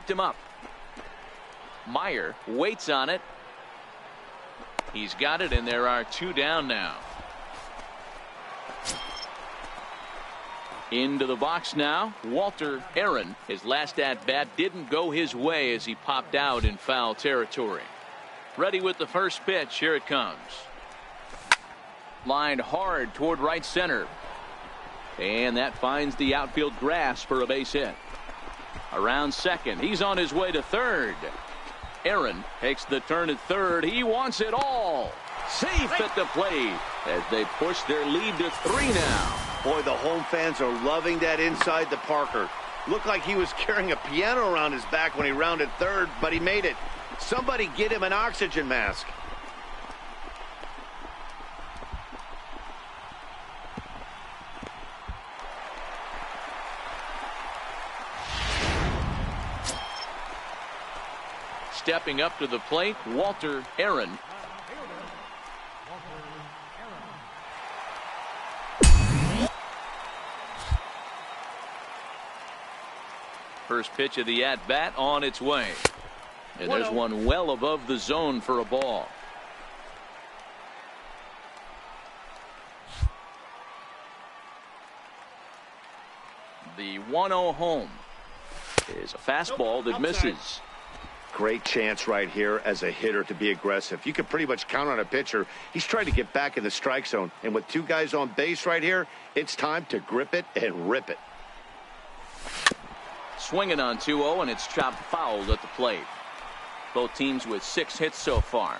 chopped him up. Meyer waits on it. He's got it, and there are 2 down now. Into the box now, Walter Aaron. His last at-bat didn't go his way as he popped out in foul territory. Ready with the first pitch. Here it comes. Lined hard toward right center. And that finds the outfield grass for a base hit. Around second. He's on his way to third. Aaron takes the turn at third. He wants it all. Safe at the plate as they push their lead to 3 now. Boy, the home fans are loving that inside the Parker. Looked like he was carrying a piano around his back when he rounded third, but he made it. Somebody get him an oxygen mask. Stepping up to the plate, Walter Aaron. First pitch of the at-bat on its way. And there's one well above the zone for a ball. The 1-0 home is a fastball that misses. Great chance right here as a hitter to be aggressive. You can pretty much count on a pitcher. He's trying to get back in the strike zone. And with 2 guys on base right here, it's time to grip it and rip it. Swinging on 2-0, and it's chopped foul at the plate. Both teams with 6 hits so far.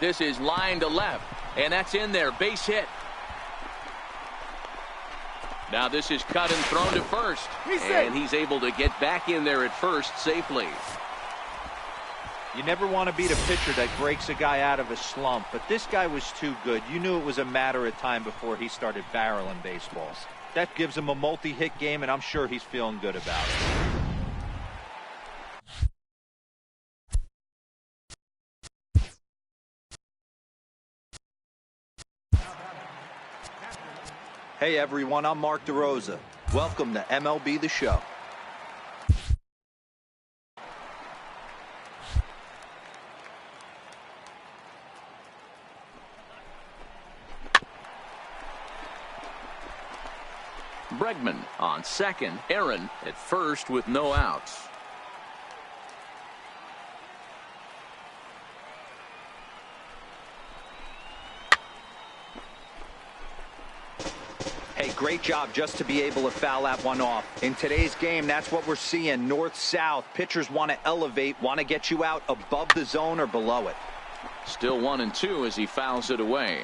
This is line to left, and that's in there. Base hit. Now this is cut and thrown to first. And he's able to get back in there at first safely. You never want to beat a pitcher that breaks a guy out of a slump, but this guy was too good. You knew it was a matter of time before he started barreling baseballs. That gives him a multi-hit game, and I'm sure he's feeling good about it. Hey everyone, I'm Mark DeRosa. Welcome to MLB The Show. Bregman on second. Aaron at first with no outs. Hey, great job just to be able to foul that one off. In today's game, that's what we're seeing. North-south. Pitchers want to elevate, want to get you out above the zone or below it. Still 1-2 as he fouls it away.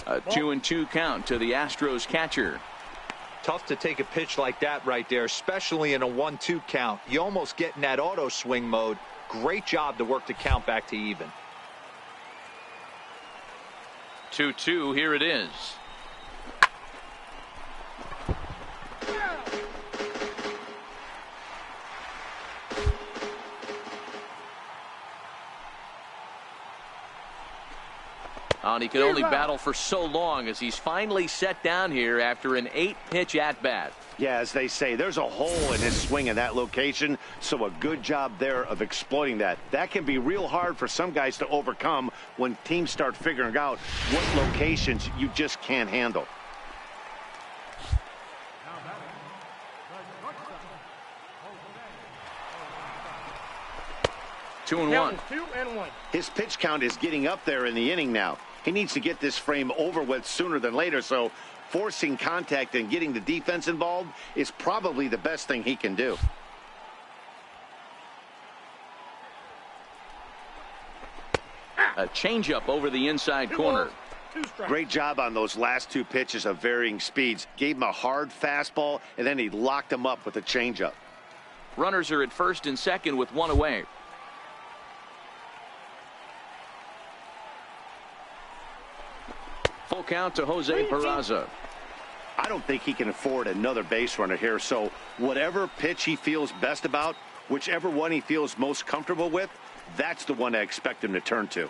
A 2-2 count to the Astros catcher. Tough to take a pitch like that right there, especially in a 1-2 count. You almost get in that auto swing mode. Great job to work the count back to even. 2-2, here it is. And he could only battle for so long as he's finally set down here after an 8-pitch at-bat. Yeah, as they say, there's a hole in his swing in that location, so a good job there of exploiting that. That can be real hard for some guys to overcome when teams start figuring out what locations you just can't handle. Two and one. His pitch count is getting up there in the inning now. He needs to get this frame over with sooner than later, so forcing contact and getting the defense involved is probably the best thing he can do. A changeup over the inside corner. Great job on those last 2 pitches of varying speeds. Gave him a hard fastball, and then he locked him up with a changeup. Runners are at first and second with 1 away. Full count to Jose Peraza. I don't think he can afford another base runner here, so whatever pitch he feels best about, Whichever one he feels most comfortable with, that's the one I expect him to turn to.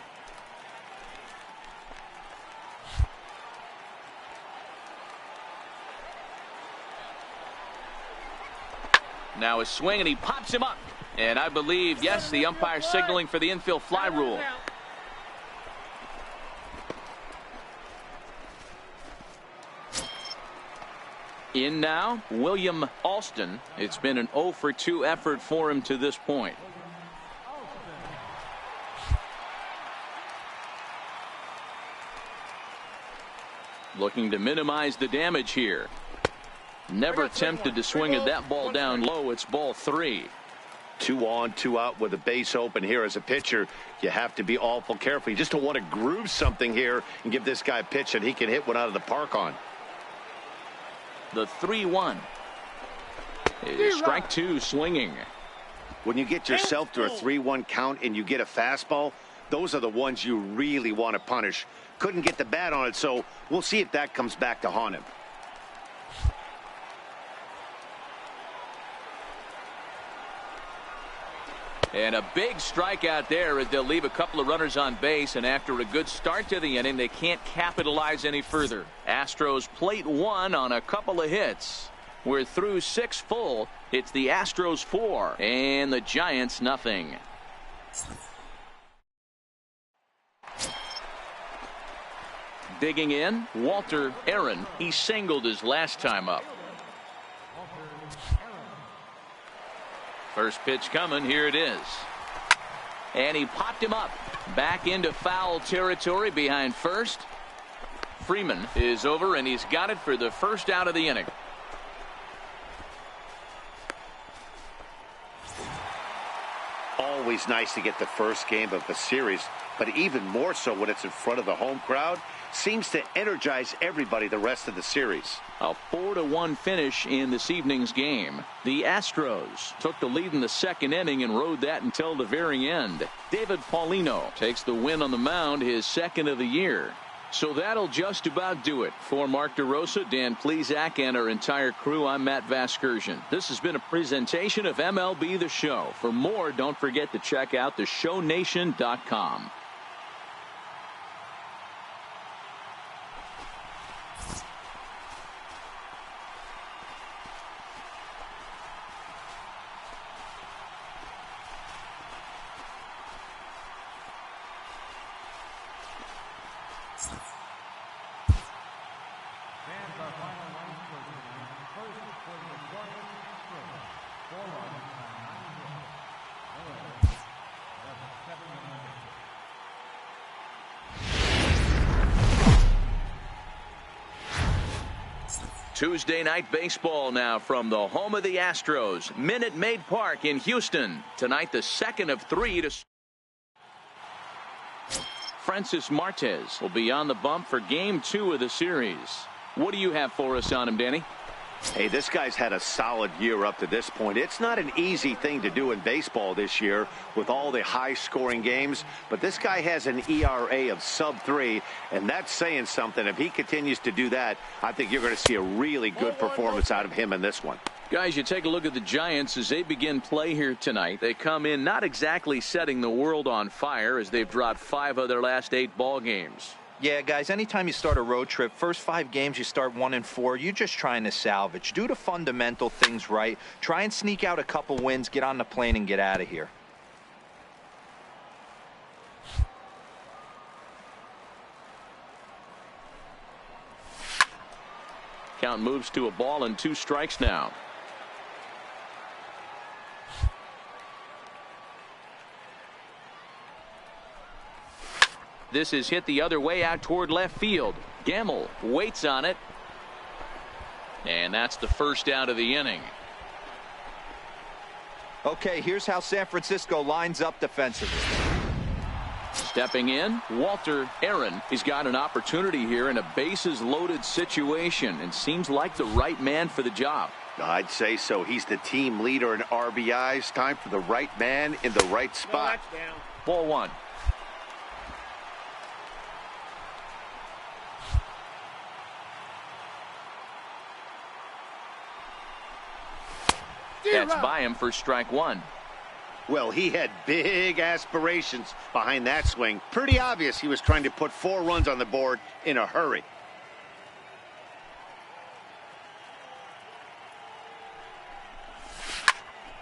Now a swing, and he pops him up. And I believe, yes, the umpire signaling for the infield fly rule. In now, William Alston. It's been an 0 for 2 effort for him to this point. Looking to minimize the damage here. Never tempted to swing at that ball down low. It's ball 3. 2 on, 2 out with a base open here. As a pitcher, you have to be awful careful. You just don't want to groove something here and give this guy a pitch that he can hit one out of the park on. The 3-1. Strike 2 swinging. When you get yourself to a 3-1 count and you get a fastball, those are the ones you really want to punish. Couldn't get the bat on it, so we'll see if that comes back to haunt him. And a big strikeout there as they'll leave a couple of runners on base, and after a good start to the inning, they can't capitalize any further. Astros plate 1 on a couple of hits. We're through 6 full. It's the Astros 4 and the Giants nothing. Digging in, Walter Aaron. He singled his last time up. First pitch coming. Here it is. And he popped him up. Back into foul territory behind first. Freeman is over, and he's got it for the first out of the inning. Always nice to get the first game of a series, but even more so when it's in front of the home crowd. Seems to energize everybody the rest of the series. A 4-1 finish in this evening's game. The Astros took the lead in the second inning and rode that until the very end. David Paulino takes the win on the mound, his second of the year. So that'll just about do it. For Mark DeRosa, Dan Plesac, and our entire crew, I'm Matt Vasgersian. This has been a presentation of MLB The Show. For more, don't forget to check out theshownation.com. Tuesday night baseball now from the home of the Astros, Minute Maid Park in Houston. Tonight, the second of 3 to Francis Martes will be on the bump for game 2 of the series. What do you have for us on him, Danny? Hey, this guy's had a solid year up to this point. It's not an easy thing to do in baseball this year with all the high-scoring games, but this guy has an ERA of sub-3, and that's saying something. If he continues to do that, I think you're going to see a really good performance out of him in this one. Guys, you take a look at the Giants as they begin play here tonight. They come in not exactly setting the world on fire as they've dropped 5 of their last 8 ball games. Yeah, guys, anytime you start a road trip, first 5 games you start 1-4, you're just trying to salvage. Do the fundamental things right. Try and sneak out a couple wins, get on the plane, and get out of here. Count moves to a ball and 2 strikes now. This is hit the other way out toward left field. Gamble waits on it. And that's the first out of the inning. Okay, here's how San Francisco lines up defensively. Stepping in, Walter Aaron. He's got an opportunity here in a bases-loaded situation and seems like the right man for the job. I'd say so. He's the team leader in RBIs. Time for the right man in the right spot. Ball 1. That's by him for strike 1. Well, he had big aspirations behind that swing. Pretty obvious he was trying to put 4 runs on the board in a hurry.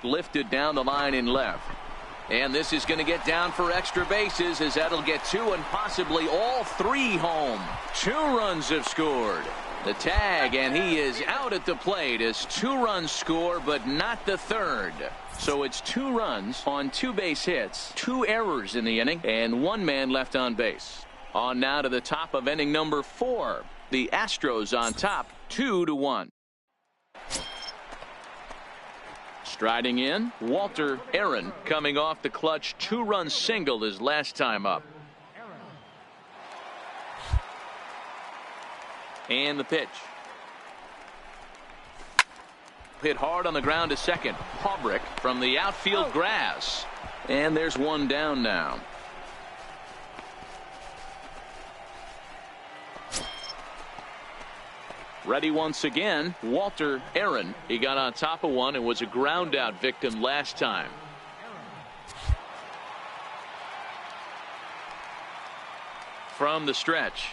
Lifted down the line in left. And this is going to get down for extra bases, as that'll get 2 and possibly all 3 home. 2 runs have scored. The tag, and he is out at the plate as 2 runs score, but not the third. So it's 2 runs on 2 base hits, 2 errors in the inning, and 1 man left on base. On now to the top of inning number 4. The Astros on top, 2-1. Striding in, Walter Aaron, coming off the clutch 2-run single his last time up. And the pitch. Hit hard on the ground to second. Haubrick from the outfield grass. And there's 1 down now. Ready once again, Walter Aaron. He got on top of one and was a ground out victim last time. From the stretch.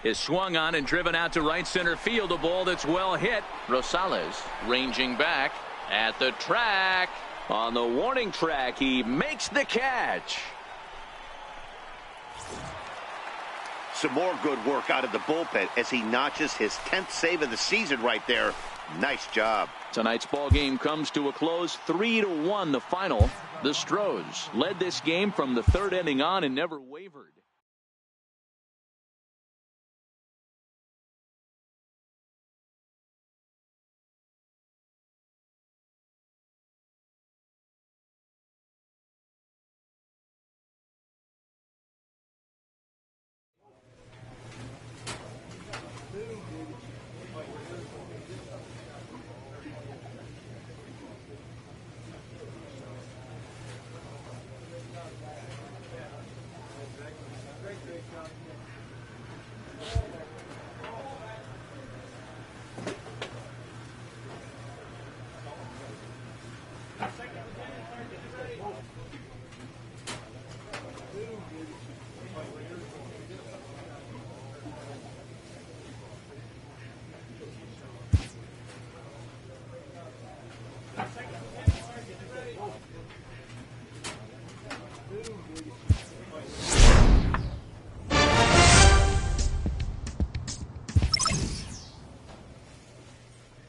Is swung on and driven out to right center field. A ball that's well hit. Rosales ranging back at the track. On the warning track, he makes the catch. Some more good work out of the bullpen as he notches his 10th save of the season right there. Nice job. Tonight's ball game comes to a close, 3-1 the final. The Stros led this game from the 3rd inning on and never wavered.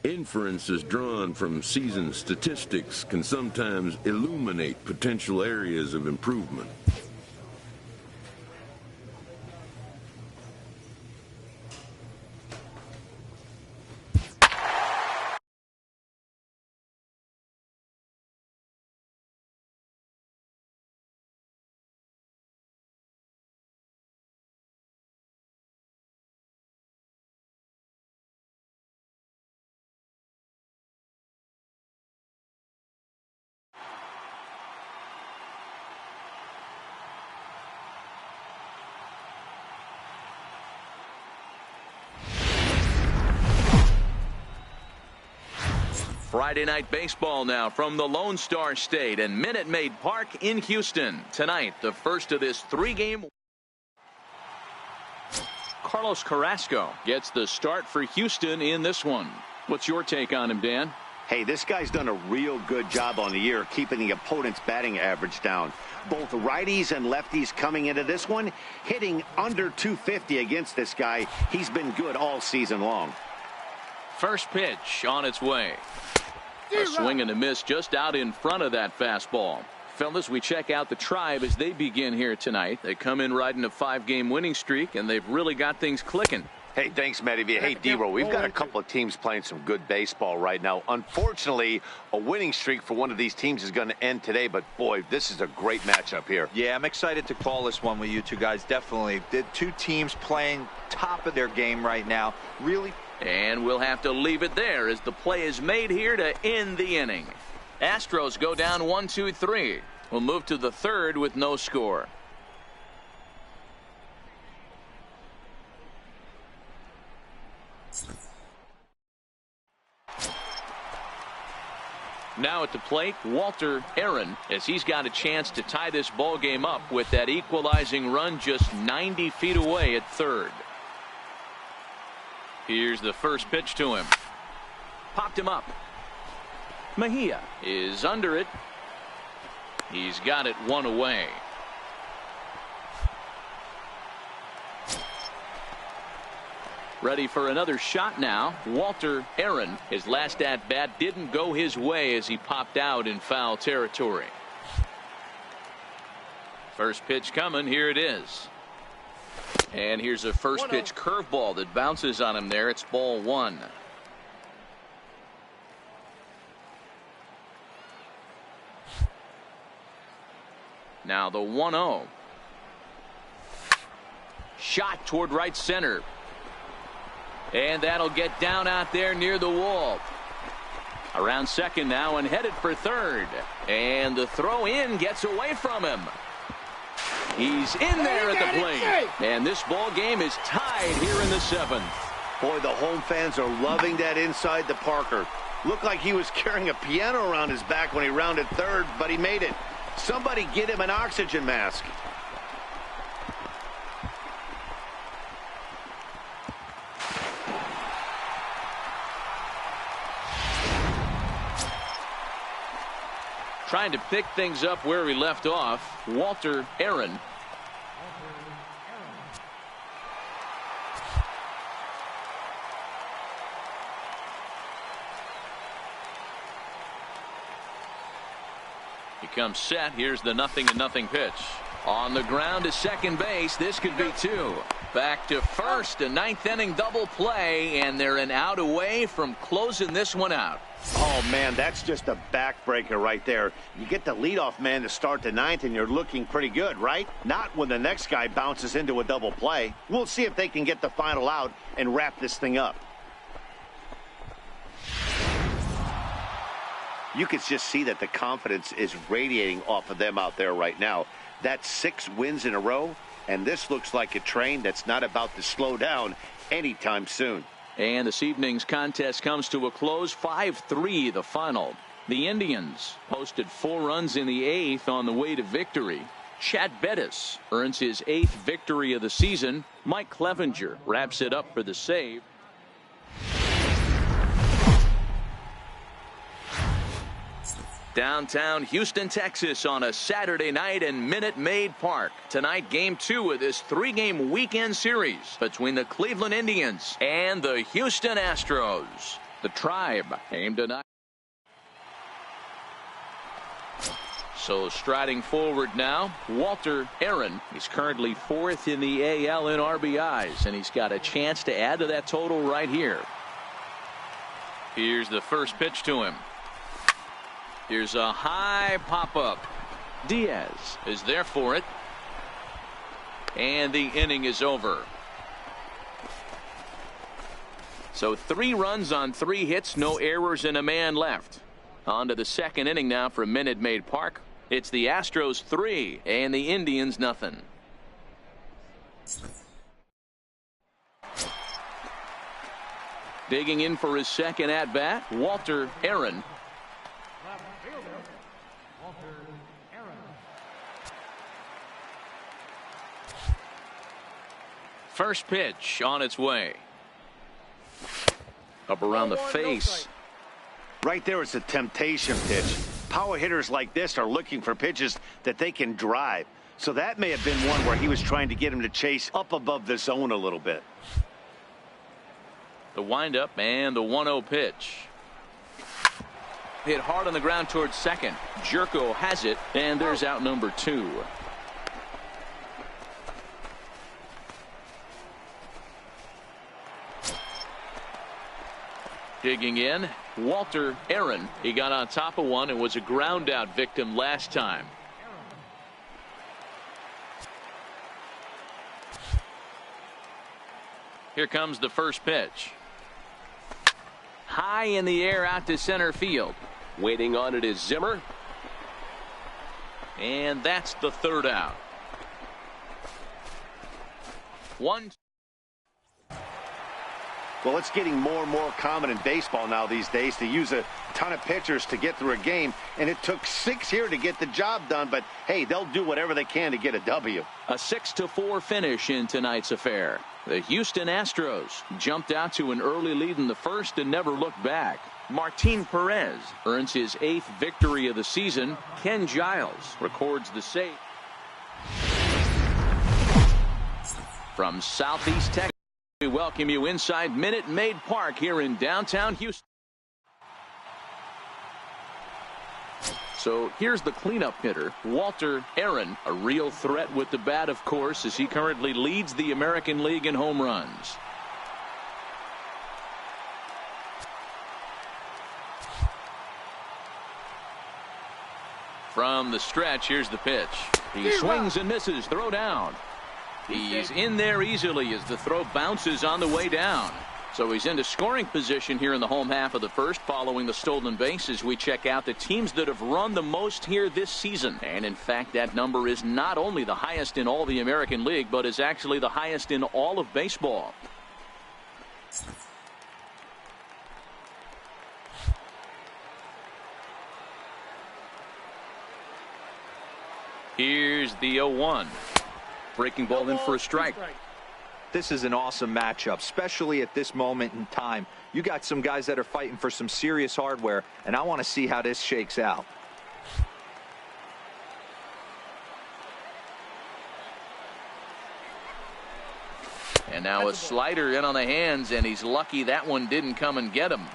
Inferences drawn from season statistics can sometimes illuminate potential areas of improvement. Friday night baseball now from the Lone Star State and Minute Maid Park in Houston. Tonight, the first of this 3-game. Carlos Carrasco gets the start for Houston in this one. What's your take on him, Dan? Hey, this guy's done a real good job on the year keeping the opponent's batting average down. Both righties and lefties coming into this one, hitting under 250 against this guy. He's been good all season long. First pitch on its way. A swing and a miss just out in front of that fastball. Fellas, we check out the Tribe as they begin here tonight. They come in riding a 5-game winning streak, and they've really got things clicking. Hey, thanks, Matty V. Hey, D-Row, we've got a couple of teams playing some good baseball right now. Unfortunately, a winning streak for one of these teams is going to end today, but boy, this is a great matchup here. Yeah, I'm excited to call this one with you two guys, definitely. The two teams playing top of their game right now. Really. And we'll have to leave it there as the play is made here to end the inning. Astros go down 1-2-3. We'll move to the 3rd with no score. Now at the plate, Walter Aaron, as he's got a chance to tie this ball game up with that equalizing run just 90 feet away at third. Here's the first pitch to him. Popped him up. Mejia is under it. He's got it one away. Ready for another shot now. Walter Aaron, his last at bat didn't go his way as he popped out in foul territory. First pitch coming. Here it is. And here's a first pitch curveball that bounces on him there. It's ball one. Now the 1-0. Shot toward right center. And that'll get down out there near the wall. Around second now and headed for third. And the throw in gets away from him. He's in there at the plate. And this ball game is tied here in the seventh. Boy, the home fans are loving that inside to Parker. Looked like he was carrying a piano around his back when he rounded third, but he made it. Somebody get him an oxygen mask. Trying to pick things up where we left off, Walter Aaron. He comes set. Here's the 0-0 pitch. On the ground to second base. This could be two. Back to first. A ninth inning double play, and they're an out away from closing this one out. Oh, man, that's just a backbreaker right there. You get the leadoff man to start the ninth, and you're looking pretty good, right? Not when the next guy bounces into a double play. We'll see if they can get the final out and wrap this thing up. You can just see that the confidence is radiating off of them out there right now. That's 6 wins in a row, and this looks like a train that's not about to slow down anytime soon. And this evening's contest comes to a close. 5-3 the final. The Indians posted 4 runs in the 8th on the way to victory. Chad Bettis earns his 8th victory of the season. Mike Clevenger wraps it up for the save. Downtown Houston, Texas on a Saturday night in Minute Maid Park. Tonight, game 2 of this 3-game weekend series between the Cleveland Indians and the Houston Astros. The Tribe aim tonight. So striding forward now, Walter Aaron. He's currently 4th in the AL in RBIs, and he's got a chance to add to that total right here. Here's the first pitch to him. Here's a high pop-up. Diaz is there for it. And the inning is over. So 3 runs on 3 hits, no errors, and a man left. On to the second inning now from Minute Maid Park. It's the Astros 3 and the Indians nothing. Digging in for his second at-bat, Walter Aaron. First pitch on its way. Up around the face. Right there, it's a temptation pitch. Power hitters like this are looking for pitches that they can drive. So that may have been one where he was trying to get him to chase up above the zone a little bit. The windup and the 1-0 pitch. Hit hard on the ground towards second. Jerko has it, and there's out number 2. Digging in, Walter Aaron. He got on top of one and was a ground out victim last time. Here comes the first pitch. High in the air out to center field. Waiting on it is Zimmer. And that's the third out. 1. Well, it's getting more and more common in baseball now these days to use a ton of pitchers to get through a game, and it took 6 here to get the job done, but hey, they'll do whatever they can to get a W. A 6-4 finish in tonight's affair. The Houston Astros jumped out to an early lead in the first and never looked back. Martin Perez earns his 8th victory of the season. Ken Giles records the save. From Southeast Texas, we welcome you inside Minute Maid Park here in downtown Houston. So here's the cleanup hitter, Walter Aaron, a real threat with the bat, of course, as he currently leads the American League in home runs. From the stretch, here's the pitch. He swings and misses, throw down. He's in there easily as the throw bounces on the way down. So he's into scoring position here in the home half of the first following the stolen base as we check out the teams that have run the most here this season. And in fact, that number is not only the highest in all the American League, but is actually the highest in all of baseball. Here's the 0-1. Breaking ball in for a strike. This is an awesome matchup, especially at this moment in time. You got some guys that are fighting for some serious hardware, and I want to see how this shakes out. And now a slider in on the hands, and he's lucky that one didn't come and get him.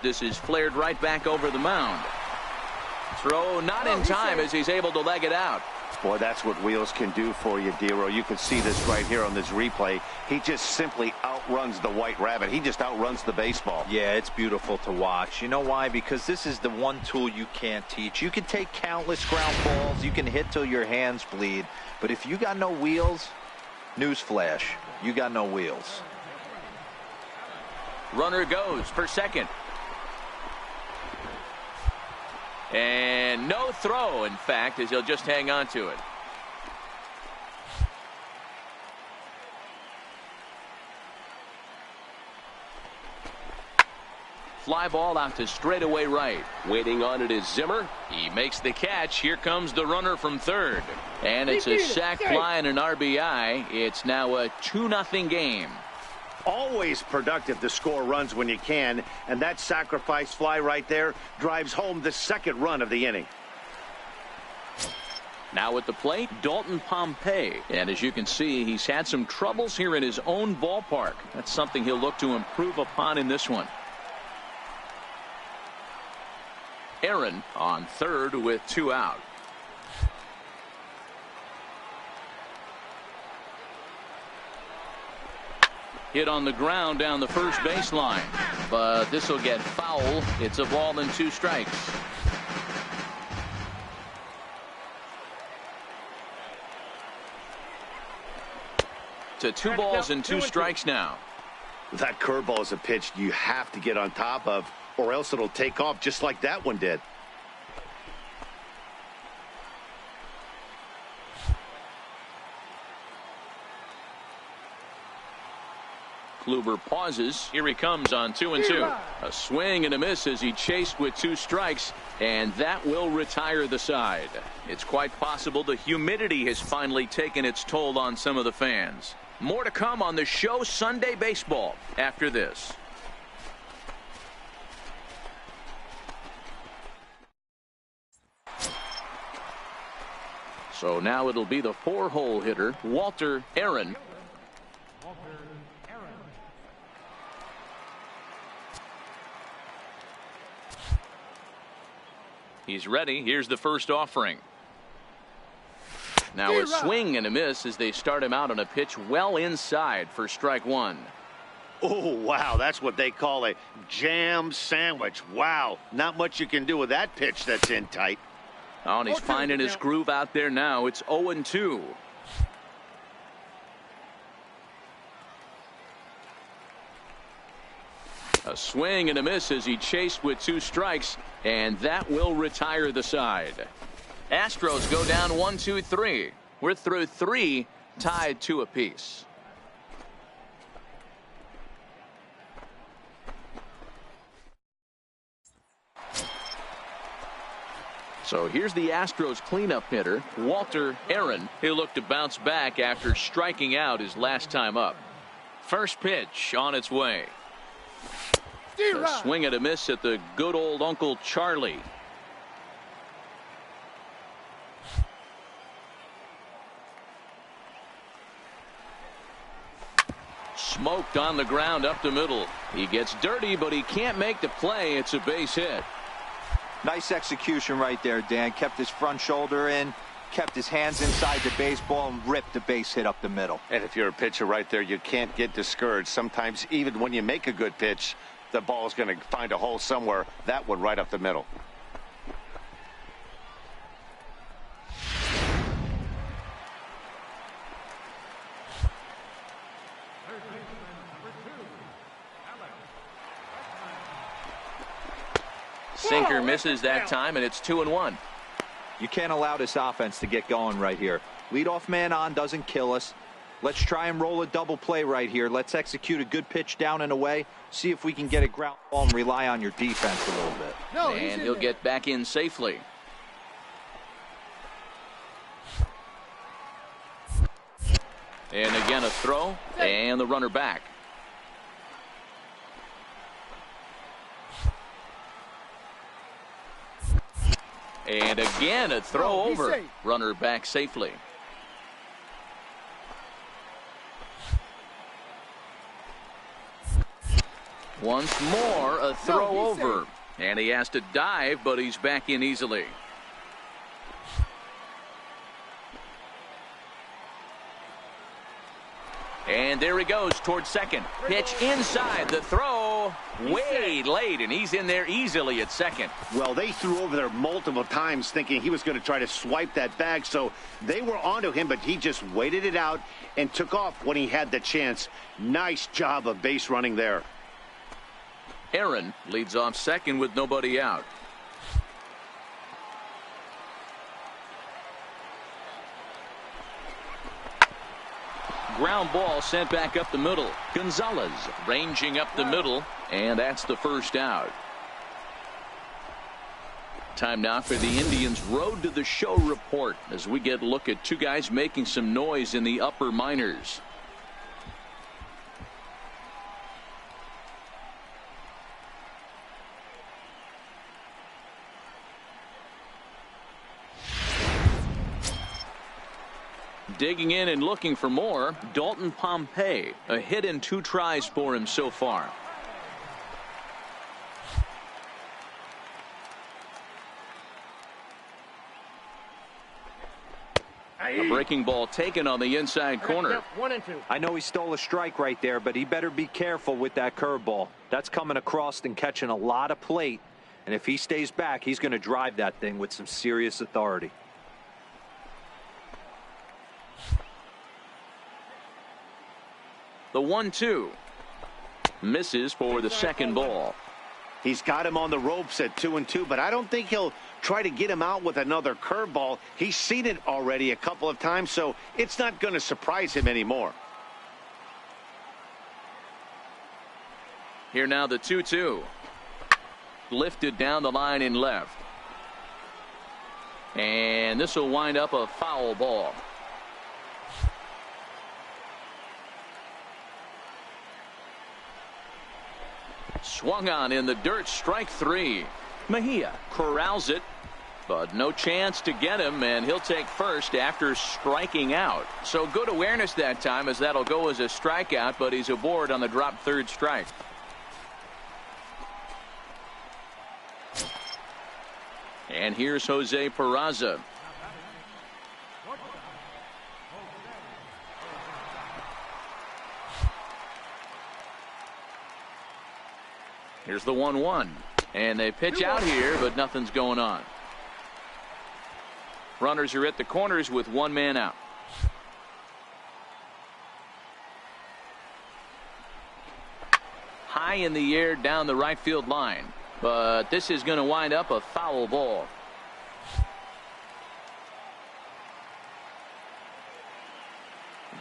This is flared right back over the mound. Throw not in time as he's able to leg it out. Boy, that's what wheels can do for you, Dero. You can see this right here on this replay. He just simply outruns the White Rabbit. He just outruns the baseball. Yeah, it's beautiful to watch. You know why? Because this is the one tool you can't teach. You can take countless ground balls. You can hit till your hands bleed. But if you got no wheels, newsflash, you got no wheels. Runner goes for second. And no throw, in fact, as he'll just hang on to it. Fly ball out to straightaway right. Waiting on it is Zimmer. He makes the catch. Here comes the runner from third. And it's a sac fly and an RBI. It's now a 2-0 game. Always productive to score runs when you can, and that sacrifice fly right there drives home the second run of the inning. Now at the plate, Dalton Pompey. And as you can see, he's had some troubles here in his own ballpark. That's something he'll look to improve upon in this one. Aaron on third with 2 out. Hit on the ground down the first baseline, but this will get foul. It's a ball and 2 strikes. To 2 balls and 2 strikes now. That curveball is a pitch you have to get on top of, or else it'll take off just like that one did. Kluber pauses. Here he comes on 2-2. A swing and a miss as he chased with 2 strikes, and that will retire the side. It's quite possible the humidity has finally taken its toll on some of the fans. More to come on the show Sunday Baseball after this. So now it'll be the 4-hole hitter, Walter Aaron. He's ready. Here's the first offering. Now a swing and a miss as they start him out on a pitch well inside for strike 1. Oh, wow. That's what they call a jam sandwich. Wow. Not much you can do with that pitch that's in tight. Oh, and he's finding his groove out there now. It's 0-2. A swing and a miss as he chased with 2 strikes, and that will retire the side. Astros go down 1-2-3. We're through 3, tied 2 apiece. So here's the Astros cleanup hitter, Walter Aaron. He'll look to bounce back after striking out his last time up. First pitch on its way. A swing and a miss at the good old Uncle Charlie. Smoked on the ground up the middle. He gets dirty, but he can't make the play. It's a base hit. Nice execution right there, Dan. Kept his front shoulder in, kept his hands inside the baseball, and ripped the base hit up the middle. And if you're a pitcher right there, you can't get discouraged. Sometimes even when you make a good pitch, the ball is going to find a hole somewhere. That one right up the middle. Sinker misses that time, and it's 2-1. You can't allow this offense to get going right here. Leadoff man on doesn't kill us. Let's try and roll a double play right here. Let's execute a good pitch down and away. See if we can get a ground ball and rely on your defense a little bit. And he'll get back in safely. And again a throw, and the runner back. And again a throw over. Runner back safely. Once more a throw over. And he has to dive, but he's back in easily. And there he goes towards second. Pitch inside. The throw way late, and he's in there easily at second. Well, they threw over there multiple times thinking he was going to try to swipe that bag, so they were onto him, but he just waited it out and took off when he had the chance. Nice job of base running there. Aaron leads off second with nobody out. Ground ball sent back up the middle. Gonzalez ranging up the middle, and that's the first out. Time now for the Indians' Road to the Show report as we get a look at two guys making some noise in the upper minors. Digging in and looking for more, Dalton Pompey. A hit and 2 tries for him so far. A breaking ball taken on the inside corner. 1-2. I know he stole a strike right there, but he better be careful with that curveball. That's coming across and catching a lot of plate. And if he stays back, he's going to drive that thing with some serious authority. The 1-2 misses for the second ball. He's got him on the ropes at 2-2, but I don't think he'll try to get him out with another curveball. He's seen it already a couple of times, so it's not going to surprise him anymore. Here now the 2-2. Lifted down the line in left. And this will wind up a foul ball. Swung on in the dirt, strike 3. Mejia corrals it, but no chance to get him, and he'll take first after striking out. So good awareness that time, as that'll go as a strikeout, but he's aboard on the drop third strike. And here's Jose Peraza. Here's the 1-1. And they pitch out here, but nothing's going on. Runners are at the corners with one man out. High in the air down the right field line. But this is going to wind up a foul ball.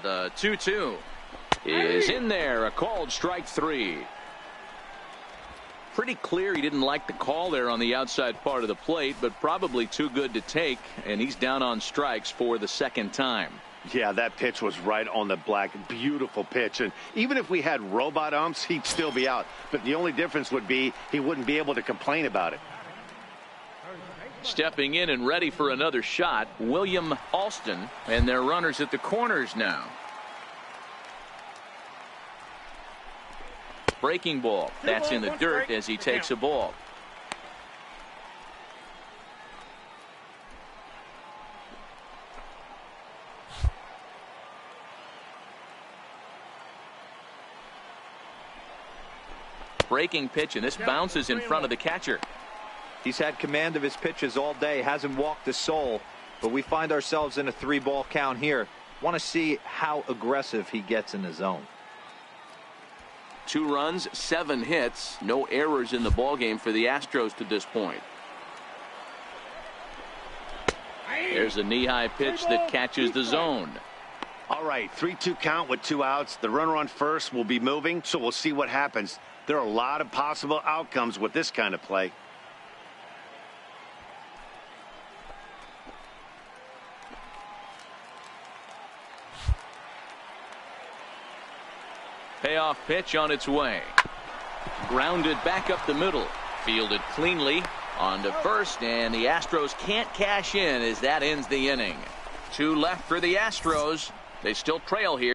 The 2-2 is in there. A called strike 3. Pretty clear he didn't like the call there on the outside part of the plate, but probably too good to take, and he's down on strikes for the second time. Yeah, that pitch was right on the black. Beautiful pitch. And even if we had robot umps, he'd still be out. But the only difference would be he wouldn't be able to complain about it. Stepping in and ready for another shot, William Alston, and their runners at the corners now. Breaking ball. That's in the dirt as he takes a ball. Breaking pitch, and this bounces in front of the catcher. He's had command of his pitches all day, hasn't walked a soul, but we find ourselves in a 3-ball count here. Want to see how aggressive he gets in the zone. 2 runs, 7 hits, no errors in the ballgame for the Astros to this point. There's a knee-high pitch that catches the zone. All right, 3-2 count with 2 outs. The runner on first will be moving, so we'll see what happens. There are a lot of possible outcomes with this kind of play. Payoff pitch on its way. Grounded back up the middle. Fielded cleanly on to first, and the Astros can't cash in as that ends the inning. 2 left for the Astros. They still trail here.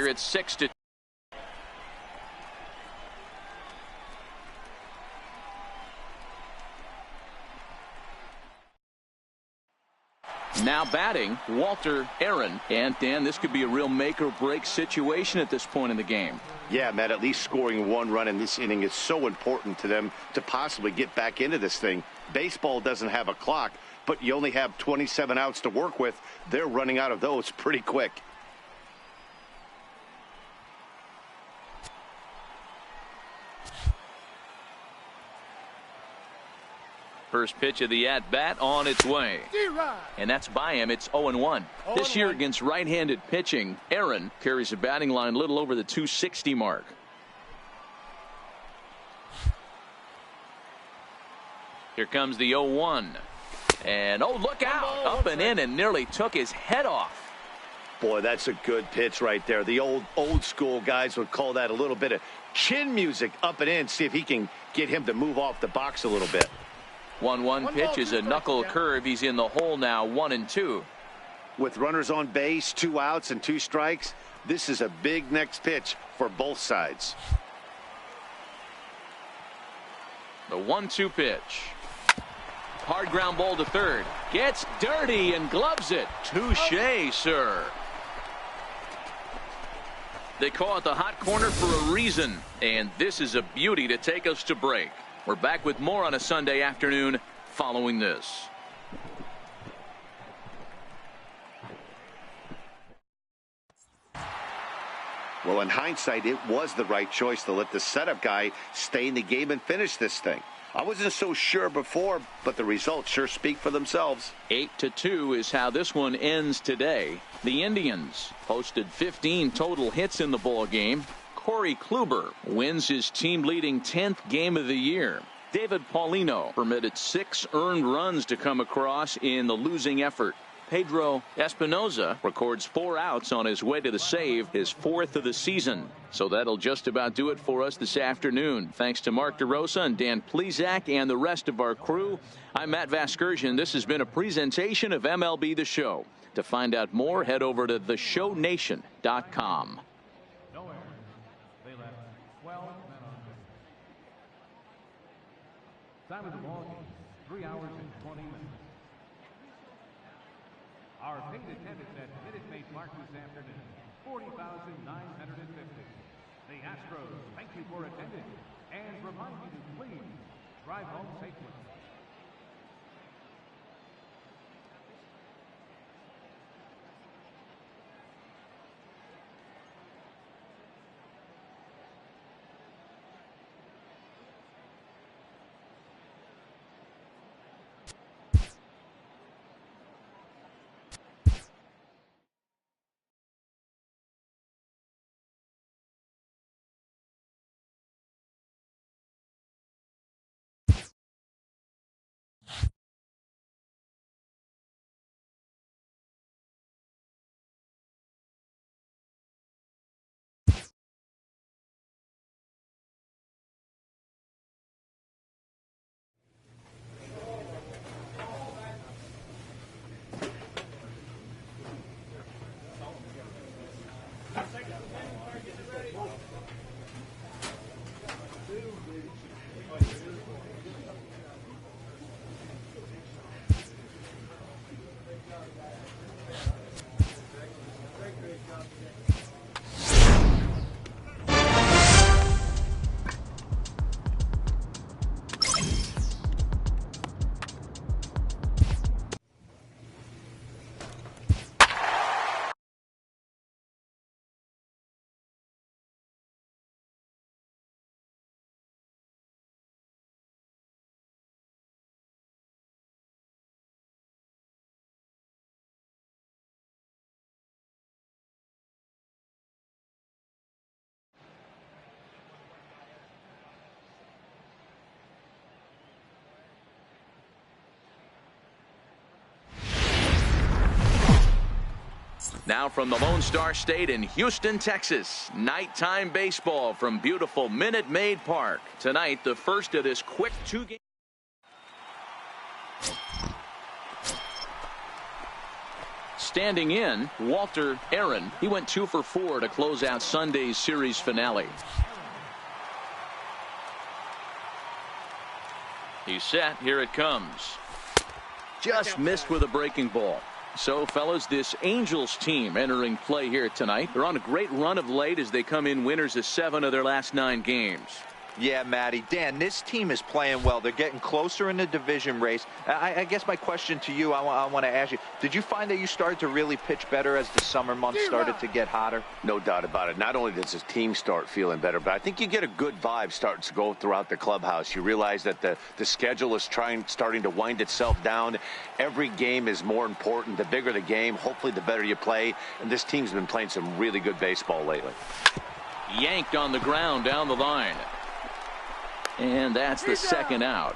here it's 6-2. Now batting, Walter Aaron. And Dan, this could be a real make or break situation at this point in the game. Yeah, Matt, at least scoring one run in this inning is so important to them to possibly get back into this thing. Baseball doesn't have a clock, but you only have 27 outs to work with. They're running out of those pretty quick. First pitch of the at-bat on its way. And that's by him. It's 0-1. This year against right-handed pitching, Aaron carries a batting line a little over the 260 mark. Here comes the 0-1. And, oh, look out. Up and in and nearly took his head off. Boy, that's a good pitch right there. The old school guys would call that a little bit of chin music up and in. See if he can get him to move off the box a little bit. 1-1 pitch is a knuckle curve. He's in the hole now, 1-2. With runners on base, 2 outs and 2 strikes, this is a big next pitch for both sides. The 1-2 pitch. Hard ground ball to third. Gets dirty and gloves it. Touché, sir. They call it the hot corner for a reason. And this is a beauty to take us to break. We're back with more on a Sunday afternoon following this. Well, in hindsight, it was the right choice to let the setup guy stay in the game and finish this thing. I wasn't so sure before, but the results sure speak for themselves. 8-2 is how this one ends today. The Indians posted 15 total hits in the ball game. Corey Kluber wins his team-leading 10th game of the year. David Paulino permitted 6 earned runs to come across in the losing effort. Pedro Espinoza records 4 outs on his way to the save, his 4th of the season. So that'll just about do it for us this afternoon. Thanks to Mark DeRosa and Dan Plesac and the rest of our crew. I'm Matt Vasgersian. This has been a presentation of MLB The Show. To find out more, head over to theshownation.com. Time of the ball game, 3 hours and 20 minutes. Our paid attendance at Minute Maid Park this afternoon, 40,950. The Astros thank you for attending and remind you to please drive home safely. Now from the Lone Star State in Houston, Texas, nighttime baseball from beautiful Minute Maid Park. Tonight, the first of this quick 2-game. Standing in, Walter Aaron. He went 2 for 4 to close out Sunday's series finale. He's set. Here it comes. Just missed with a breaking ball. So, fellas, this Angels team entering play here tonight. They're on a great run of late as they come in winners of 7 of their last 9 games. Yeah, Matty. Dan, this team is playing well. They're getting closer in the division race. I guess my question to you, I want to ask you, did you find that you started to really pitch better as the summer months started to get hotter? No doubt about it. Not only does his team start feeling better, but I think you get a good vibe starting to go throughout the clubhouse. You realize that the schedule is starting to wind itself down. Every game is more important. The bigger the game, hopefully the better you play. And this team's been playing some really good baseball lately. Yanked on the ground down the line. And that's the second out.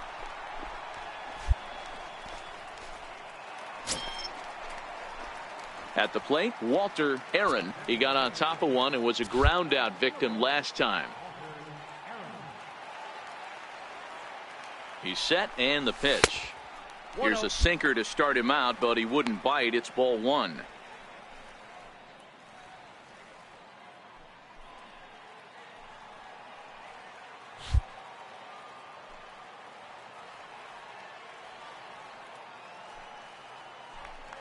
At the plate, Walter Aaron. He got on top of one and was a ground out victim last time. He's set and the pitch. Here's a sinker to start him out, but he wouldn't bite. It's ball 1.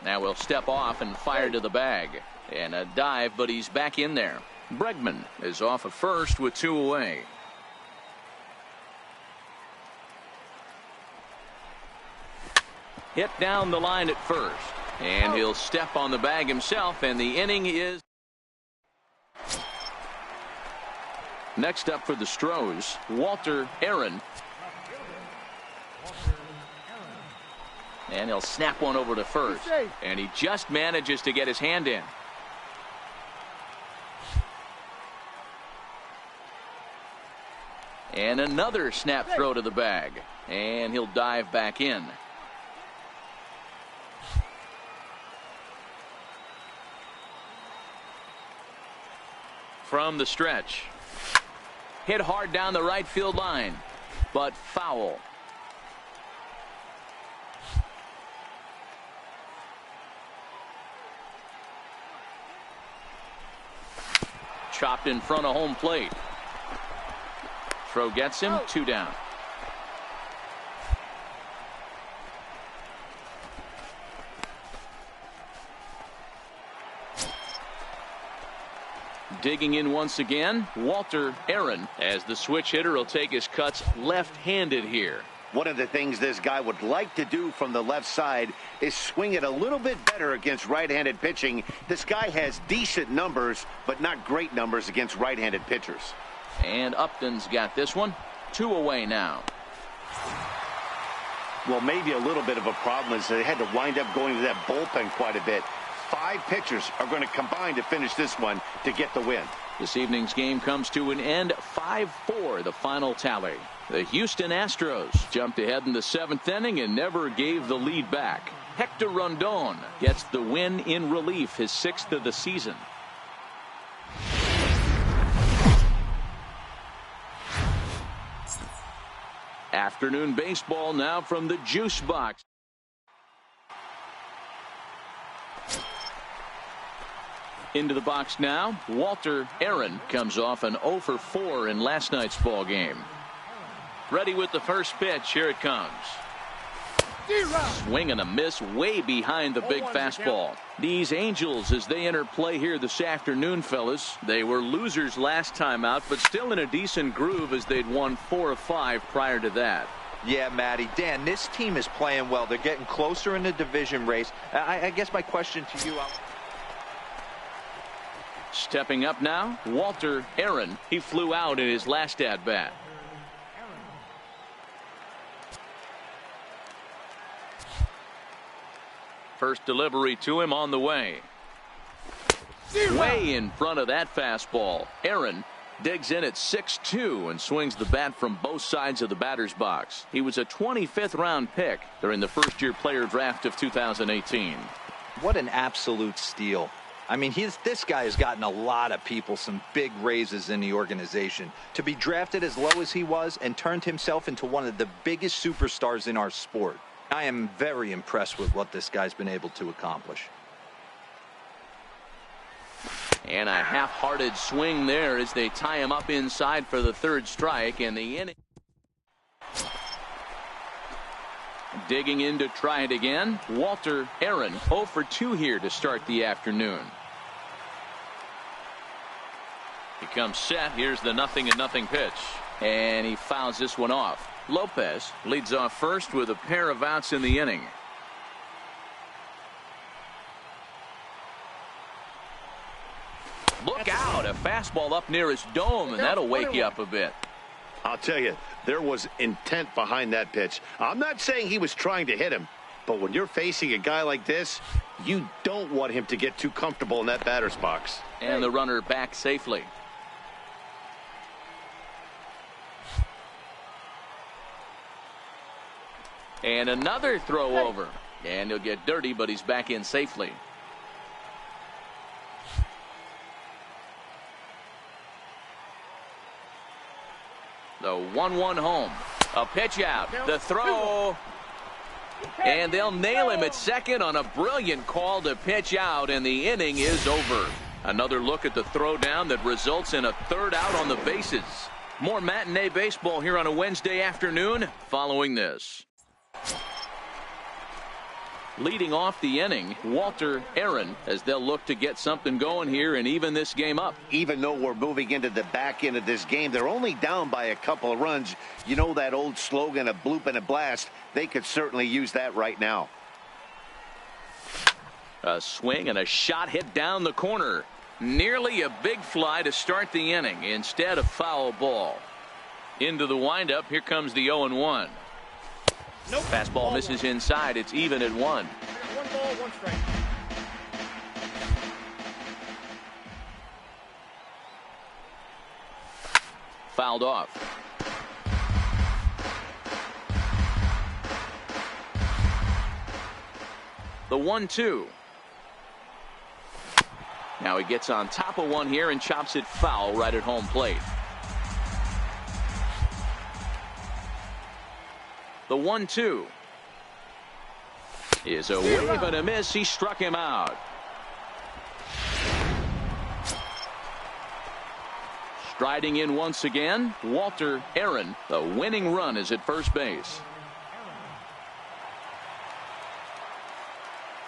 Now we'll step off and fire to the bag. And a dive, but he's back in there. Bregman is off at first with 2 away. Hit down the line at first. And he'll step on the bag himself, and the inning is. Next up for the Stros, Walter Aaron. And he'll snap one over to first. And he just manages to get his hand in. And another snap throw to the bag. And he'll dive back in. From the stretch. Hit hard down the right field line. But foul. Chopped in front of home plate. Throw gets him. 2 down. Digging in once again, Walter Aaron, as the switch hitter will take his cuts left-handed here. One of the things this guy would like to do from the left side is swing it a little bit better against right-handed pitching. This guy has decent numbers, but not great numbers against right-handed pitchers. And Upton's got this one. 2 away now. Well, maybe a little bit of a problem is they had to wind up going to that bullpen quite a bit. 5 pitchers are going to combine to finish this one to get the win. This evening's game comes to an end. 5-4, the final tally. The Houston Astros jumped ahead in the 7th inning and never gave the lead back. Hector Rondon gets the win in relief, his 6th of the season. Afternoon baseball now from the juice box. Into the box now, Walter Aaron comes off an 0 for 4 in last night's ball game. Ready with the first pitch. Here it comes. Swing and a miss way behind the big fastball. These Angels, as they enter play here this afternoon, fellas, they were losers last time out, but still in a decent groove as they'd won 4 of 5 prior to that. Yeah, Matty. Dan, this team is playing well. They're getting closer in the division race. I guess my question to you. Stepping up now, Walter Aaron. He flew out in his last at-bat. First delivery to him on the way. Way in front of that fastball. Aaron digs in at 6-2 and swings the bat from both sides of the batter's box. He was a 25th round pick during the first-year player draft of 2018. What an absolute steal. I mean, this guy has gotten a lot of people some big raises in the organization. To be drafted as low as he was and turned himself into one of the biggest superstars in our sport. I am very impressed with what this guy's been able to accomplish. And a half-hearted swing there as they tie him up inside for the third strike, and the inning. Digging in to try it again, Walter Aaron, 0 for 2 here to start the afternoon. He comes set. Here's the 0-0 pitch. And he fouls this one off. Lopez leads off first with a pair of outs in the inning. Look out, a fastball up near his dome, and that'll wake you up a bit. I'll tell you, there was intent behind that pitch. I'm not saying he was trying to hit him, but when you're facing a guy like this, you don't want him to get too comfortable in that batter's box. And the runner back safely. And another throw over. And he'll get dirty, but he's back in safely. The 1-1 home. A pitch out. The throw. And they'll nail him at second on a brilliant call to pitch out, and the inning is over. Another look at the throw down that results in a third out on the bases. More matinee baseball here on a Wednesday afternoon following this. Leading off the inning, Walter Aaron, as they'll look to get something going here and even this game up. Even though we're moving into the back end of this game, they're only down by a couple of runs. You know that old slogan, a bloop and a blast. They could certainly use that right now. A swing and a shot hit down the corner. Nearly a big fly to start the inning instead of foul ball. Into the windup, here comes the 0-1. Nope. Fastball misses inside. It's even at 1. 1 ball, 1 strike. Fouled off. The 1-2. Now he gets on top of one here and chops it foul right at home plate. The 1-2 is a wave and a miss. He struck him out. Striding in once again, Walter Aaron. The winning run is at first base.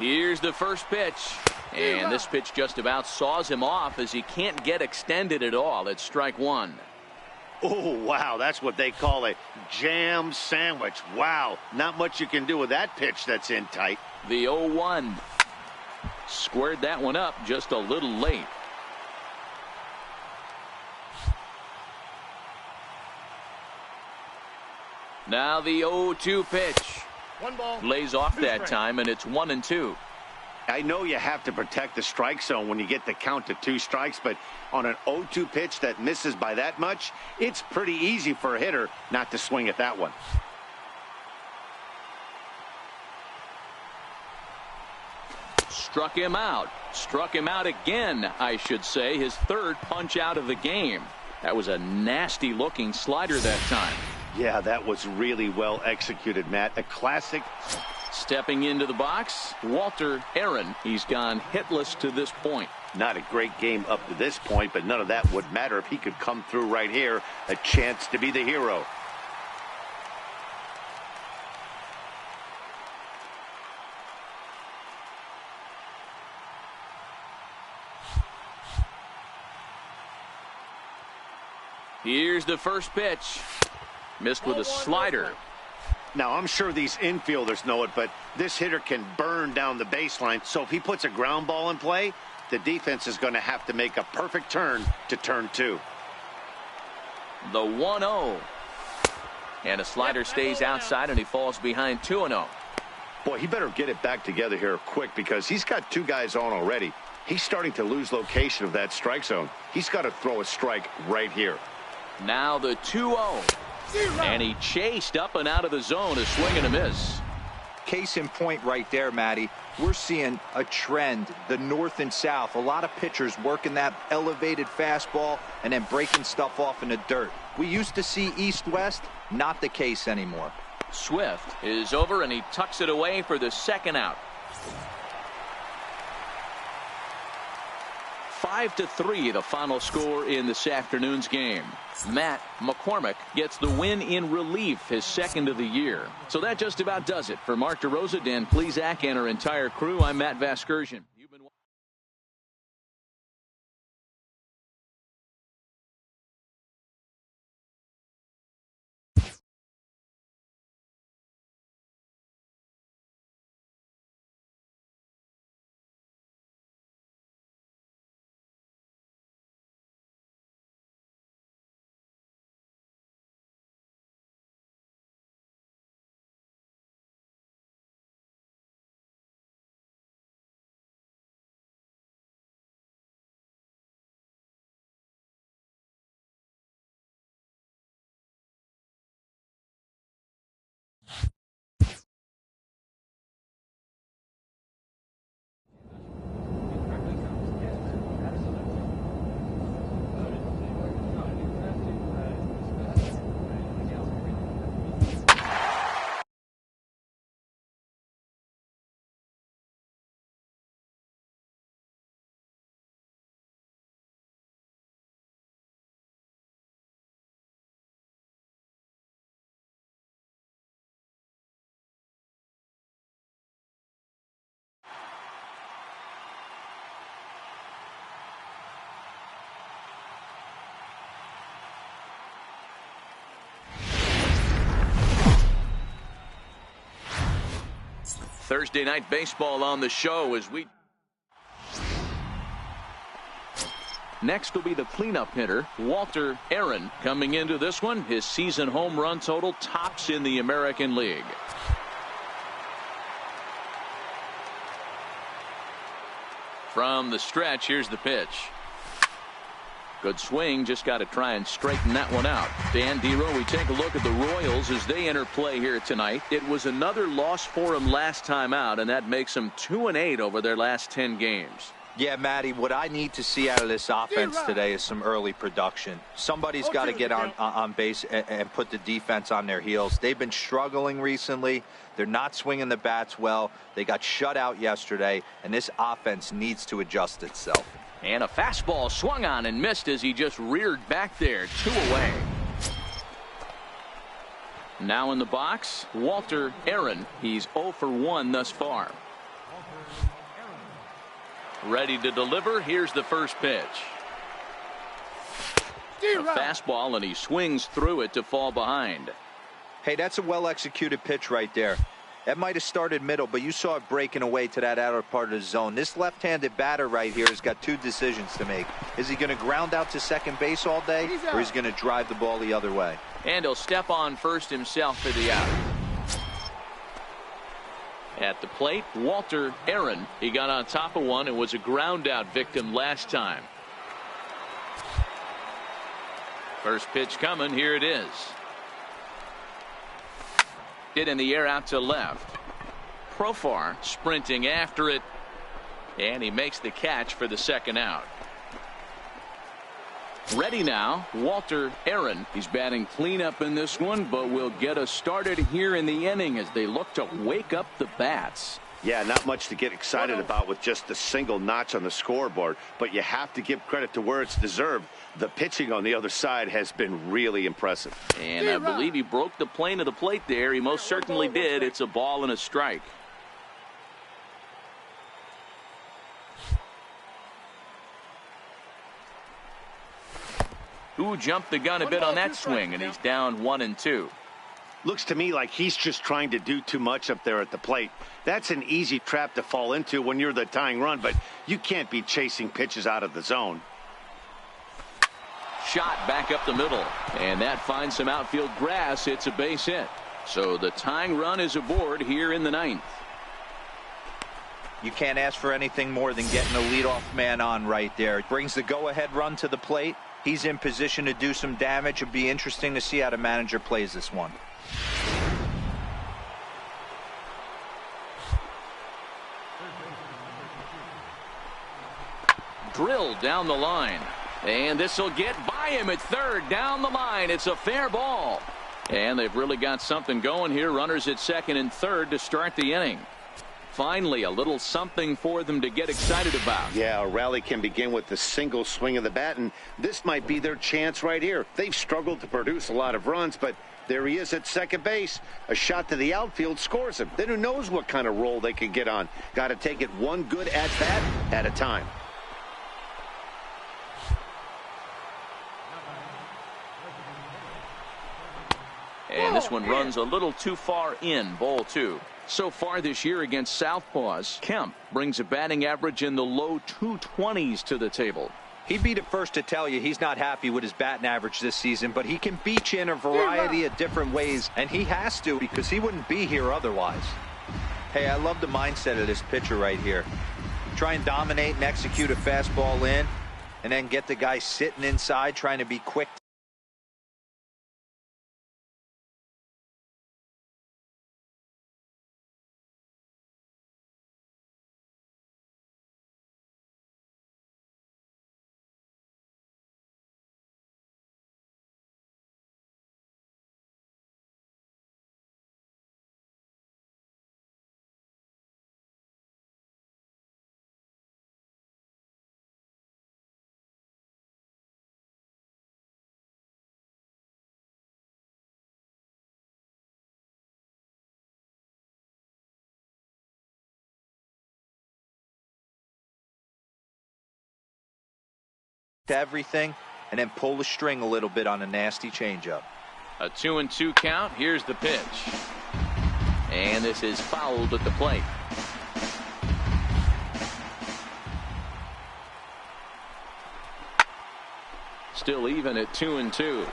Here's the first pitch. And this pitch just about saws him off as he can't get extended at all. It's strike 1. Oh, wow, that's what they call a jam sandwich. Wow, not much you can do with that pitch that's in tight. The 0-1. Squared that one up just a little late. Now the 0-2 pitch. 1 ball. Lays off that time, and it's 1-2. I know you have to protect the strike zone when you get the count to 2 strikes, but on an 0-2 pitch that misses by that much, it's pretty easy for a hitter not to swing at that one. Struck him out. Struck him out again, I should say. His third punch out of the game. That was a nasty looking slider that time. Yeah, that was really well executed, Matt. A classic. Stepping into the box, Walter Aaron. He's gone hitless to this point. Not a great game up to this point, but none of that would matter if he could come through right here. A chance to be the hero. Here's the first pitch. Missed with a slider. Now, I'm sure these infielders know it, but this hitter can burn down the baseline. So if he puts a ground ball in play, the defense is going to have to make a perfect turn to turn 2. The 1-0. And a slider stays outside, and he falls behind 2-0. Boy, he better get it back together here quick because he's got 2 guys on already. He's starting to lose location of that strike zone. He's got to throw a strike right here. Now the 2-0. And he chased up and out of the zone, a swing and a miss. Case in point right there, Matty. We're seeing a trend, the north and south. A lot of pitchers working that elevated fastball and then breaking stuff off in the dirt. We used to see east-west, not the case anymore. Swift is over, and he tucks it away for the second out. 5-3 the final score in this afternoon's game. Matt McCormick gets the win in relief, his second of the year. So that just about does it. For Mark DeRosa, Dan Plesac, and our entire crew, I'm Matt Vasgersian. Thursday night baseball on the show as we. Next will be the cleanup hitter, Walter Aaron, coming into this one. His season home run total tops in the American League. From the stretch, here's the pitch. Good swing, just got to try and straighten that one out. Dan Dero, we take a look at the Royals as they enter play here tonight. It was another loss for them last time out, and that makes them 2-8 over their last 10 games. Yeah, Matty, what I need to see out of this offense today is some early production. Somebody's got to get on base and put the defense on their heels. They've been struggling recently. They're not swinging the bats well. They got shut out yesterday, and this offense needs to adjust itself. And a fastball swung on and missed as he just reared back there. 2 away. Now in the box, Walter Aaron. He's 0 for 1 thus far. Ready to deliver. Here's the first pitch. A fastball, and he swings through it to fall behind. Hey, that's a well-executed pitch right there. That might have started middle, but you saw it breaking away to that outer part of the zone. This left-handed batter right here has got 2 decisions to make. Is he going to ground out to second base all day, or is he going to drive the ball the other way? And he'll step on first himself for the out. At the plate, Walter Aaron. He got on top of one and was a ground-out victim last time. First pitch coming. Here it is. Hit in the air out to left. Profar sprinting after it, and he makes the catch for the second out. Ready now, Walter Aaron. He's batting cleanup in this one, but will get us started here in the inning as they look to wake up the bats. Yeah, not much to get excited about with just a single notch on the scoreboard, but you have to give credit to where it's deserved. The pitching on the other side has been really impressive. And I believe he broke the plane of the plate there. He most certainly did. It's a ball and a strike. Who jumped the gun a bit on that swing, and he's down 1-2. Looks to me like he's just trying to do too much up there at the plate. That's an easy trap to fall into when you're the tying run, but you can't be chasing pitches out of the zone. Shot back up the middle, and that finds some outfield grass. It's a base hit. So the tying run is aboard here in the 9th. You can't ask for anything more than getting the leadoff man on right there. It brings the go-ahead run to the plate. He's in position to do some damage. It'll be interesting to see how the manager plays this one. Drilled down the line. And this will get by him at third. Down the line. It's a fair ball. And they've really got something going here. Runners at second and third to start the inning. Finally, a little something for them to get excited about. Yeah, a rally can begin with the single swing of the bat, and this might be their chance right here. They've struggled to produce a lot of runs, but there he is at second base. A shot to the outfield scores him. Then who knows what kind of roll they can get on. Got to take it one good at-bat at a time. And this one runs a little too far in, ball 2. So far this year against Southpaws, Kemp brings a batting average in the low 220s to the table. He'd be the first to tell you he's not happy with his batting average this season, but he can beat you in a variety of different ways, and he has to because he wouldn't be here otherwise. Hey, I love the mindset of this pitcher right here. Try and dominate and execute a fastball in, and then get the guy sitting inside trying to be quick. To everything and then pull the string a little bit on a nasty changeup. A 2-2 count. Here's the pitch. And this is fouled at the plate. Still even at 2-2.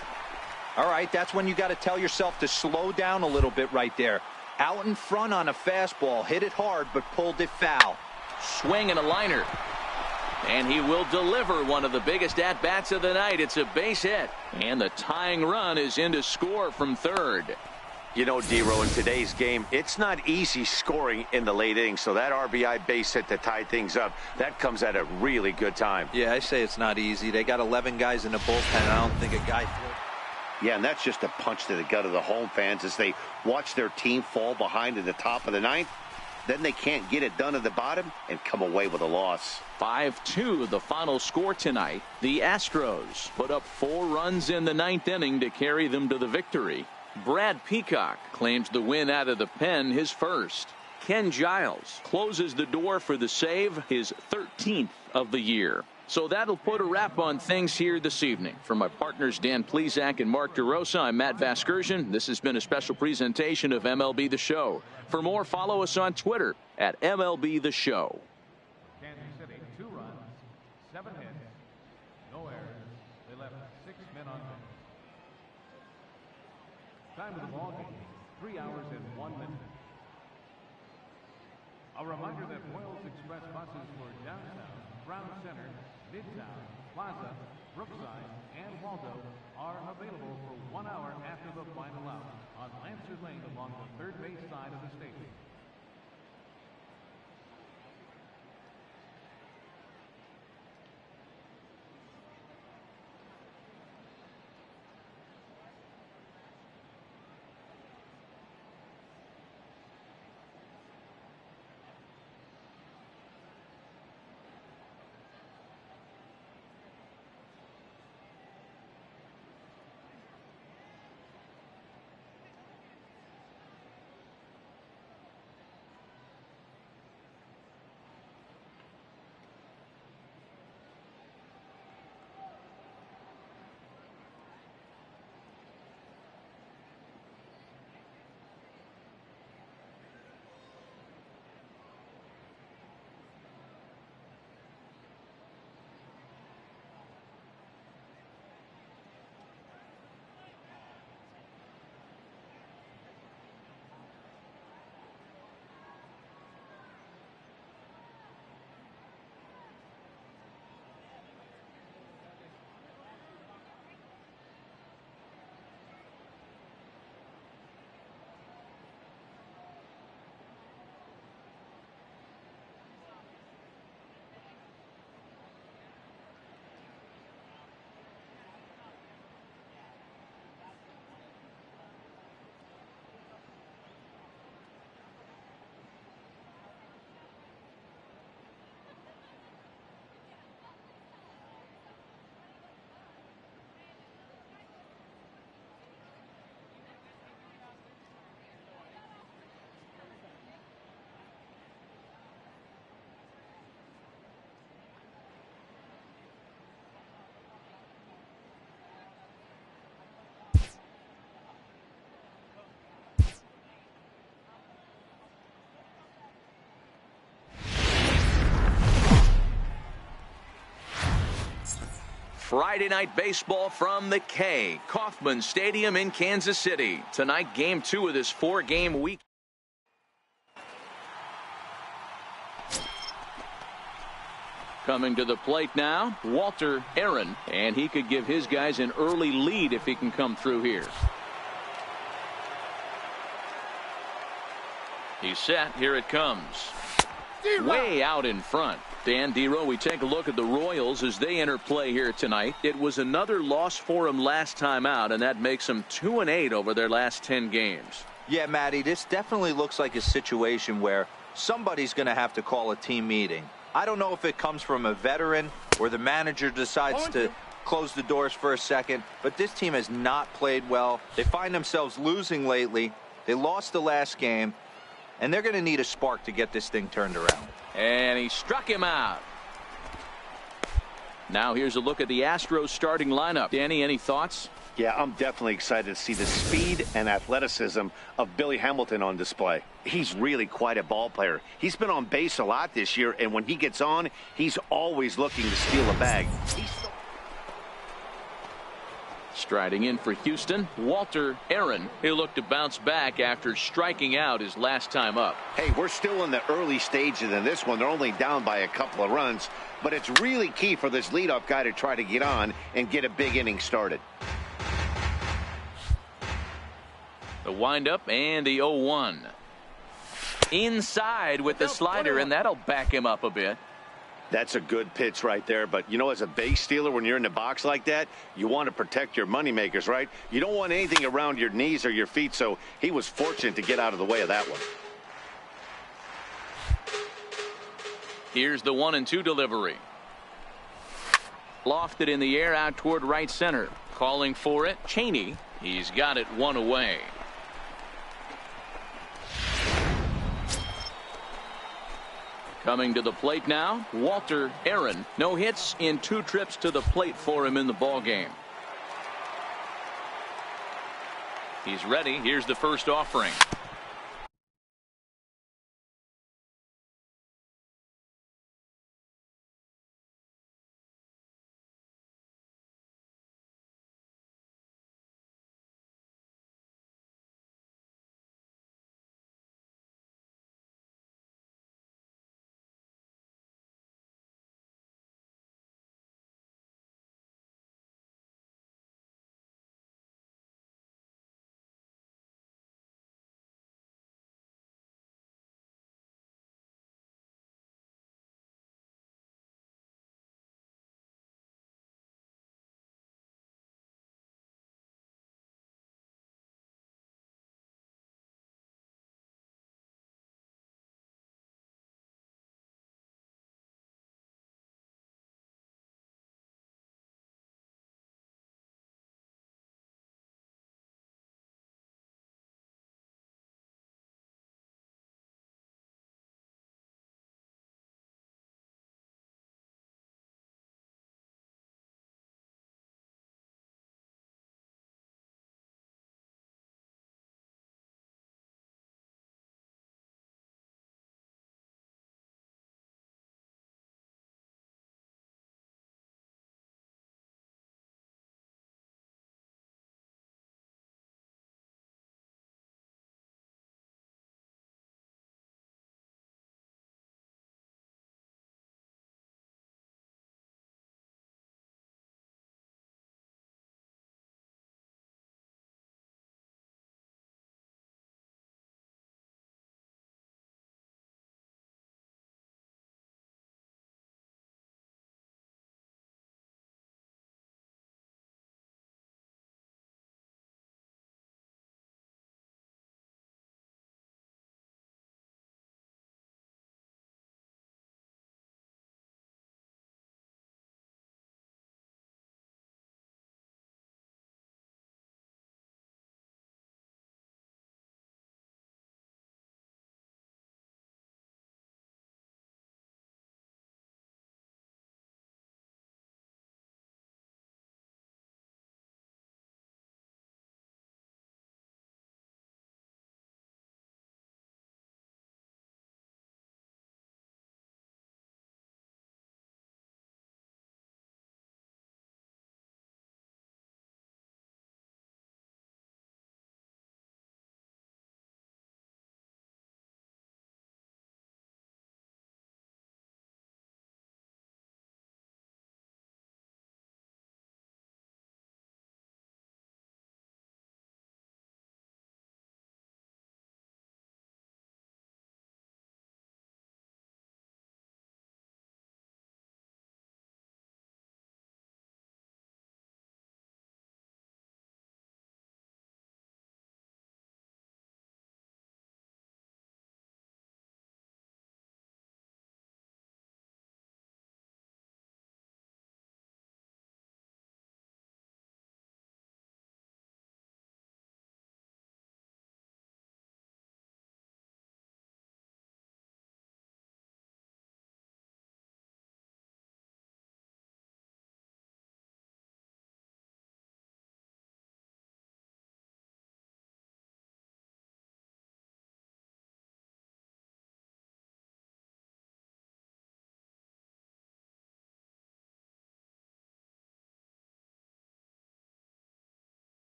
All right, that's when you got to tell yourself to slow down a little bit right there. Out in front on a fastball, hit it hard but pulled it foul. Swing and a liner. And he will deliver one of the biggest at-bats of the night. It's a base hit. And the tying run is in to score from third. You know, D-Row, in today's game, it's not easy scoring in the late innings, so that RBI base hit to tie things up, that comes at a really good time. Yeah, I say it's not easy. They got 11 guys in the bullpen. I don't think a guy threw. Yeah, and that's just a punch to the gut of the home fans as they watch their team fall behind at the top of the ninth. Then they can't get it done at the bottom and come away with a loss. 5-2 the final score tonight. The Astros put up 4 runs in the 9th inning to carry them to the victory. Brad Peacock claims the win out of the pen, his first. Ken Giles closes the door for the save, his 13th of the year. So that'll put a wrap on things here this evening. For my partners Dan Plesac and Mark DeRosa, I'm Matt Vasgersian. This has been a special presentation of MLB The Show. For more, follow us on Twitter at MLB The Show. Kansas City, 2 runs, 7 hits, no errors. They left 6 men on base. Time of the ball game, 3 hours and 1 minute. A reminder that Wales Express buses for downtown, Brown Center, Midtown, Plaza, Brookside, and Waldo are available for 1 hour after the final out on Lancer Lane along the third base side of the stadium. Friday night baseball from the K. Kauffman Stadium in Kansas City. Tonight, game 2 of this 4-game week. Coming to the plate now, Walter Aaron, and he could give his guys an early lead if he can come through here. He's set. Here it comes. Way out in front. Dan Dero, we take a look at the Royals as they enter play here tonight. It was another loss for them last time out, and that makes them 2-8 over their last 10 games. Yeah, Matty, this definitely looks like a situation where somebody's going to have to call a team meeting. I don't know if it comes from a veteran or the manager decides to close the doors for a second, but this team has not played well. They find themselves losing lately. They lost the last game, and they're going to need a spark to get this thing turned around. And he struck him out. Now here's a look at the Astros starting lineup. Danny, any thoughts? Yeah, I'm definitely excited to see the speed and athleticism of Billy Hamilton on display. He's really quite a ball player. He's been on base a lot this year, and when he gets on, he's always looking to steal a bag. Striding in for Houston, Walter Aaron. He'll look to bounce back after striking out his last time up. Hey, we're still in the early stages in this one. They're only down by a couple of runs, but it's really key for this leadoff guy to try to get on and get a big inning started. The windup and the 0-1. Inside with the slider, and that'll back him up a bit. That's a good pitch right there, but you know, as a base stealer, when you're in the box like that, you want to protect your moneymakers, right? You don't want anything around your knees or your feet, so he was fortunate to get out of the way of that one. Here's the 1-2 delivery. Lofted in the air out toward right center. Calling for it, Cheney. He's got it one away. Coming to the plate now, Walter Aaron. No hits in 2 trips to the plate for him in the ballgame. He's ready. Here's the first offering.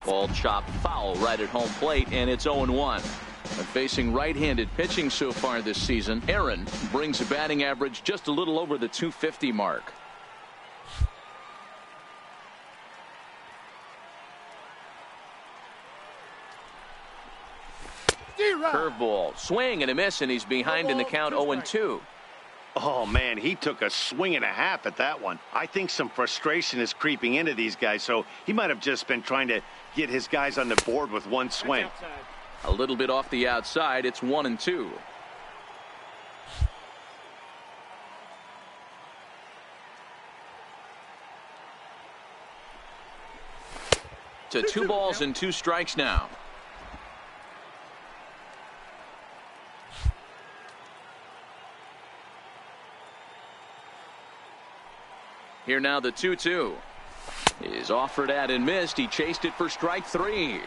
Ball chopped foul right at home plate, and it's 0-1. And facing right-handed pitching so far this season, Aaron brings a batting average just a little over the 250 mark. Curveball, swing and a miss, and he's behind in the count 0-2. Oh, man, he took a swing and a half at that one. I think some frustration is creeping into these guys, so he might have just been trying to get his guys on the board with one swing. A little bit off the outside. It's 1-2. To 2 balls and 2 strikes now. Here now the 2-2 is offered at and missed. He chased it for strike 3.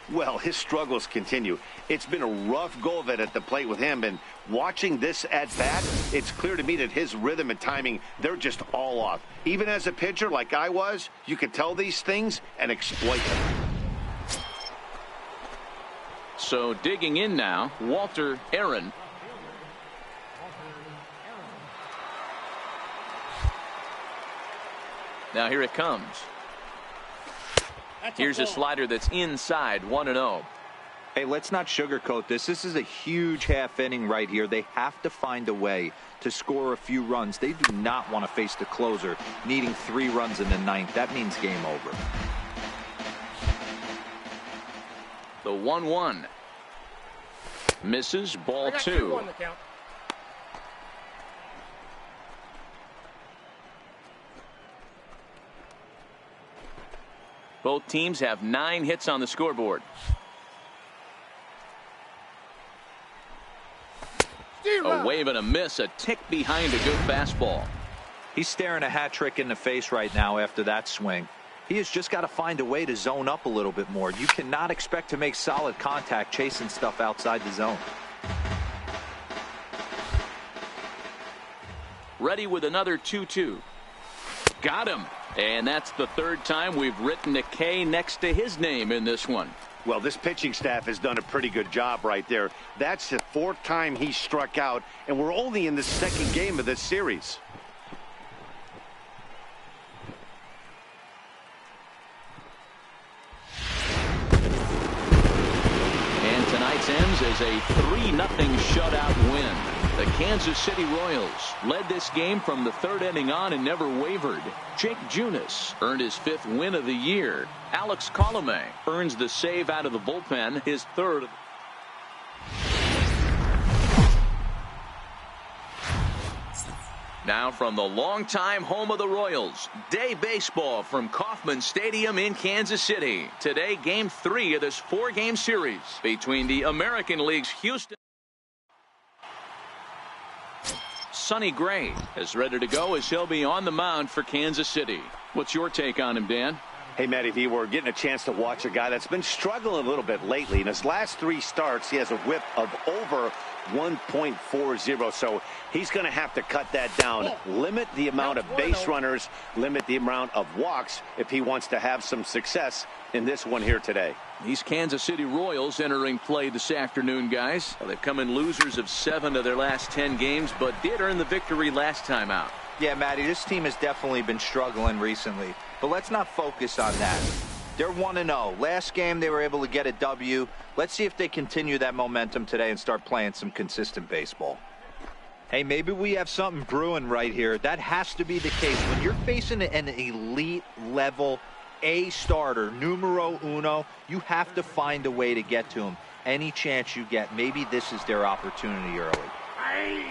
Well, his struggles continue. It's been a rough go of it at the plate with him, and watching this at bat, it's clear to me that his rhythm and timing, they're just all off. Even as a pitcher like I was, you could tell these things and exploit them. So digging in now, Walter Aaron. Now here it comes. Here's a slider that's inside, 1-0. Hey, let's not sugarcoat this. This is a huge half inning right here. They have to find a way to score a few runs. They do not want to face the closer needing 3 runs in the 9th. That means game over. The 1-1 misses, ball 2. Both teams have 9 hits on the scoreboard. A wave and a miss, a tick behind a good fastball. He's staring a hat trick in the face right now after that swing. He has just got to find a way to zone up a little bit more. You cannot expect to make solid contact chasing stuff outside the zone. Ready with another 2-2. Got him. And that's the 3rd time we've written a K next to his name in this one. Well, this pitching staff has done a pretty good job right there. That's the 4th time he struck out, and we're only in the 2nd game of this series. And tonight's ends is a 3-0 shutout win. The Kansas City Royals led this game from the 3rd inning on and never wavered. Jake Junis earned his 5th win of the year. Alex Colomé earns the save out of the bullpen, his 3rd. Now from the longtime home of the Royals, day baseball from Kauffman Stadium in Kansas City. Today, Game 3 of this 4-game series between the American League's Houston. Sonny Gray is ready to go as he'll be on the mound for Kansas City. What's your take on him, Dan? Hey, Matt, if you were getting a chance to watch a guy that's been struggling a little bit lately, in his last 3 starts, he has a whip of over 1.40, so he's going to have to cut that down, limit the amount of base runners, limit the amount of walks if he wants to have some success in this one here today. These Kansas City Royals entering play this afternoon, guys. They've come in losers of 7 of their last 10 games, but did earn the victory last time out. Yeah, Matty, this team has definitely been struggling recently, but let's not focus on that. They're 1-0. Last game they were able to get a W. Let's see if they continue that momentum today and start playing some consistent baseball. Hey, maybe we have something brewing right here. That has to be the case. When you're facing an elite level A starter, numero uno, you have to find a way to get to him. Any chance you get, maybe this is their opportunity early.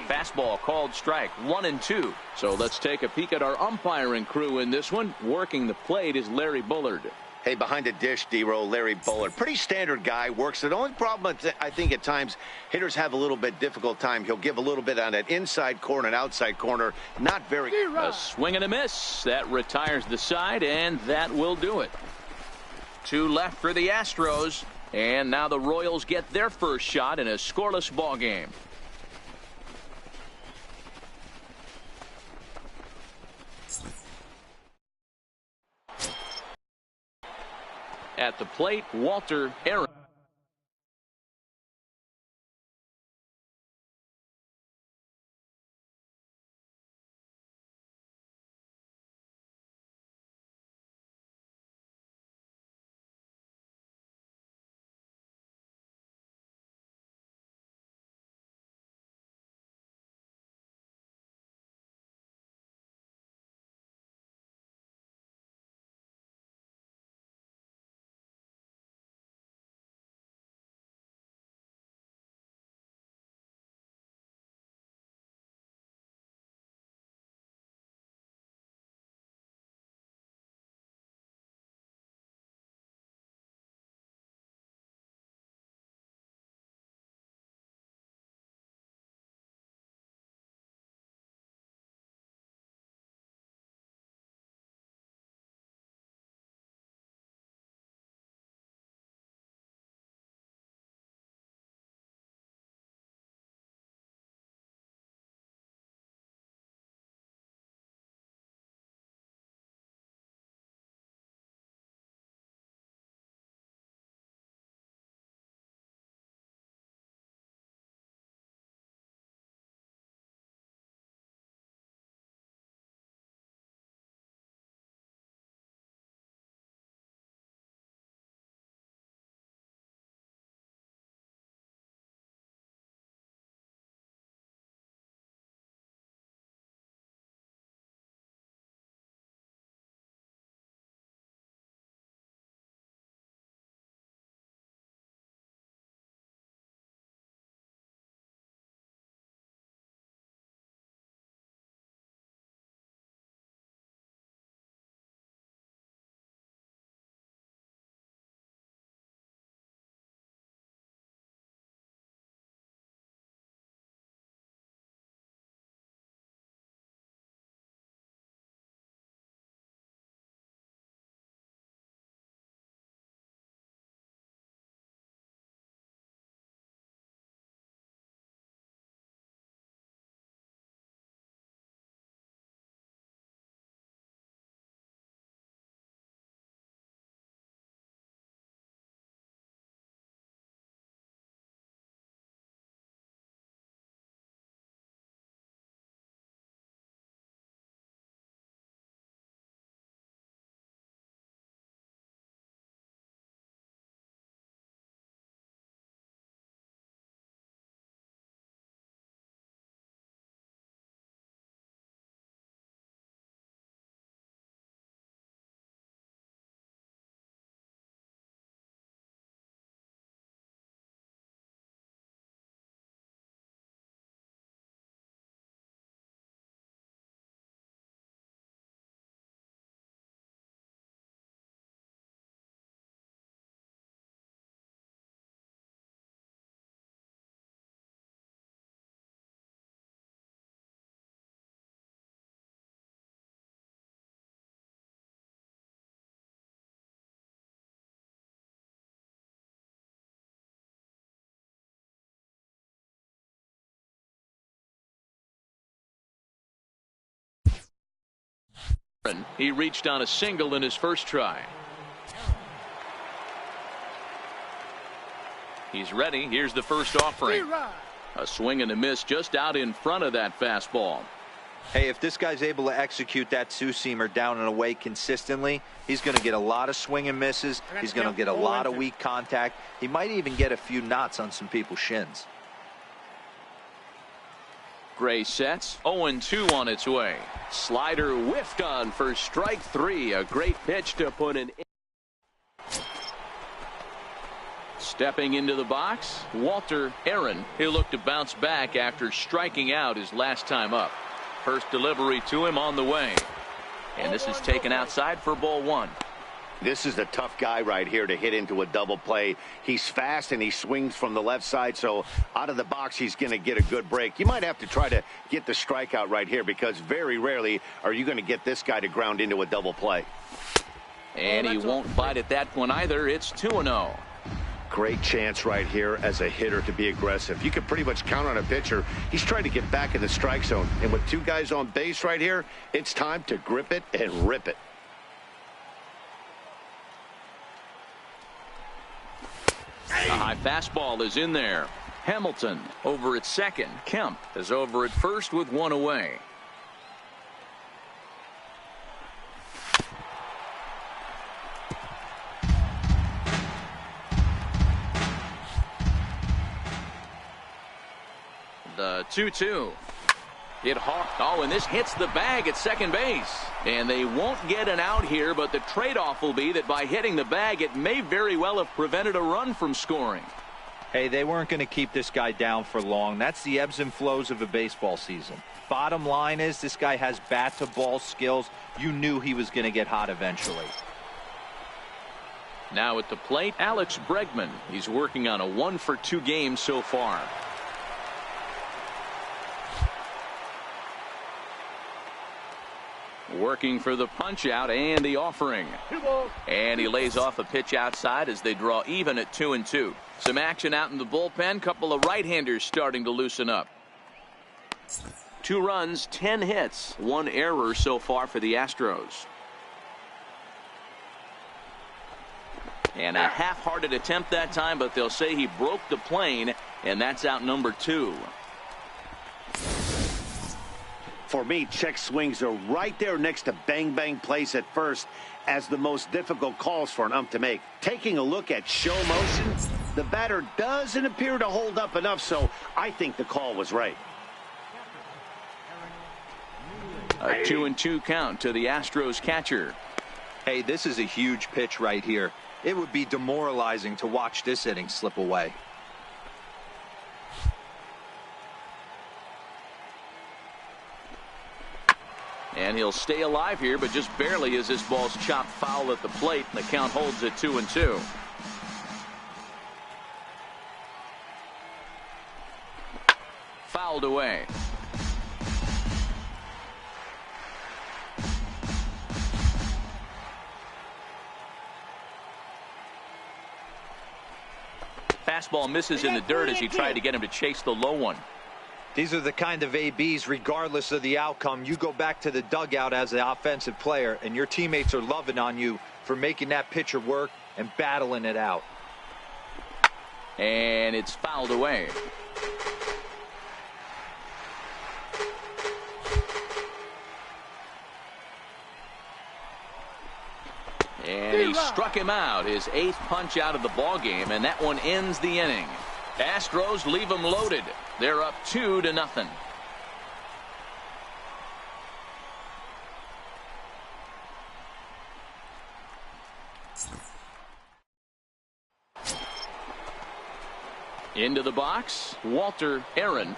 Fastball called strike, 1-2. So let's take a peek at our umpiring crew in this one. Working the plate is Larry Bullard. Hey, behind the dish, D-Row, Larry Bullard. Pretty standard guy, works. The only problem, I think, at times, hitters have a little bit difficult time. He'll give a little bit on that inside corner and outside corner. Not very. A swing and a miss. That retires the side, and that will do it. 2 left for the Astros. And now the Royals get their first shot in a scoreless ball game. At the plate, Walter Aaron. He reached on a single in his first try. He's ready. Here's the first offering. A swing and a miss just out in front of that fastball. Hey, if this guy's able to execute that two-seamer down and away consistently, he's going to get a lot of swing and misses. He's going to get a lot of weak contact. He might even get a few knots on some people's shins. Gray sets. 0-2 on its way. Slider whiffed on for strike three. A great pitch to put an. Stepping into the box, Walter Aaron. He'll look to bounce back after striking out his last time up. First delivery to him on the way. And this is taken outside for ball one. This is a tough guy right here to hit into a double play. He's fast and he swings from the left side, so out of the box he's going to get a good break. You might have to try to get the strikeout right here because very rarely are you going to get this guy to ground into a double play. And he won't bite at that one either. It's 2-0. Great chance right here as a hitter to be aggressive. You can pretty much count on a pitcher. He's trying to get back in the strike zone. And with two guys on base right here, it's time to grip it and rip it. high fastball is in there. Hamilton over at second. Kemp is over at first with one away. The 2-2. Hit hard. Oh, and this hits the bag at second base. And they won't get an out here, but the trade-off will be that by hitting the bag, it may very well have prevented a run from scoring. Hey, they weren't going to keep this guy down for long. That's the ebbs and flows of a baseball season. Bottom line is this guy has bat-to-ball skills. You knew he was going to get hot eventually. Now at the plate, Alex Bregman. He's working on a 1-for-2 game so far. Working for the punch out and the offering. And he lays off a pitch outside as they draw even at 2-2. Some action out in the bullpen. Couple of right-handers starting to loosen up. 2 runs, 10 hits, 1 error so far for the Astros. And a half-hearted attempt that time, but they'll say he broke the plane, and that's out number 2. For me, check swings are right there next to bang-bang plays at first as the most difficult calls for an ump to make. Taking a look at show motion, the batter doesn't appear to hold up enough, so I think the call was right. A 2-2 count to the Astros catcher. Hey, this is a huge pitch right here. It would be demoralizing to watch this inning slip away. And he'll stay alive here, but just barely as this ball's chopped foul at the plate. And the count holds at 2-2. Fouled away. Fastball misses in the dirt as he tried to get him to chase the low one. These are the kind of ABs, regardless of the outcome, you go back to the dugout as an offensive player, and your teammates are loving on you for making that pitcher work and battling it out. And it's fouled away. And he struck him out, his 8th punch out of the ball game, and that one ends the inning. Astros leave them loaded. They're up 2-0. Into the box, Walter Aaron.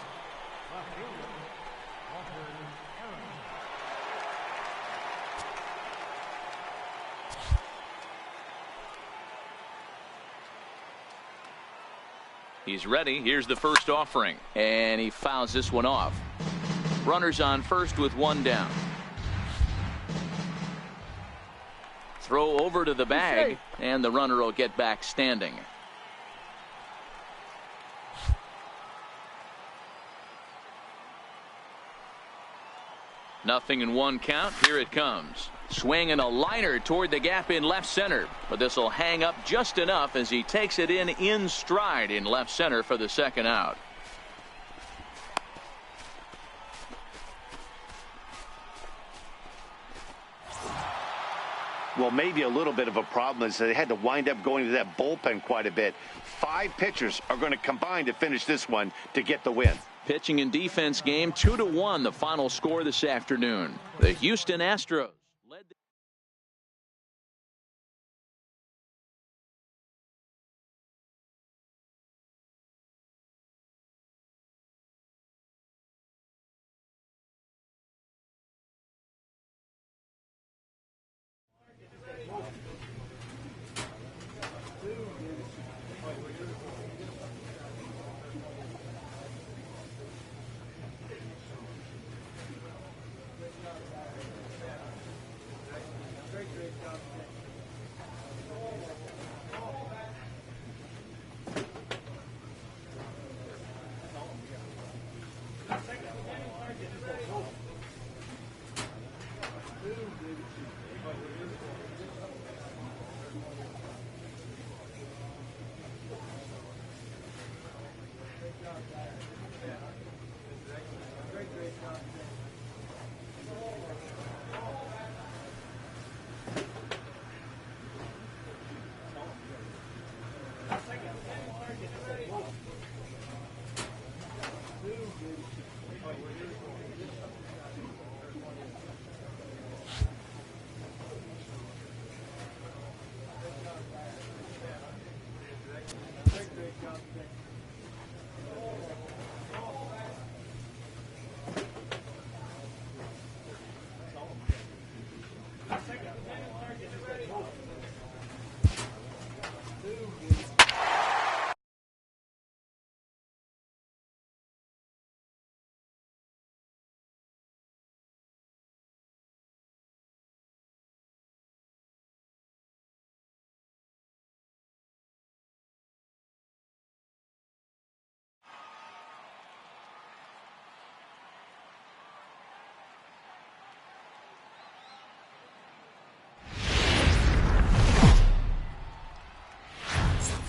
He's ready. Here's the first offering. And he fouls this one off. Runners on first with 1 down. Throw over to the bag, and the runner will get back standing. Nothing in 1 count. Here it comes. Swing and a liner toward the gap in left center. But this will hang up just enough as he takes it in stride in left center for the second out. Well, maybe a little bit of a problem is that they had to wind up going to that bullpen quite a bit. 5 pitchers are going to combine to finish this one to get the win. Pitching and defense game, 2-1, the final score this afternoon. The Houston Astros led the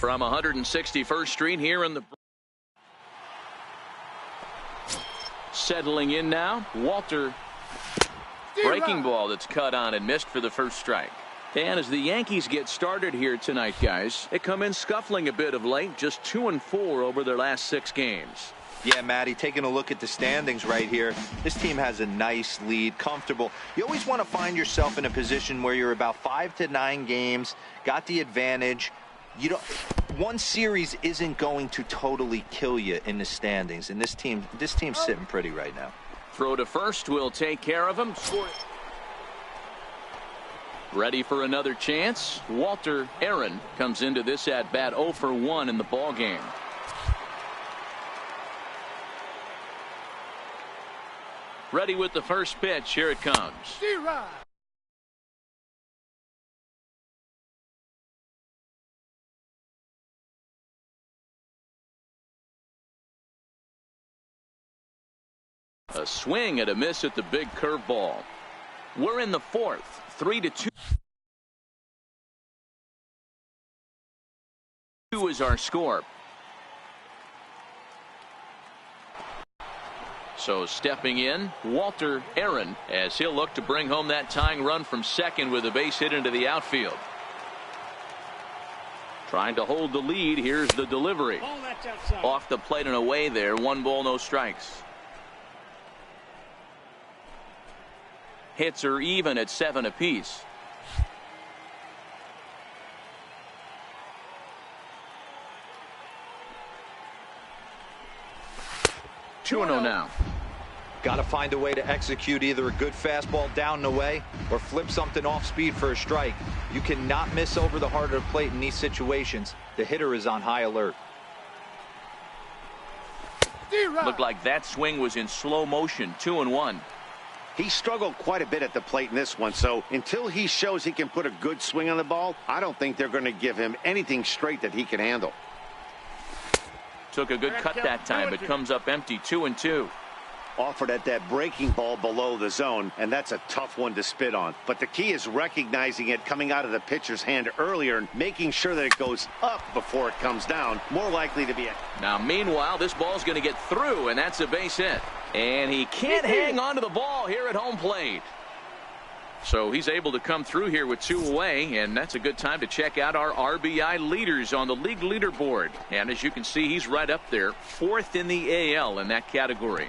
from 161st Street here in the. Settling in now, Walter. Breaking ball that's cut on and missed for the first strike. And as the Yankees get started here tonight, guys, they come in scuffling a bit of late, just 2-4 over their last 6 games. Yeah, Matty, taking a look at the standings right here, this team has a nice lead, comfortable. You always want to find yourself in a position where you're about 5 to 9 games, got the advantage. You don't. One series isn't going to totally kill you in the standings, and this team's sitting pretty right now. Throw to first will take care of him. Ready for another chance. Walter Aaron comes into this at bat 0 for 1 in the ball game. Ready with the first pitch. Here it comes. A swing and a miss at the big curveball. We're in the 4th. 3-2 is our score. So stepping in, Walter Aaron, as he'll look to bring home that tying run from second with a base hit into the outfield. Trying to hold the lead. Here's the delivery. Off the plate and away there. 1 ball, no strikes. Hits are even at 7 apiece. Two 2-0 now. Got to find a way to execute either a good fastball down and away or flip something off speed for a strike. You cannot miss over the heart of the plate in these situations. The hitter is on high alert. Looked like that swing was in slow motion. 2-1. He struggled quite a bit at the plate in this one, so until he shows he can put a good swing on the ball, I don't think they're going to give him anything straight that he can handle. Took a good cut that time, but comes up empty. 2-2. Offered at that breaking ball below the zone, and that's a tough one to spit on. But the key is recognizing it coming out of the pitcher's hand earlier and making sure that it goes up before it comes down. More likely to be a... Now, meanwhile, this ball's going to get through, and that's a base hit. And he can't hang on to the ball here at home plate. So he's able to come through here with 2 away, and that's a good time to check out our RBI leaders on the league leaderboard. And as you can see, he's right up there, 4th in the AL in that category.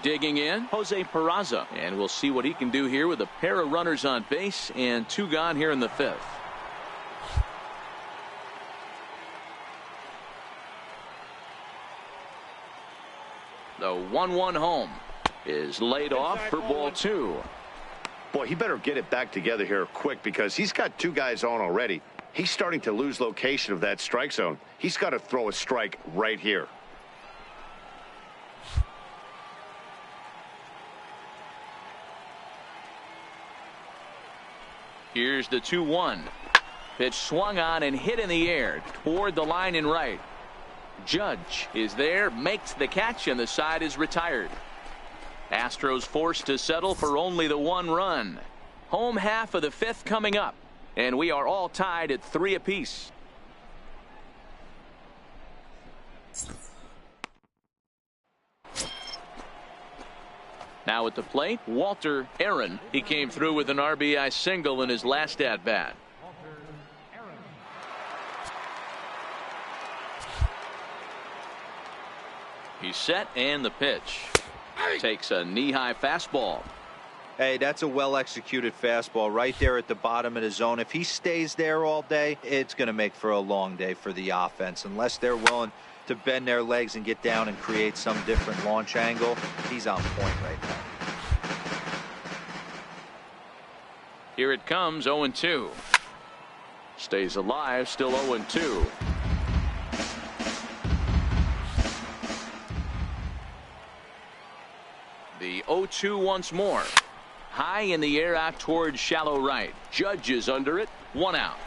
Digging in, Jose Peraza, and we'll see what he can do here with a pair of runners on base and 2 gone here in the 5th. The 1-1 home is laid off for ball 2. Boy, he better get it back together here quick because he's got 2 guys on already. He's starting to lose location of that strike zone. He's got to throw a strike right here. Here's the 2-1. Pitch swung on and hit in the air toward the line in right. Judge is there, makes the catch, and the side is retired. Astros forced to settle for only the 1 run. Home half of the 5th coming up, and we are all tied at 3 apiece. Now at the plate, Walter Aaron. He came through with an RBI single in his last at-bat. He's set, and the pitch. Takes a knee-high fastball. Hey, that's a well-executed fastball right there at the bottom of the zone. If he stays there all day, it's going to make for a long day for the offense. Unless they're willing to bend their legs and get down and create some different launch angle, he's on point right now. Here it comes, 0-2. Stays alive, still 0-2. The 0-2 once more. High in the air out towards shallow right. Judge is under it. 1 out.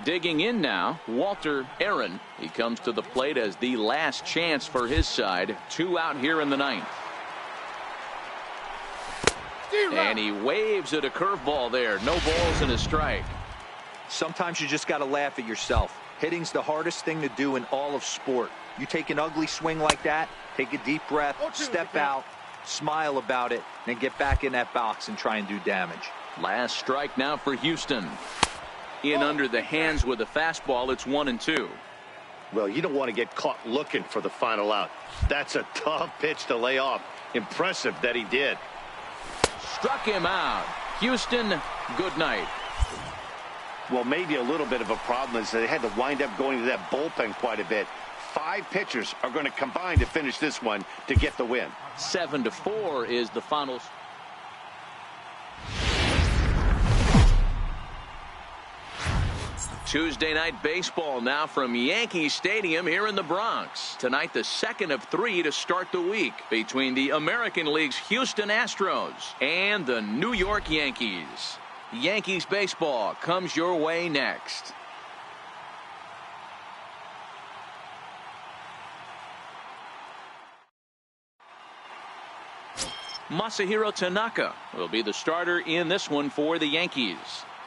Digging in now, Walter Aaron. He comes to the plate as the last chance for his side. 2 out here in the 9th. And he waves at a curveball there. No balls and a strike. Sometimes you just got to laugh at yourself. Hitting's the hardest thing to do in all of sport. You take an ugly swing like that, take a deep breath, step out, smile about it, then get back in that box and try and do damage. Last strike now for Houston. In under the hands with a fastball. It's 1-2. Well, you don't want to get caught looking for the final out. That's a tough pitch to lay off. Impressive that he did. Struck him out. Houston, good night. Well, maybe a little bit of a problem is they had to wind up going to that bullpen quite a bit. 5 pitchers are going to combine to finish this one to get the win. 7-4 is the final. Tuesday night baseball now from Yankee Stadium here in the Bronx. Tonight, the second of 3 to start the week between the American League's Houston Astros and the New York Yankees. Yankees baseball comes your way next. Masahiro Tanaka will be the starter in this one for the Yankees.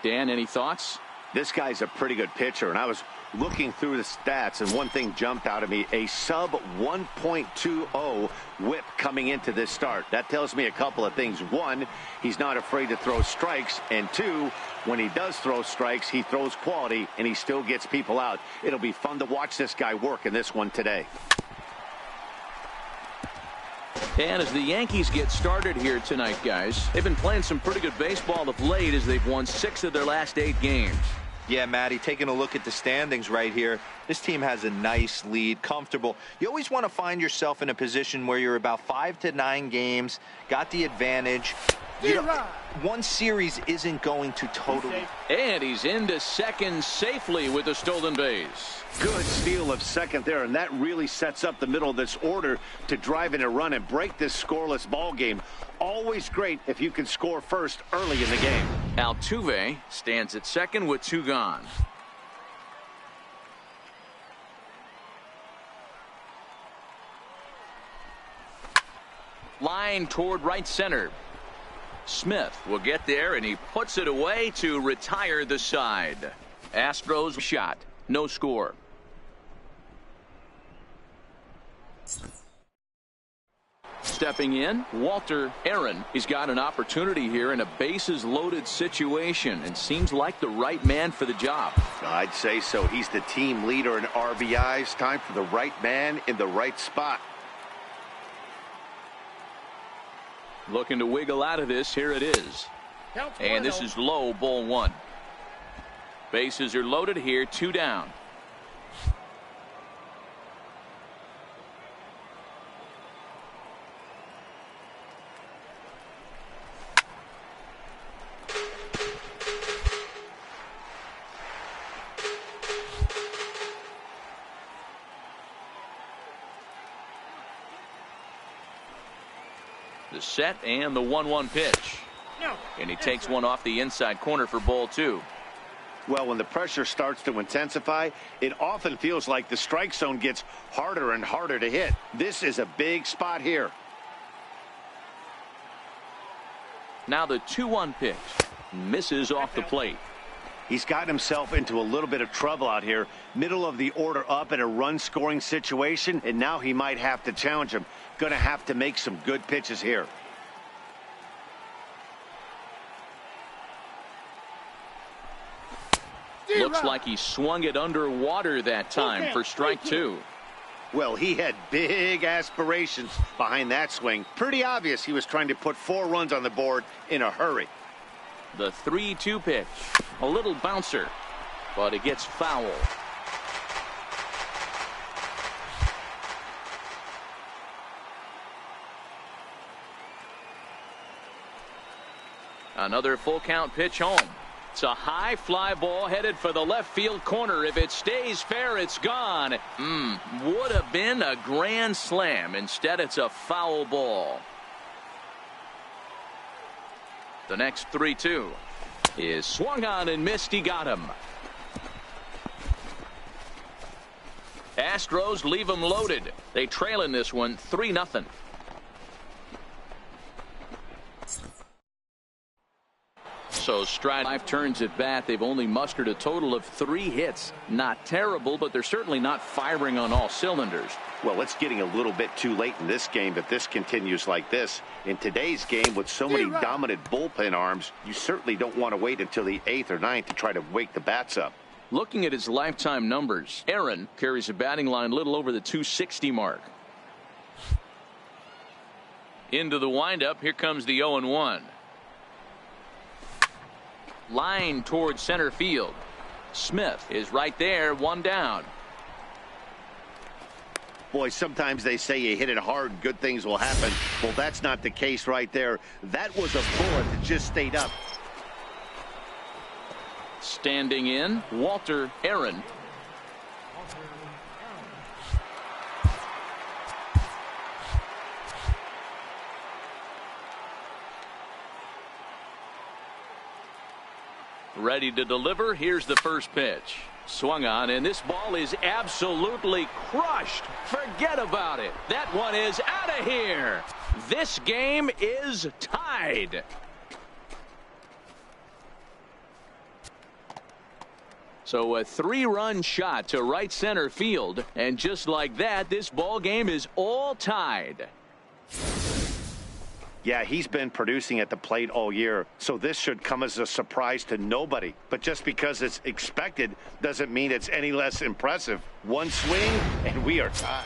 Dan, any thoughts? This guy's a pretty good pitcher, and I was looking through the stats, and one thing jumped out at me: a sub 1.20 whip coming into this start. That tells me a couple of things. 1, he's not afraid to throw strikes, and 2, when he does throw strikes, he throws quality, and he still gets people out. It'll be fun to watch this guy work in this one today. And as the Yankees get started here tonight, guys, they've been playing some pretty good baseball of late as they've won 6 of their last 8 games. Yeah, Matty, taking a look at the standings right here, this team has a nice lead, comfortable. You always want to find yourself in a position where you're about 5 to 9 games, got the advantage. One series isn't going to totally. And he's into second safely with a stolen base. Good steal of second there, and that really sets up the middle of this order to drive in a run and break this scoreless ball game. Always great if you can score first early in the game. Altuve stands at second with 2 gone. Line toward right center. Smith will get there, and he puts it away to retire the side. Astros shot. No score. Stepping in, Walter Aaron. He's got an opportunity here in a bases-loaded situation and seems like the right man for the job. I'd say so. He's the team leader in RBIs. Time for the right man in the right spot. Looking to wiggle out of this. Here it is. And this is low, ball 1. Bases are loaded here, 2 down. The set and the 1-1 pitch. And he takes one off the inside corner for ball 2. Well, when the pressure starts to intensify, it often feels like the strike zone gets harder and harder to hit. This is a big spot here. Now the 2-1 pitch misses off the plate. He's gotten himself into a little bit of trouble out here. Middle of the order up in a run-scoring situation, and now he might have to challenge him. Going to have to make some good pitches here. Looks like he swung it underwater that time for strike 2. Well, he had big aspirations behind that swing. Pretty obvious he was trying to put 4 runs on the board in a hurry. The 3-2 pitch. A little bouncer, but it gets foul. Another full count pitch home. It's a high fly ball headed for the left field corner. If it stays fair, it's gone. Would have been a grand slam. Instead, it's a foul ball. The next 3-2 is swung on and missed. He got him. Astros leave them loaded. They trail in this one 3-0. So Stride 5 turns at bat. They've only mustered a total of 3 hits. Not terrible, but they're certainly not firing on all cylinders. Well, it's getting a little bit too late in this game if this continues like this. In today's game, with so many dominant bullpen arms, you certainly don't want to wait until the 8th or 9th to try to wake the bats up. Looking at his lifetime numbers, Aaron carries a batting line little over the 260 mark. Into the windup, here comes the 0-1. Line towards center field. Smith is right there, 1 down. Boy, sometimes they say you hit it hard, good things will happen. Well, that's not the case right there. That was a bullet that just stayed up. Standing in, Walter Aaron. Ready to deliver. Here's the first pitch. Swung on, and this ball is absolutely crushed. Forget about it. That one is out of here. This game is tied. So a 3-run shot to right center field, and just like that, this ball game is all tied. Yeah, he's been producing at the plate all year, so this should come as a surprise to nobody. But just because it's expected doesn't mean it's any less impressive. One swing, and we are tied.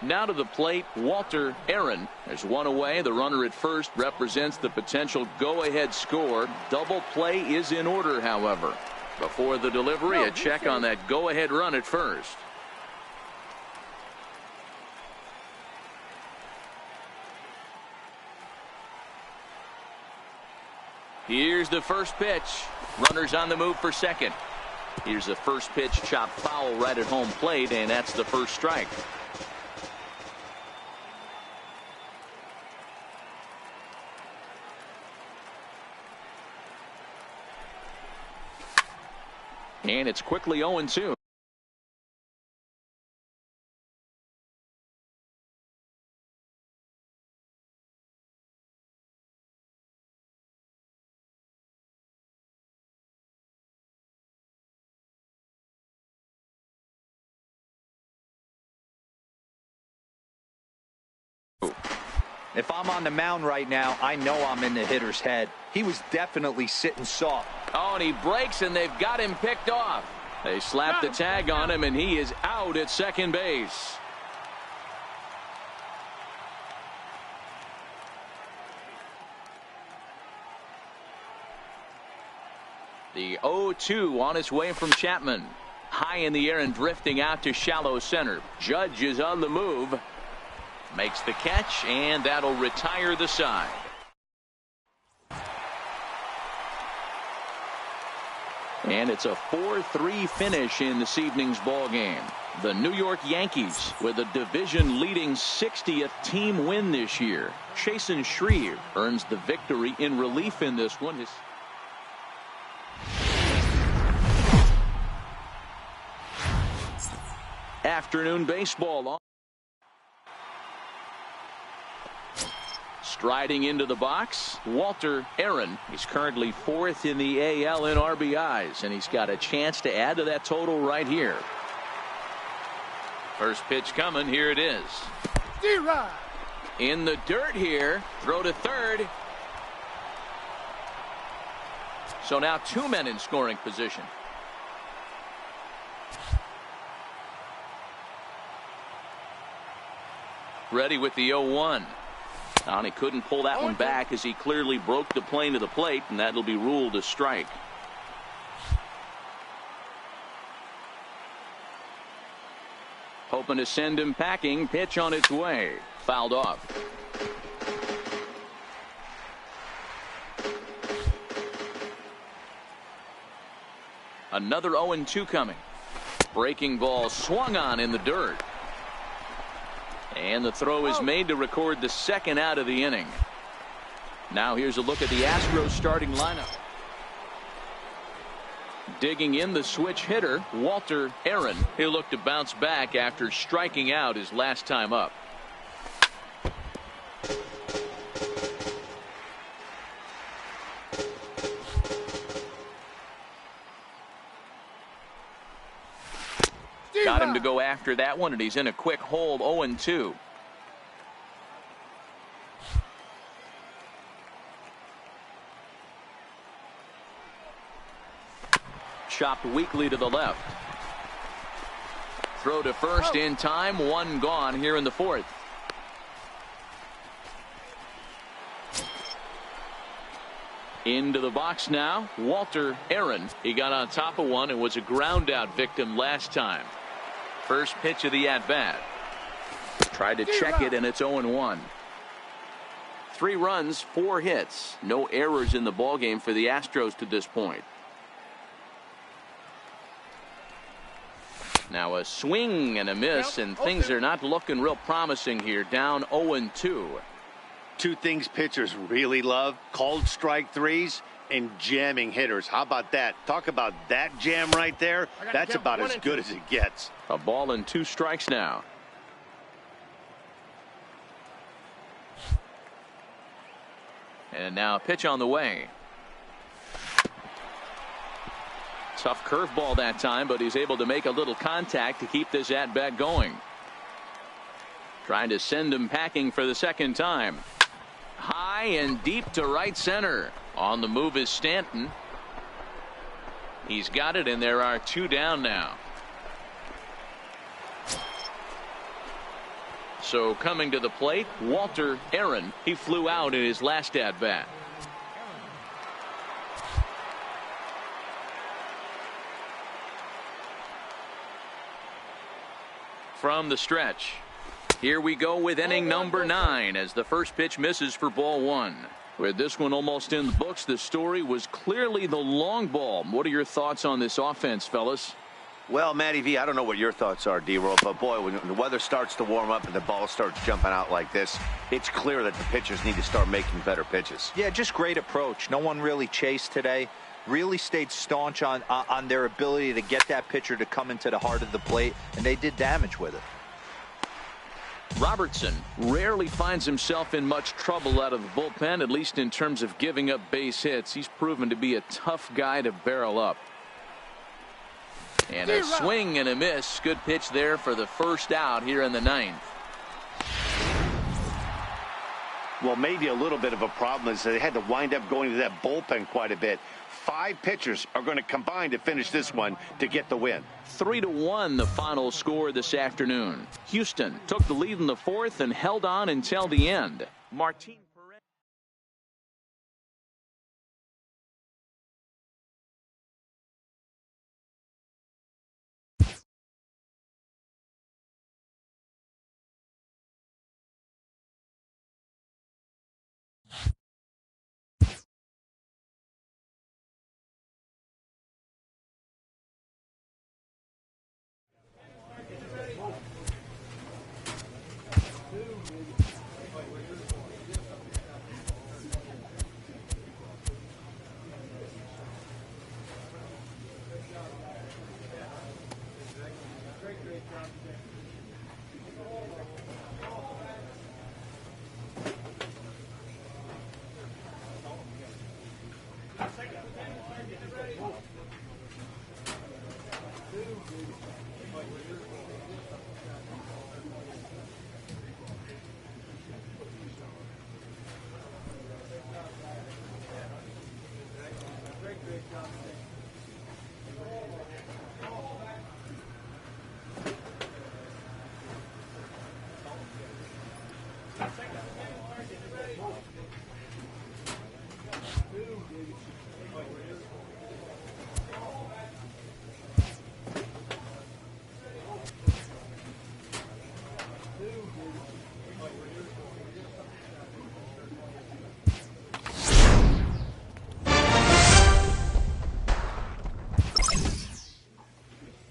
Now to the plate, Walter Aaron. There's one away. The runner at first represents the potential go-ahead score. Double play is in order, however. Before the delivery, a check on that go-ahead run at first. Here's the first pitch. Runners on the move for second. Here's the first pitch, chopped foul right at home plate, and that's the first strike. And it's quickly 0-2. If I'm on the mound right now, I know I'm in the hitter's head. He was definitely sitting soft. Oh, and he breaks, and they've got him picked off. They slap the tag on him, and he is out at second base. The 0-2 on its way from Chapman. High in the air and drifting out to shallow center. Judge is on the move. Makes the catch, and that'll retire the side. And it's a 4-3 finish in this evening's ball game. The New York Yankees with a division-leading 60th team win this year. Chasen Shreve earns the victory in relief in this one. Afternoon baseball on. Striding into the box, Walter Aaron. He's currently 4th in the AL in RBIs, and he's got a chance to add to that total right here. First pitch coming. Here it is. In the dirt here. Throw to third. So now 2 men in scoring position. Ready with the 0-1. And he couldn't pull that one back as he clearly broke the plane to the plate, and that'll be ruled a strike. Hoping to send him packing. Pitch on its way. Fouled off. Another 0-2 coming. Breaking ball swung on in the dirt. And the throw is made to record the second out of the inning. Now here's a look at the Astros starting lineup. Digging in the switch hitter, Walter Aaron. He'll look to bounce back after striking out his last time up. Got him to go after that one, and he's in a quick hold, 0-2. Chopped weakly to the left. Throw to first in time, one gone here in the fourth. Into the box now, Walter Aaron. He got on top of one and was a ground out victim last time. First pitch of the at-bat. Tried to check it, and it's 0-1. 3 runs, 4 hits. No errors in the ballgame for the Astros to this point. Now a swing and a miss, and things are not looking real promising here. Down 0-2. 2 things pitchers really love: called strike threes and jamming hitters. How about that? Talk about that jam right there. That's about as good as it gets. A ball and 2 strikes now. And now a pitch on the way. Tough curveball that time, but he's able to make a little contact to keep this at bat going. Trying to send him packing for the second time. High and deep to right center. On the move is Stanton. He's got it, and there are 2 down now. So coming to the plate, Walter Aaron. He flew out in his last at bat. From the stretch. Here we go with inning number 9 as the first pitch misses for ball 1. With this one almost in the books, the story was clearly the long ball. What are your thoughts on this offense, fellas? Well, Matty V, I don't know what your thoughts are, D-Roll, but boy, when the weather starts to warm up and the ball starts jumping out like this, it's clear that the pitchers need to start making better pitches. Yeah, just great approach. No one really chased today. Really stayed staunch on their ability to get that pitcher to come into the heart of the plate, and they did damage with it. Robertson rarely finds himself in much trouble out of the bullpen, at least in terms of giving up base hits. He's proven to be a tough guy to barrel up. And a swing and a miss. Good pitch there for the first out here in the 9th. Well, maybe a little bit of a problem is they had to wind up going to that bullpen quite a bit. 5 pitchers are going to combine to finish this one to get the win. 3-1 the final score this afternoon. Houston took the lead in the 4th and held on until the end. Martin.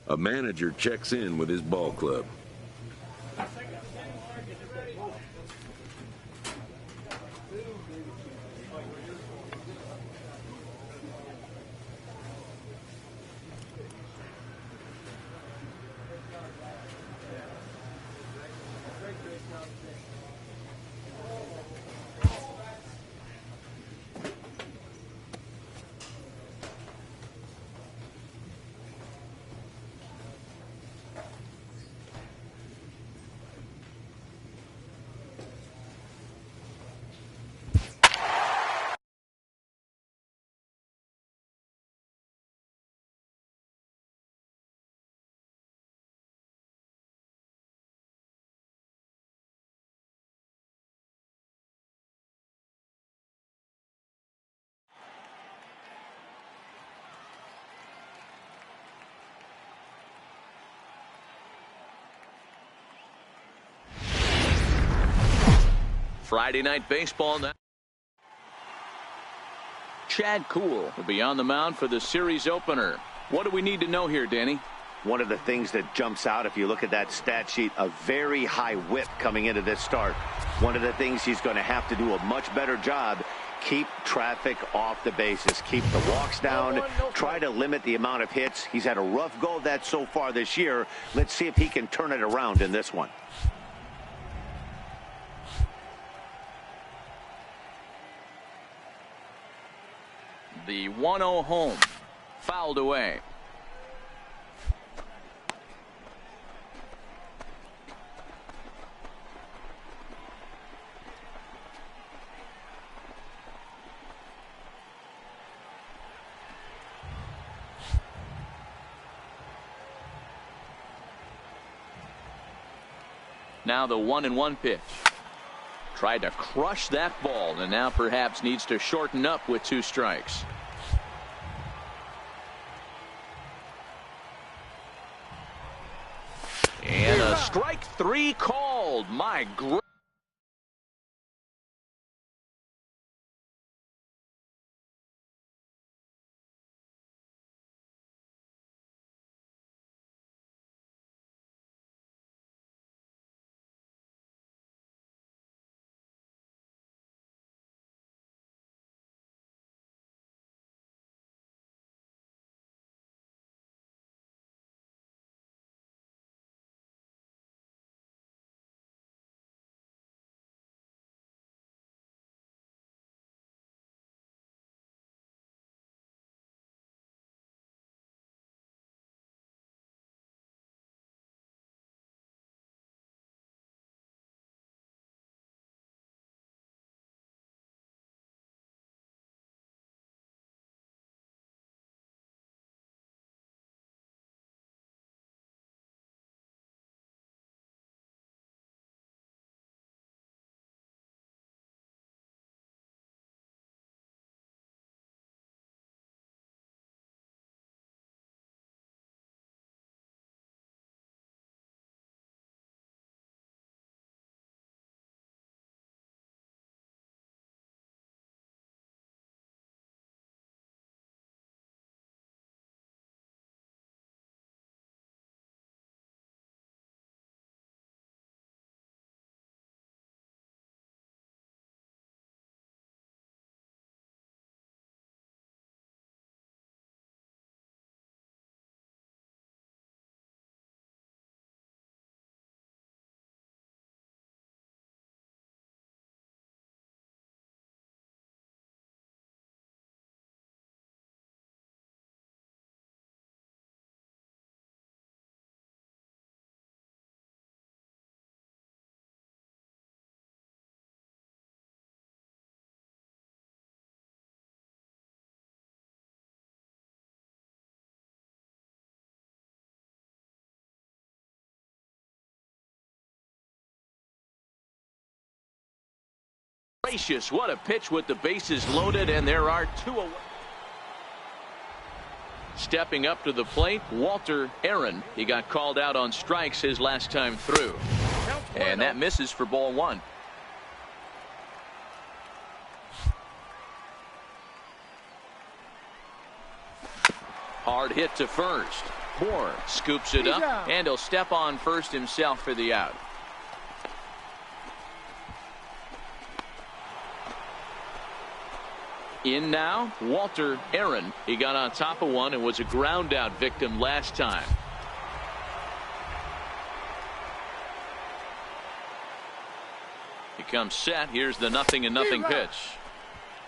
A manager checks in with his ball club. Friday Night Baseball now. Chad Kuhl will be on the mound for the series opener. What do we need to know here, Danny? One of the things that jumps out, if you look at that stat sheet, a very high whip coming into this start. One of the things he's going to have to do a much better job, keep traffic off the bases, keep the walks down, try to limit the amount of hits. He's had a rough go of that so far this year. Let's see if he can turn it around in this one. The 1-0 home, fouled away. Now the 1-1 pitch. Tried to crush that ball, and now perhaps needs to shorten up with 2 strikes. And a strike 3 called. My God. Gracious, what a pitch with the bases loaded, and there are 2 away. Stepping up to the plate, Walter Aaron. He got called out on strikes his last time through. And that misses for ball 1. Hard hit to first. Moore scoops it up, and he'll step on first himself for the out. In now, Walter Aaron. He got on top of one and was a ground out victim last time. He comes set. Here's the 0-0 pitch.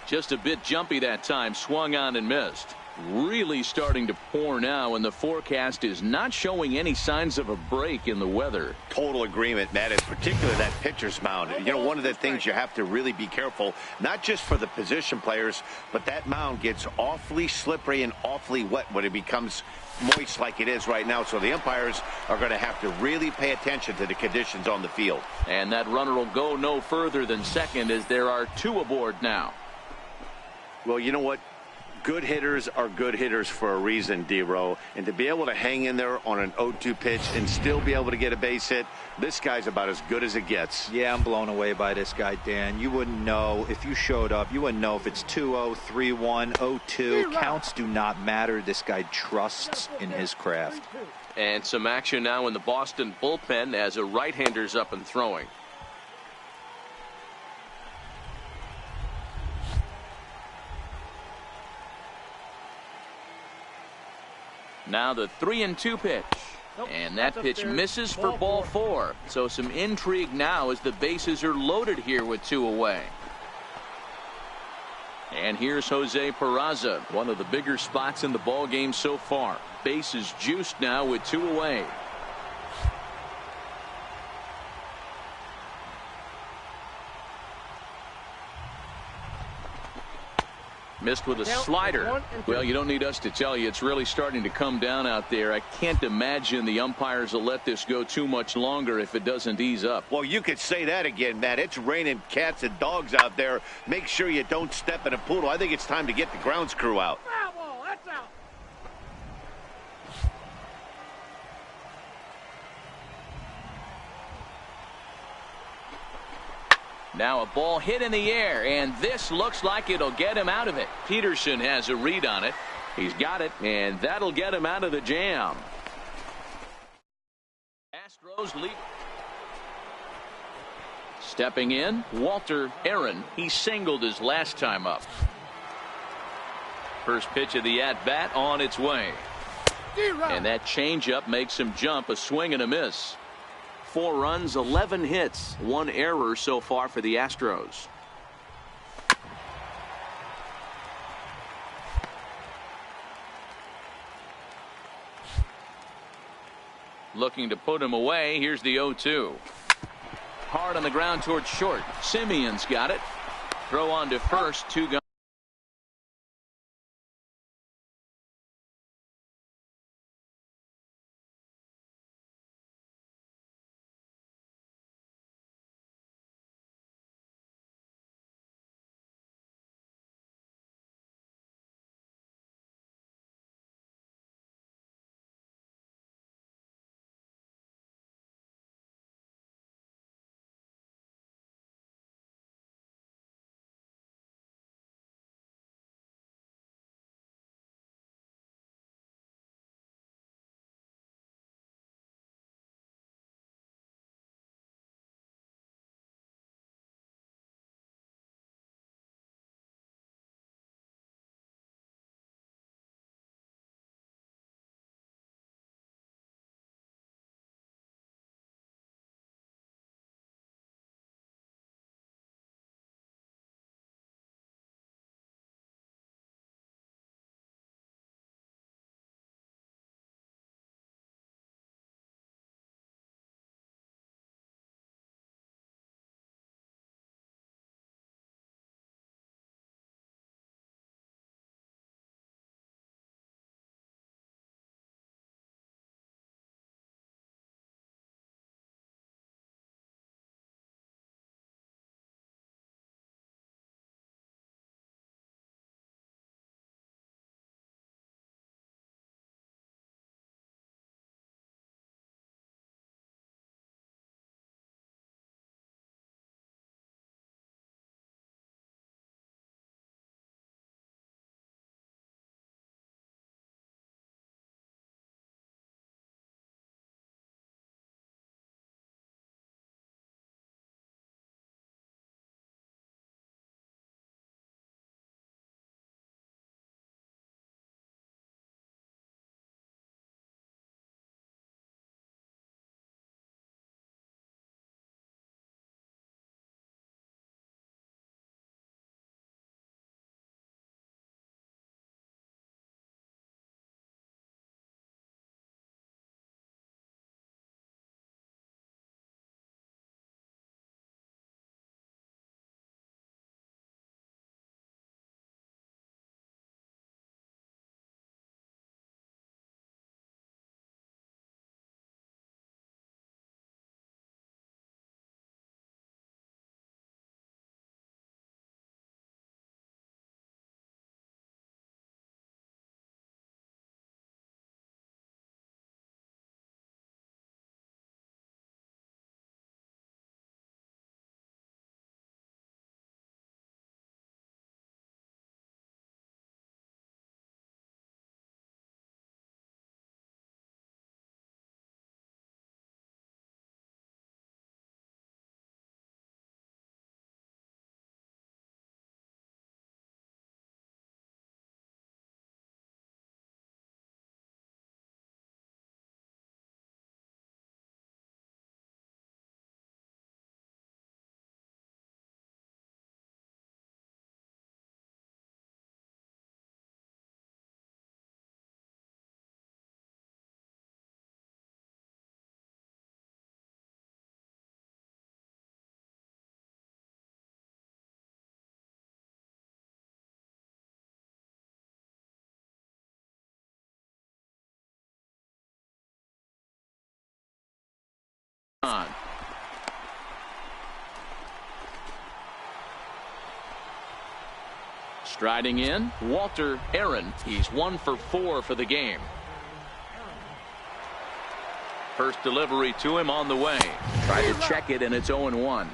Just a bit jumpy that time. Swung on and missed. Really starting to pour now, and the forecast is not showing any signs of a break in the weather. Total agreement, Matt. It's particularly that pitcher's mound. You know, one of the things you have to really be careful, not just for the position players, but that mound gets awfully slippery and awfully wet when it becomes moist like it is right now. So the umpires are going to have to really pay attention to the conditions on the field. And that runner will go no further than second, as there are 2 aboard now. Well, you know what? Good hitters are good hitters for a reason, D-Row. And to be able to hang in there on an 0-2 pitch and still be able to get a base hit, this guy's about as good as it gets. Yeah, I'm blown away by this guy, Dan. You wouldn't know if you showed up. You wouldn't know if it's 2-0, 3-1, 0-2. Counts do not matter. This guy trusts in his craft. And some action now in the Boston bullpen as a right-hander's up and throwing. Now the 3-2 pitch. And that pitch misses for ball 4. So some intrigue now as the bases are loaded here with 2 away. And here's Jose Peraza, one of the bigger spots in the ball game so far. Bases juiced now with 2 away. Missed with a slider. Well, you don't need us to tell you it's really starting to come down out there. I can't imagine the umpires will let this go too much longer if it doesn't ease up. Well, you could say that again, Matt. It's raining cats and dogs out there. Make sure you don't step in a poodle. I think it's time to get the grounds crew out. Foul ball. That's out. Now a ball hit in the air, and this looks like it'll get him out of it. Peterson has a read on it. He's got it, and that'll get him out of the jam. Astros lead. Stepping in, Walter Aaron. He singled his last time up. First pitch of the at-bat on its way. And that changeup makes him jump, a swing and a miss. 4 runs, 11 hits, 1 error so far for the Astros. Looking to put him away. Here's the 0-2. Hard on the ground towards short. Simeon's got it. Throw on to first. 2 gone. Striding in, Walter Aaron. He's 1 for 4 for the game. First delivery to him on the way. Try to check it, and it's 0-1.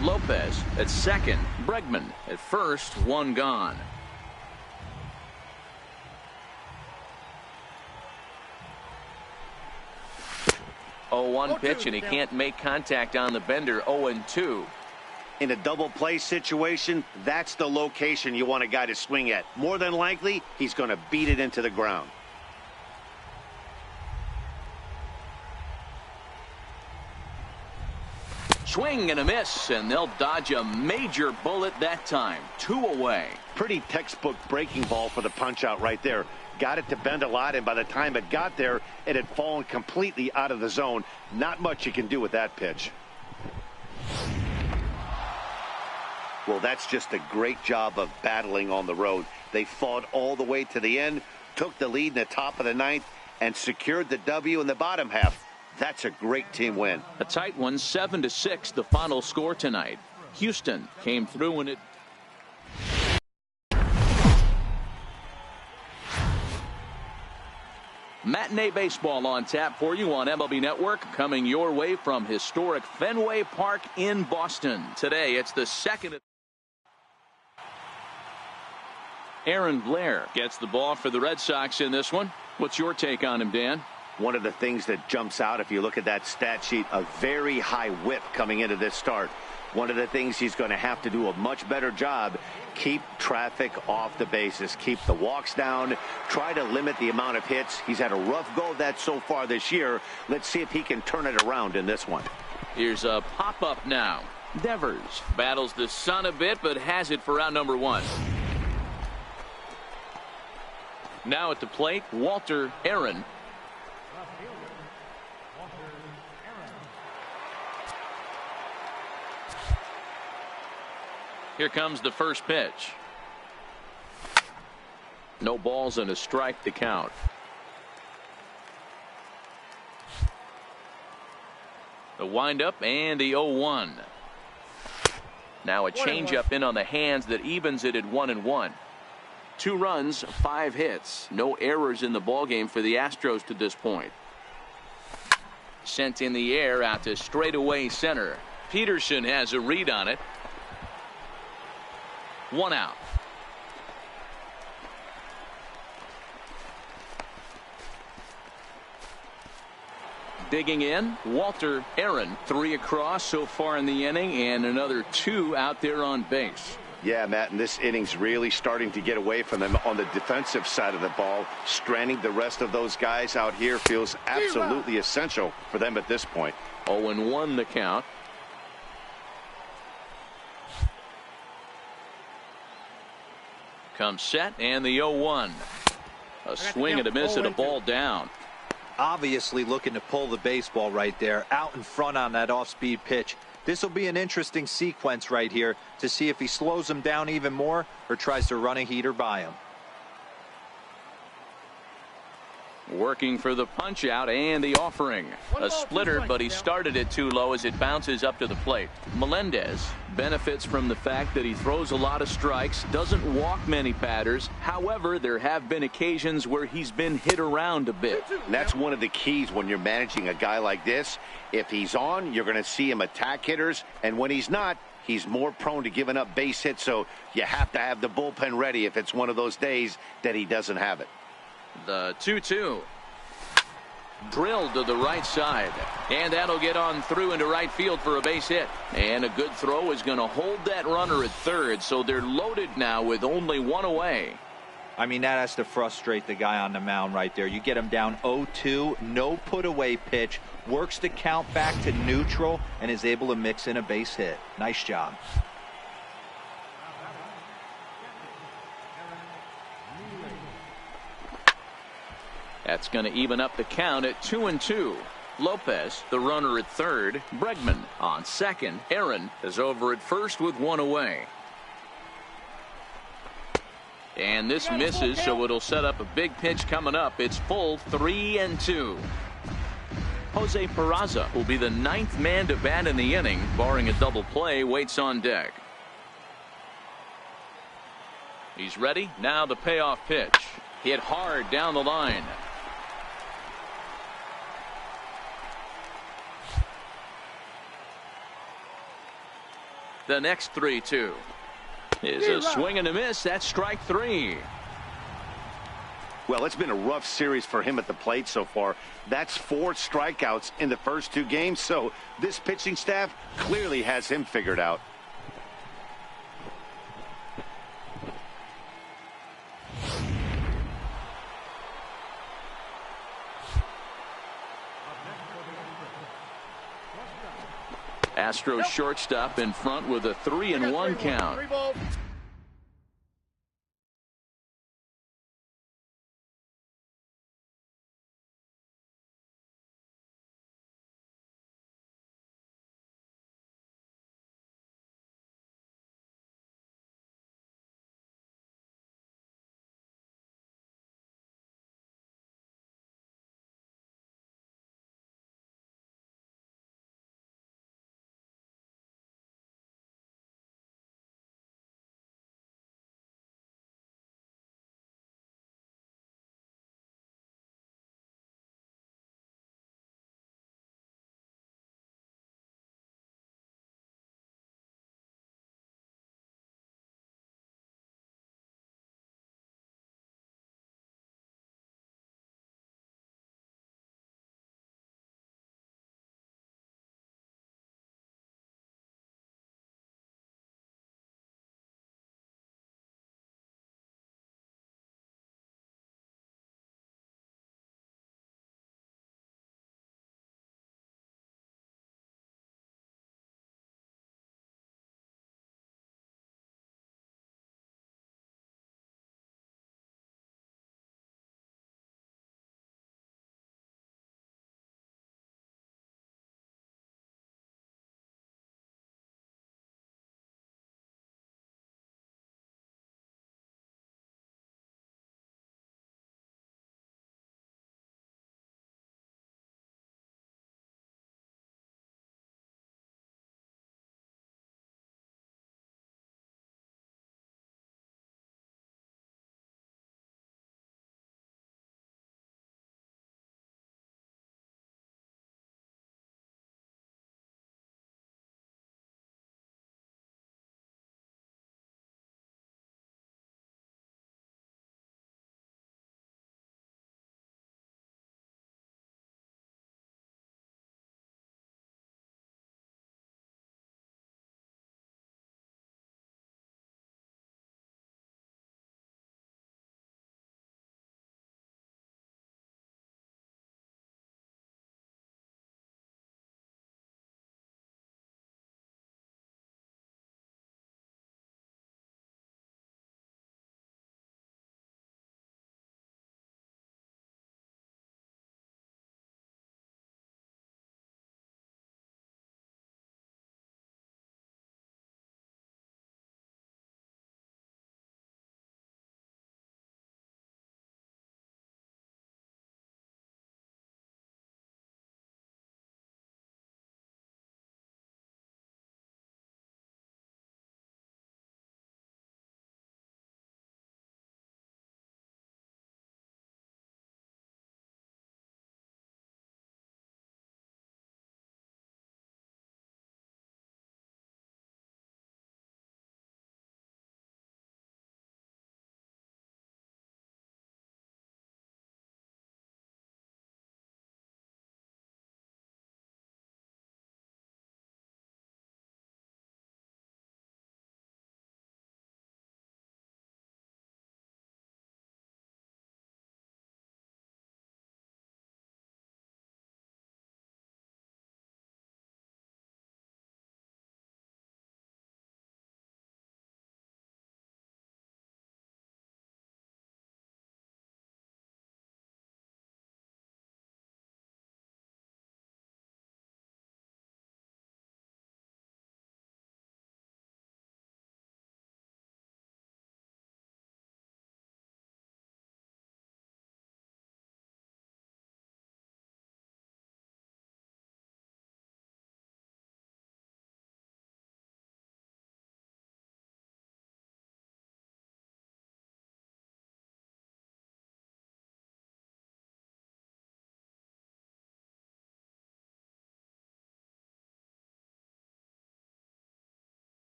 Lopez at second. Bregman at first. 1 gone. 0-1 pitch, and he can't make contact on the bender. 0-2. In a double play situation, that's the location you want a guy to swing at. More than likely, he's going to beat it into the ground. Swing and a miss, and they'll dodge a major bullet that time. 2 away. Pretty textbook breaking ball for the punch out right there. Got it to bend a lot, and by the time it got there, it had fallen completely out of the zone. Not much you can do with that pitch. Well, that's just a great job of battling on the road. They fought all the way to the end, took the lead in the top of the 9th, and secured the W in the bottom half. That's a great team win. A tight one, 7-6, the final score tonight. Houston came through in it. Matinee baseball on tap for you on MLB Network, coming your way from historic Fenway Park in Boston. Today, it's the second. Aaron Blair gets the ball for the Red Sox in this one. What's your take on him, Dan? One of the things that jumps out if you look at that stat sheet, a very high whip coming into this start. One of the things he's going to have to do a much better job, keep traffic off the bases, keep the walks down, try to limit the amount of hits. He's had a rough go of that so far this year. Let's see if he can turn it around in this one. Here's a pop-up now. Devers battles the sun a bit, but has it for out number 1. Now at the plate, Walter Aaron. Here comes the first pitch. No balls and a strike to count. The windup and the 0-1. Now a changeup in on the hands that evens it at 1-1. 2 runs, 5 hits. No errors in the ballgame for the Astros to this point. Sent in the air out to straightaway center. Peterson has a read on it. 1 out. Digging in, Walter Aaron. 3 across so far in the inning, and another 2 out there on base. Yeah, Matt, and this inning's really starting to get away from them on the defensive side of the ball. Stranding the rest of those guys out here feels absolutely essential for them at this point. 0-1 the count. Comes set, and the 0-1. A swing and a miss and a ball down. Obviously looking to pull the baseball right there, out in front on that off-speed pitch. This will be an interesting sequence right here to see if he slows him down even more or tries to run a heater by him. Working for the punch out and the offering. A splitter, but he started it too low as it bounces up to the plate. Melendez benefits from the fact that he throws a lot of strikes, doesn't walk many batters. However, there have been occasions where he's been hit around a bit. And that's one of the keys when you're managing a guy like this. If he's on, you're going to see him attack hitters, and when he's not, he's more prone to giving up base hits, so you have to have the bullpen ready if it's one of those days that he doesn't have it. The 2-2. Drilled to the right side, and that'll get on through into right field for a base hit. And a good throw is going to hold that runner at third, so they're loaded now with only 1 away. I mean, that has to frustrate the guy on the mound right there. You get him down 0-2, no put away pitch, works the count back to neutral, and is able to mix in a base hit. Nice job. That's going to even up the count at 2-2. Lopez, the runner at third. Bregman on second. Aaron is over at first with 1 away. And this misses, so it'll set up a big pitch coming up. It's full 3-2. Jose Peraza will be the 9th man to bat in the inning. Barring a double play, waits on deck. He's ready. Now the payoff pitch. Hit hard down the line. The next 3-2 is a swing and a miss. That's strike 3. Well, it's been a rough series for him at the plate so far. That's 4 strikeouts in the first 2 games, so this pitching staff clearly has him figured out. Astros shortstop in front with a 3-1 count. 3 balls.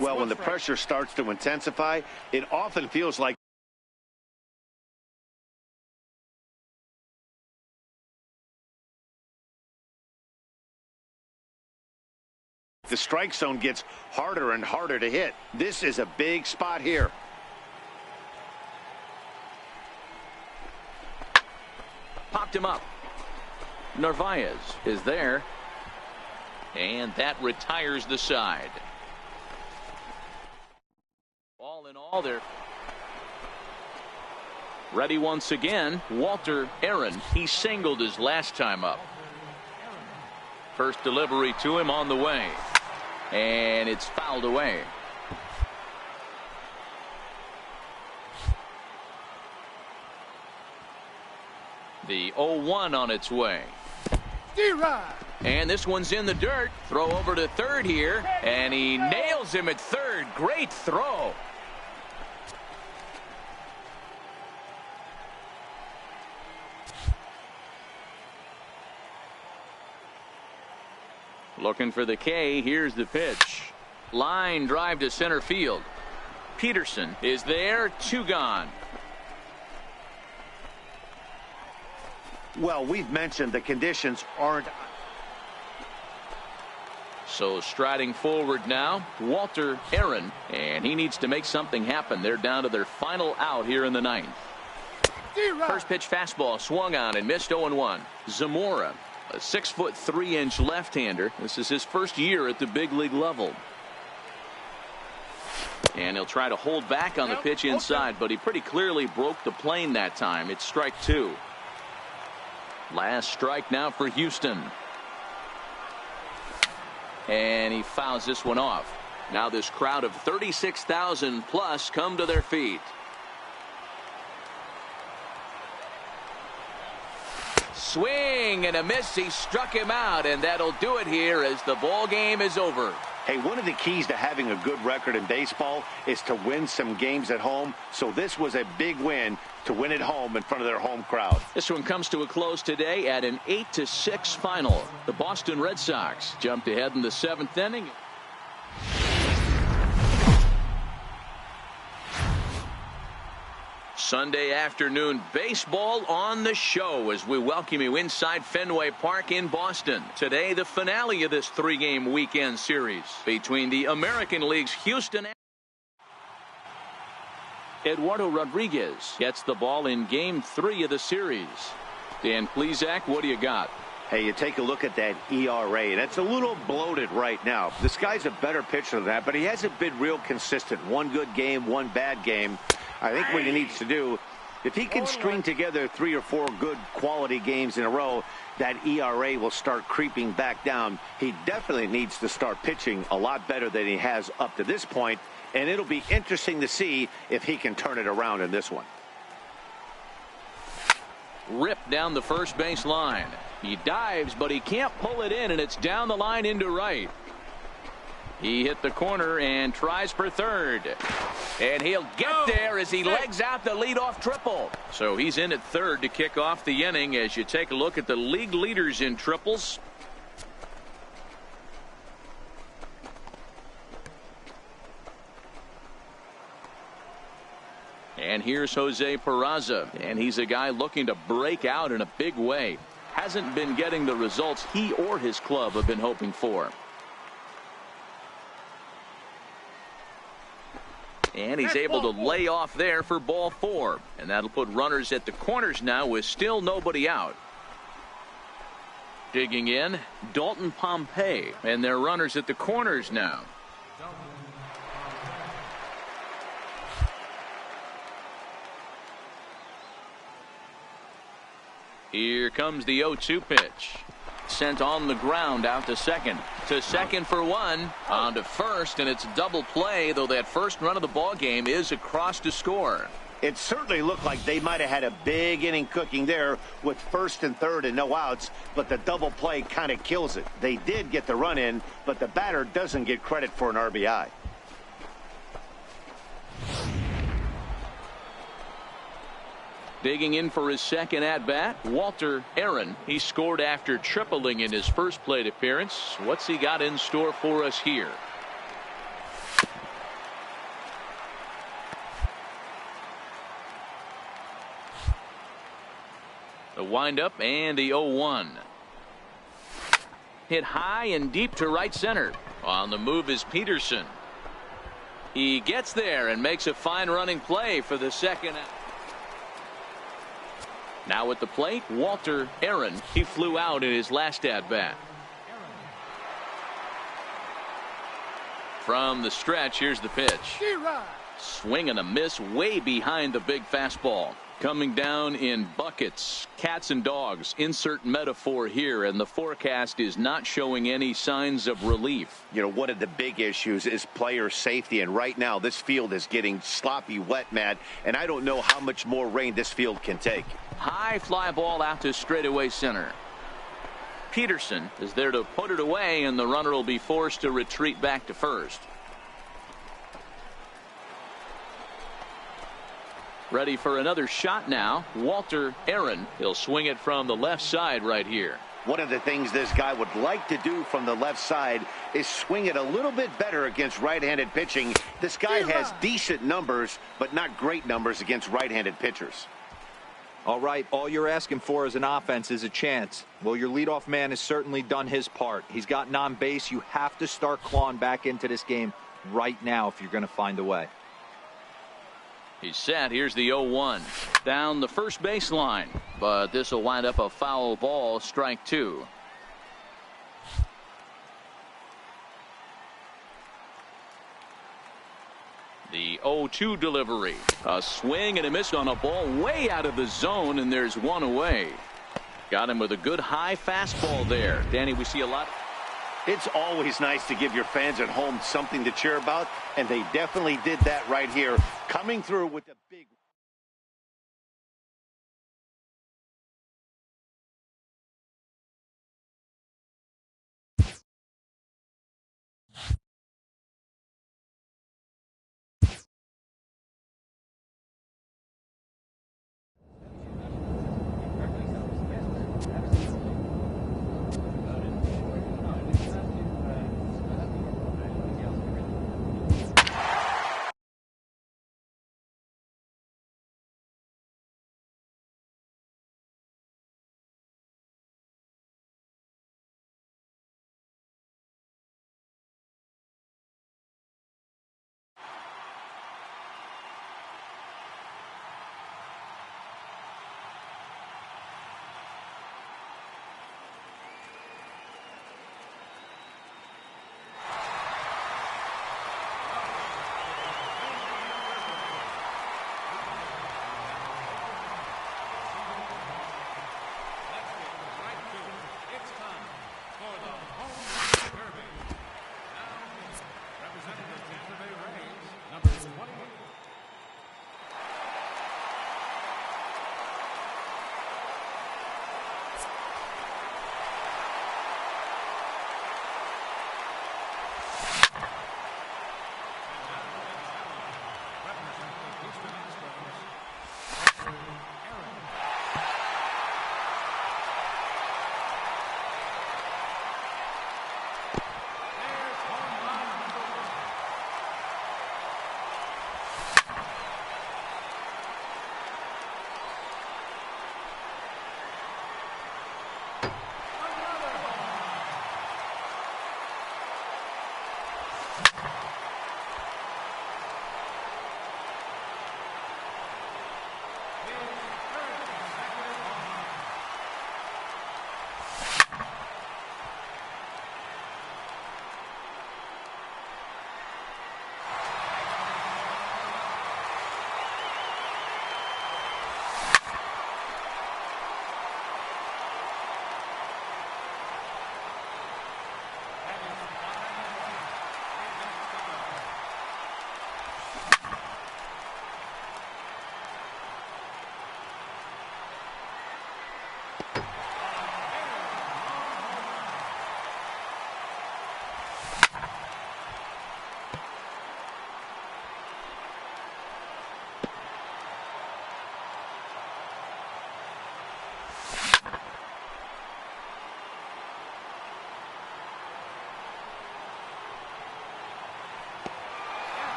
Well, when the pressure starts to intensify, it often feels like the strike zone gets harder and harder to hit. This is a big spot here. Popped him up. Narvaez is there. And that retires the side. All in all, they're ready once again. Walter Aaron, he singled his last time up. First delivery to him on the way. And it's fouled away. The 0-1 on its way. And this one's in the dirt. Throw over to third here. And he nails him at third. Great throw. Looking for the K. Here's the pitch. Line drive to center field. Peterson is there. 2 gone. Well, we've mentioned the conditions aren't. So striding forward now, Walter Aaron, and he needs to make something happen. They're down to their final out here in the 9th. First pitch fastball swung on and missed. 0-1. Zamora, a 6'3" left-hander. This is his first year at the big league level. And he'll try to hold back on the pitch inside, but he pretty clearly broke the plane that time. It's strike 2. Last strike now for Houston. And he fouls this one off. Now this crowd of 36,000 plus come to their feet. Swing and a miss. He struck him out, and that'll do it here as the ball game is over. Hey, one of the keys to having a good record in baseball is to win some games at home. So this was a big win to win at home in front of their home crowd. This one comes to a close today at an 8-6 final. The Boston Red Sox jumped ahead in the 7th inning. Sunday afternoon baseball on the show as we welcome you inside Fenway Park in Boston. Today, the finale of this 3-game weekend series between the American League's Houston. Eduardo Rodriguez gets the ball in Game 3 of the series. Dan Plesac, what do you got? Hey, you take a look at that ERA, and it's a little bloated right now. This guy's a better pitcher than that, but he hasn't been real consistent. One good game, one bad game. I think what he needs to do, if he can string together 3 or 4 good quality games in a row, that ERA will start creeping back down. He definitely needs to start pitching a lot better than he has up to this point, and it'll be interesting to see if he can turn it around in this one. Ripped down the first base line. He dives, but he can't pull it in, and it's down the line into right. He hit the corner and tries for third. And he'll get there as he legs out the leadoff triple. So he's in at third to kick off the inning as you take a look at the league leaders in triples. And here's Jose Peraza, and he's a guy looking to break out in a big way. Hasn't been getting the results he or his club have been hoping for. And he's able to lay off there for ball 4. And that'll put runners at the corners now with still nobody out. Digging in, Dalton Pompey. And they're runners at the corners now. Here comes the 0-2 pitch. Sent on the ground out to second. To second for 1. On to first, and it's double play, though that first run of the ball game is across to score. It certainly looked like they might have had a big inning cooking there with first and third and no outs, but the double play kind of kills it. They did get the run in, but the batter doesn't get credit for an RBI. Digging in for his second at-bat, Walter Aaron. He scored after tripling in his first plate appearance. What's he got in store for us here? windup and the 0-1. Hit high and deep to right center. On the move is Peterson. He gets there and makes a fine running play for the second out. Now at the plate, Walter Aaron. He flew out in his last at bat. From the stretch, here's the pitch. Swing and a miss way behind the big fastball. Coming down in buckets. Cats and dogs. Insert metaphor here, and the forecast is not showing any signs of relief. You know, one of the big issues is player safety, and right now this field is getting sloppy wet, Matt, and I don't know how much more rain this field can take. High fly ball out to straightaway center. Peterson is there to put it away, and the runner will be forced to retreat back to first. Ready for another shot now. Walter Aaron. He'll swing it from the left side right here. One of the things this guy would like to do from the left side is swing it a little bit better against right-handed pitching. This guy has decent numbers, but not great numbers against right-handed pitchers. All right, all you're asking for as an offense is a chance. Well, your leadoff man has certainly done his part. He's gotten on base. You have to start clawing back into this game right now if you're going to find a way. He's set. Here's the 0-1. Down the first baseline. But this will wind up a foul ball. Strike two. The 0-2 delivery. A swing and a miss on a ball way out of the zone, and there's one away. Got him with a good high fastball there. Danny, we see a lot. It's always nice to give your fans at home something to cheer about, and they definitely did that right here, coming through with the big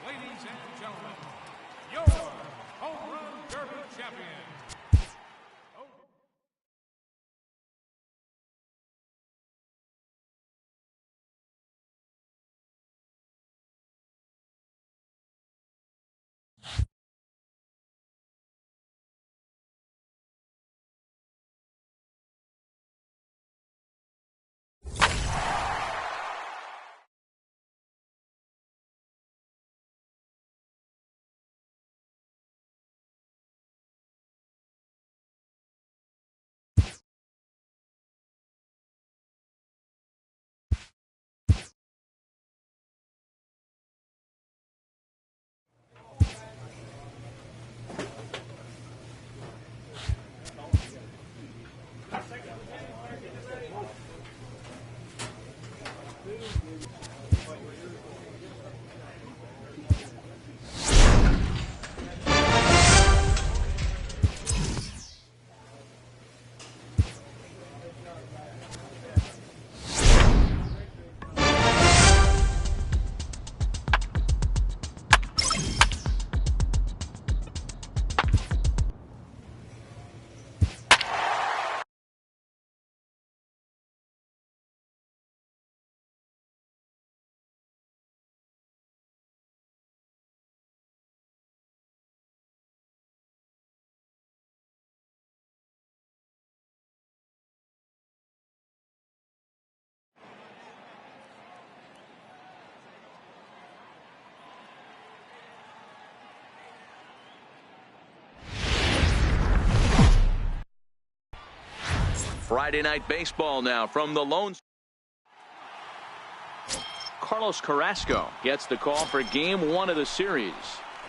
Ladies and gentlemen, your Home Run Derby champion. Friday night baseball now from the Lone. Carlos Carrasco gets the call for game 1 of the series.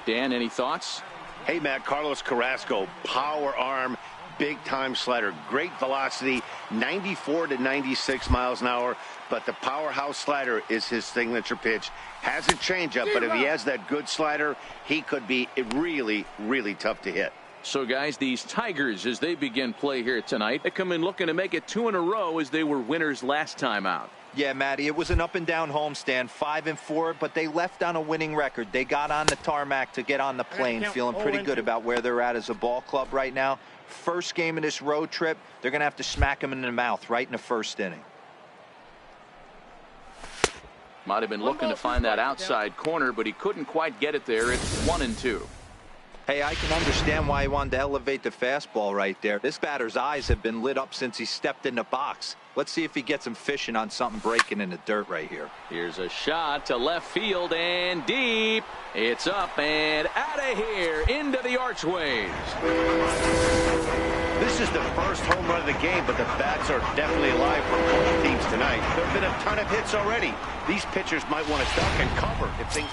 Dan, any thoughts? Hey, Matt, Carlos Carrasco, power arm, big time slider, great velocity, 94 to 96 miles an hour. But the powerhouse slider is his signature pitch. Has a changeup, but if he has that good slider, he could be really, really tough to hit. So, guys, these Tigers, as they begin play here tonight, they come in looking to make it 2 in a row as they were winners last time out. Yeah, Matty, it was an up-and-down homestand, 5-4, but they left on a winning record. They got on the tarmac to get on the plane, feeling pretty good about where they're at as a ball club right now. First game of this road trip, they're going to have to smack them in the mouth right in the first inning. Might have been looking to find that outside corner, but he couldn't quite get it there. It's 1-2. Hey, I can understand why he wanted to elevate the fastball right there. This batter's eyes have been lit up since he stepped in the box. Let's see if he gets him fishing on something breaking in the dirt right here. Here's a shot to left field and deep. It's up and out of here into the archways. This is the first home run of the game, but the bats are definitely alive for both teams tonight. There have been a ton of hits already. These pitchers might want to duck and cover if things...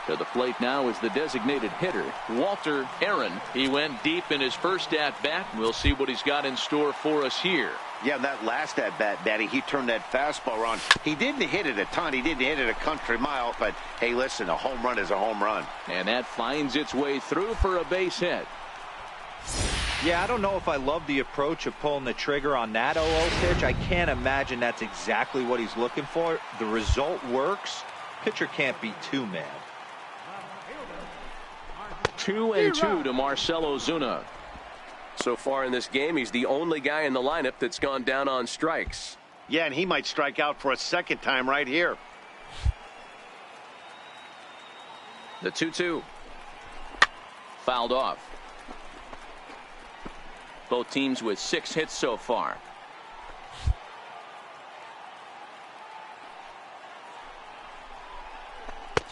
To the plate now is the designated hitter, Walter Aaron. He went deep in his first at-bat. We'll see what he's got in store for us here. Yeah, that last at-bat, Daddy, he turned that fastball around. He didn't hit it a ton. He didn't hit it a country mile. But, hey, listen, a home run is a home run. And that finds its way through for a base hit. Yeah, I don't know if I love the approach of pulling the trigger on that 0-0 pitch. I can't imagine that's exactly what he's looking for. The result works. Pitcher can't be too mad. 2-2 to Marcell Ozuna. So far in this game, he's the only guy in the lineup that's gone down on strikes. Yeah, and he might strike out for a second time right here. The 2-2. Fouled off. Both teams with 6 hits so far.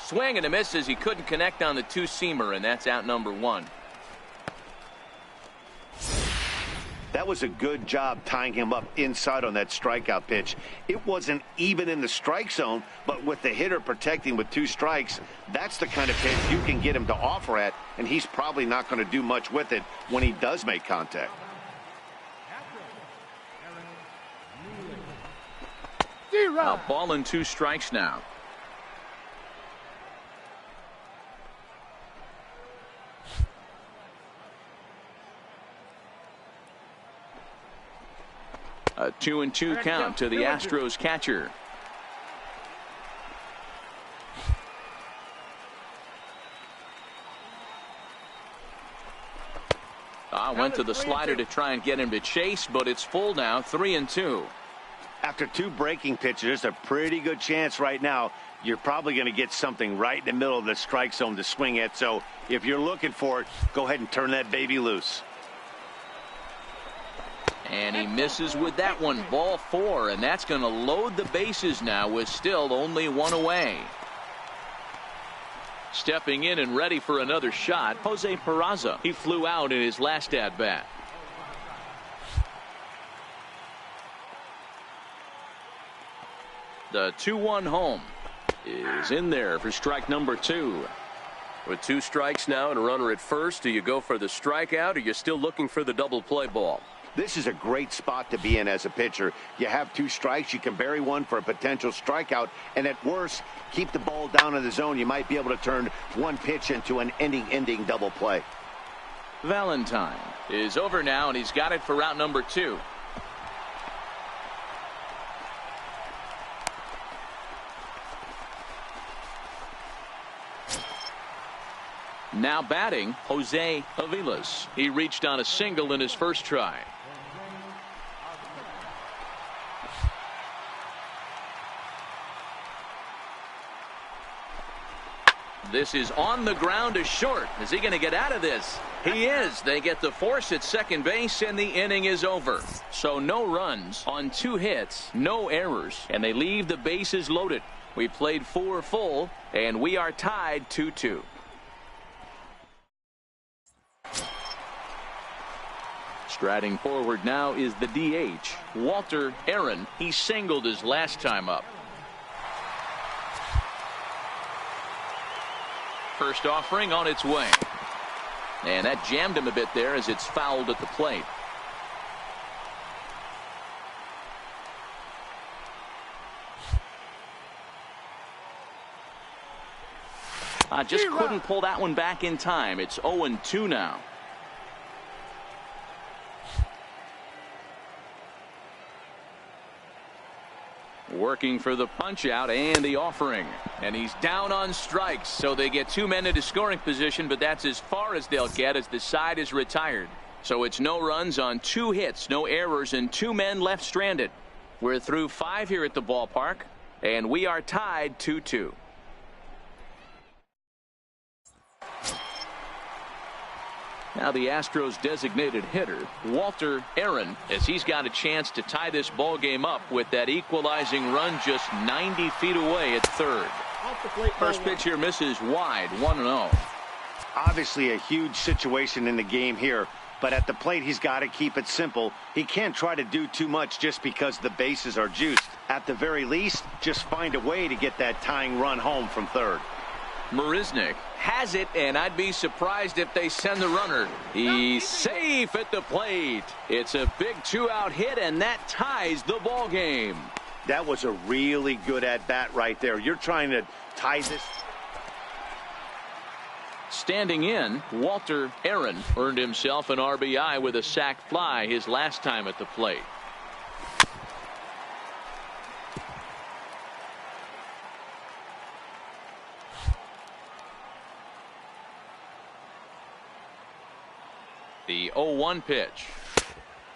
Swing and a miss as he couldn't connect on the 2-seamer, and that's out number 1. That was a good job tying him up inside on that strikeout pitch. It wasn't even in the strike zone, but with the hitter protecting with 2 strikes, that's the kind of pitch you can get him to offer at, and he's probably not going to do much with it when he does make contact. A ball and 2 strikes now. A 2-2 count to the Astros catcher. Now went to the slider to try and get him to chase, but it's full now, 3-2. After 2 breaking pitches, there's a pretty good chance right now you're probably going to get something right in the middle of the strike zone to swing at. So if you're looking for it, go ahead and turn that baby loose. And he misses with that one. Ball 4, and that's going to load the bases now with still only 1 away. Stepping in and ready for another shot, Jose Peraza. He flew out in his last at-bat. The 2-1 home is in there for strike number 2. With 2 strikes now and a runner at first, do you go for the strikeout or are you still looking for the double play ball? This is a great spot to be in as a pitcher. You have 2 strikes. You can bury one for a potential strikeout. And at worst, keep the ball down in the zone. You might be able to turn one pitch into an ending double play. Valentine is over now, and he's got it for route number 2. Now batting, Jose Aviles. He reached on a single in his first try. This is on the ground to short. Is he going to get out of this? He is. They get the force at second base, and the inning is over. So no runs on 2 hits, no errors, and they leave the bases loaded. We played 4 full, and we are tied 2-2. Striding forward now is the DH, Walter Aaron. He singled his last time up. First offering on its way. And that jammed him a bit there as it's fouled at the plate. Just couldn't pull that one back in time. It's 0-2 now. Working for the punch out and the offering, and he's down on strikes, so they get 2 men into scoring position, but that's as far as they'll get as the side is retired. So it's no runs on 2 hits, no errors, and 2 men left stranded. We're through 5 here at the ballpark, and we are tied 2-2. Now the Astros designated hitter, Walter Aaron, as he's got a chance to tie this ball game up with that equalizing run just 90 feet away at third. First pitch here misses wide, 1-0. Obviously a huge situation in the game here, but at the plate he's got to keep it simple. He can't try to do too much just because the bases are juiced. At the very least, just find a way to get that tying run home from third. Marisnick has it, and I'd be surprised if they send the runner. He's safe at the plate. It's a big 2-out hit, and that ties the ball game. That was a really good at-bat right there. You're trying to tie this. Standing in, Walter Aaron earned himself an RBI with a sac fly his last time at the plate. The 0-1 pitch.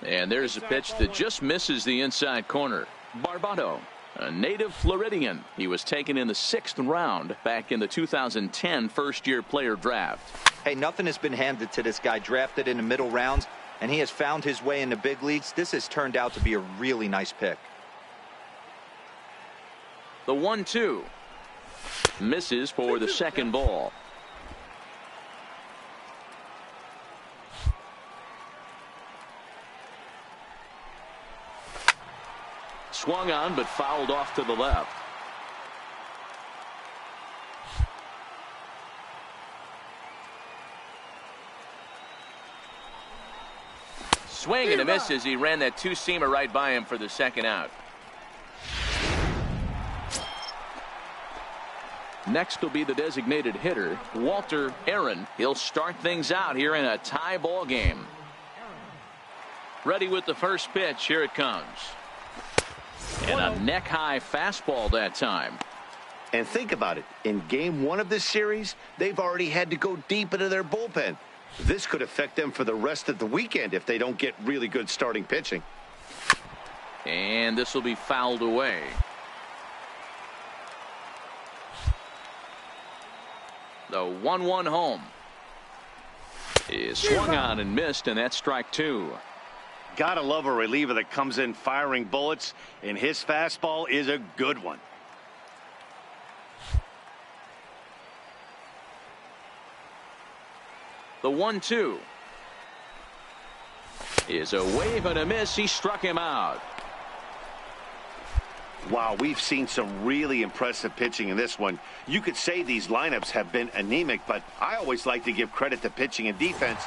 And there's a pitch that just misses the inside corner. Barbado, a native Floridian. He was taken in the 6th round back in the 2010 first-year player draft. Hey, nothing has been handed to this guy. Drafted in the middle rounds, and he has found his way in the big leagues. This has turned out to be a really nice pick. The 1-2 misses for the second ball. Swung on, but fouled off to the left. Swing and a miss as he ran that 2-seamer right by him for the second out. Next will be the designated hitter, Walter Aaron. He'll start things out here in a tie ball game. Ready with the first pitch. Here it comes. And a neck-high fastball that time. And think about it. In game 1 of this series, they've already had to go deep into their bullpen. This could affect them for the rest of the weekend if they don't get really good starting pitching. And this will be fouled away. The 1-1 home is swung on and missed, and that's strike two. Gotta love a reliever that comes in firing bullets, and his fastball is a good one. The 1-2 is a wave and a miss. He struck him out. Wow, we've seen some really impressive pitching in this one. You could say these lineups have been anemic, but I always like to give credit to pitching and defense.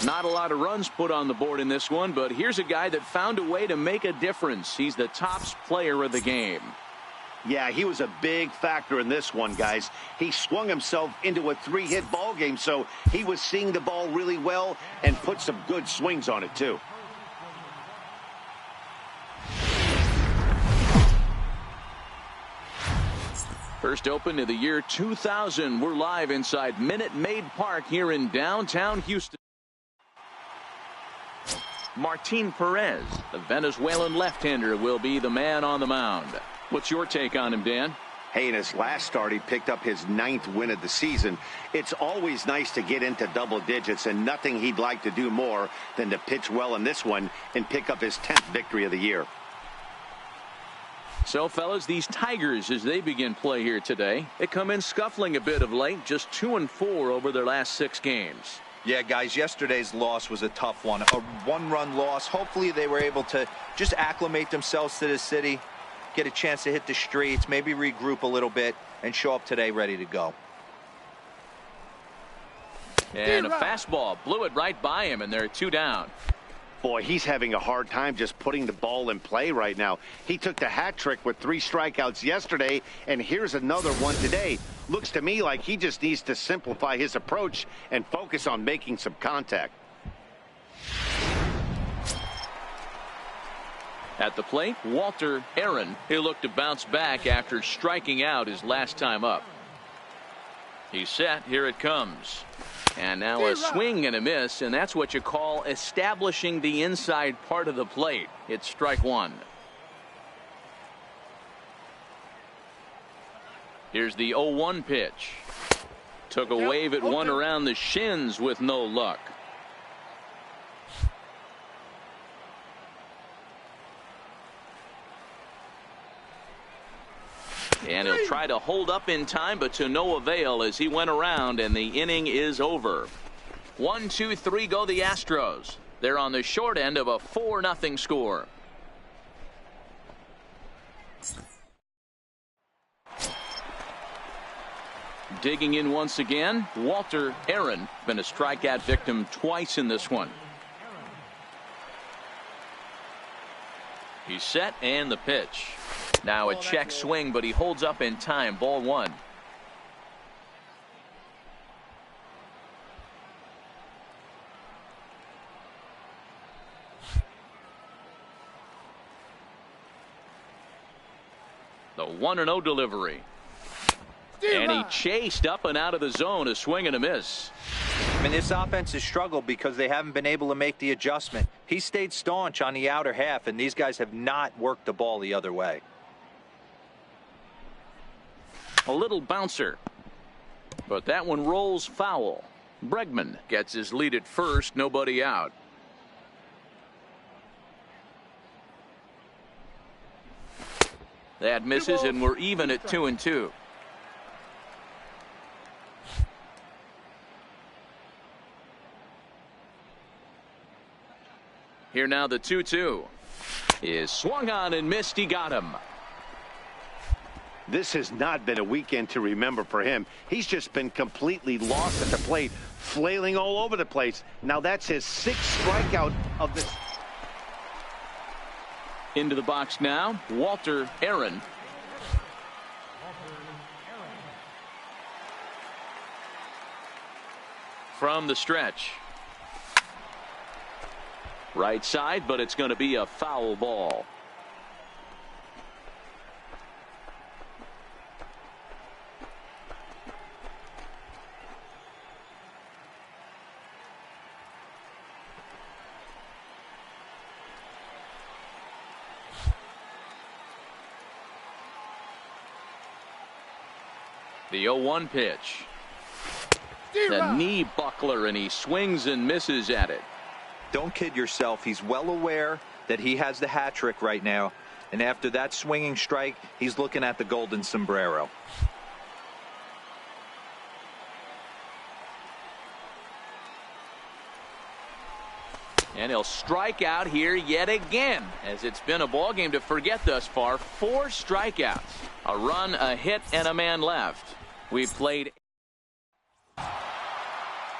Not a lot of runs put on the board in this one, but here's a guy that found a way to make a difference. He's the top player of the game. Yeah, he was a big factor in this one, guys. He swung himself into a 3-hit ball game, so he was seeing the ball really well and put some good swings on it, too. First open of the year 2000. We're live inside Minute Maid Park here in downtown Houston. Martin Perez, the Venezuelan left-hander, will be the man on the mound. What's your take on him, Dan? Hey, in his last start, he picked up his 9th win of the season. It's always nice to get into double digits, and nothing he'd like to do more than to pitch well in this one and pick up his 10th victory of the year. So, fellas, these Tigers, as they begin play here today, they come in scuffling a bit of late, just 2-4 over their last 6 games. Yeah, guys, yesterday's loss was a tough one. A one-run loss. Hopefully they were able to just acclimate themselves to the city, get a chance to hit the streets, maybe regroup a little bit, and show up today ready to go. And a fastball blew it right by him, and they're 2 down. Boy, he's having a hard time just putting the ball in play right now. He took the hat trick with 3 strikeouts yesterday, and here's another one today. Looks to me like he just needs to simplify his approach and focus on making some contact. At the plate, Walter Aaron. He'll look to bounce back after striking out his last time up. He's set. Here it comes. And now a swing and a miss, and that's what you call establishing the inside part of the plate. It's strike one. Here's the 0-1 pitch. Took a wave at one around the shins with no luck. And he'll try to hold up in time, but to no avail as he went around, and the inning is over. 1, 2, 3 go the Astros. They're on the short end of a 4-0 score. Digging in once again, Walter Aaron. Been a strikeout victim twice in this one. He's set, and the pitch. Now a check swing, but he holds up in time. Ball 1. The 1-0 delivery. And he chased up and out of the zone, a swing and a miss. I mean, this offense has struggled because they haven't been able to make the adjustment. He stayed staunch on the outer half, and these guys have not worked the ball the other way. A little bouncer, but that one rolls foul. Bregman gets his lead at first, nobody out. That misses, and we're even at 2-2. Here now the 2-2 is swung on and missed. He got him. This has not been a weekend to remember for him. He's just been completely lost at the plate, flailing all over the place. Now that's his 6th strikeout of this. Into the box now, Walter Aaron. From the stretch. Right side, but it's going to be a foul ball. The 0-1 pitch. The knee buckler, and he swings and misses at it. Don't kid yourself. He's well aware that he has the hat trick right now. And after that swinging strike, he's looking at the golden sombrero. And he'll strike out here yet again, as it's been a ball game to forget thus far. 4 strikeouts, a run, a hit, and a man left. We've played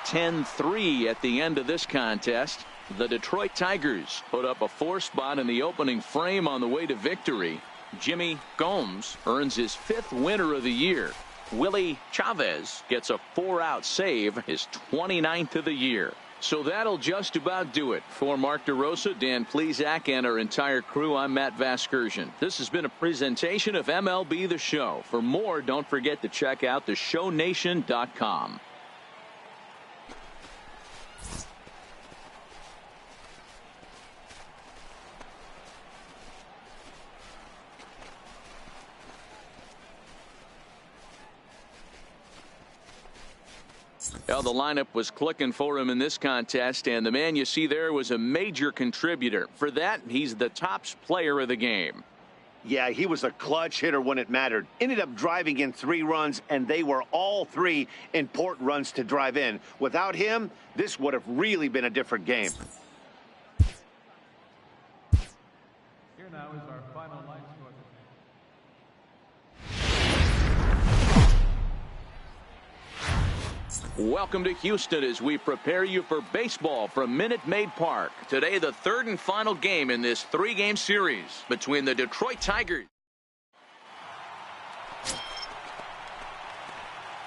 10-3 at the end of this contest. The Detroit Tigers put up a 4 spot in the opening frame on the way to victory. Jimmy Gomes earns his 5th winner of the year. Willie Chavez gets a 4-out save, his 29th of the year. So that'll just about do it. For Mark DeRosa, Dan Plesac, and our entire crew, I'm Matt Vasgersian. This has been a presentation of MLB The Show. For more, don't forget to check out theshownation.com. Well, the lineup was clicking for him in this contest, and the man you see there was a major contributor. For that, he's the top player of the game. Yeah, he was a clutch hitter when it mattered. Ended up driving in 3 runs, and they were all 3 important runs to drive in. Without him, this would have really been a different game. Here now is our final line score. Welcome to Houston as we prepare you for baseball from Minute Maid Park. Today, the 3rd and final game in this 3-game series between the Detroit Tigers.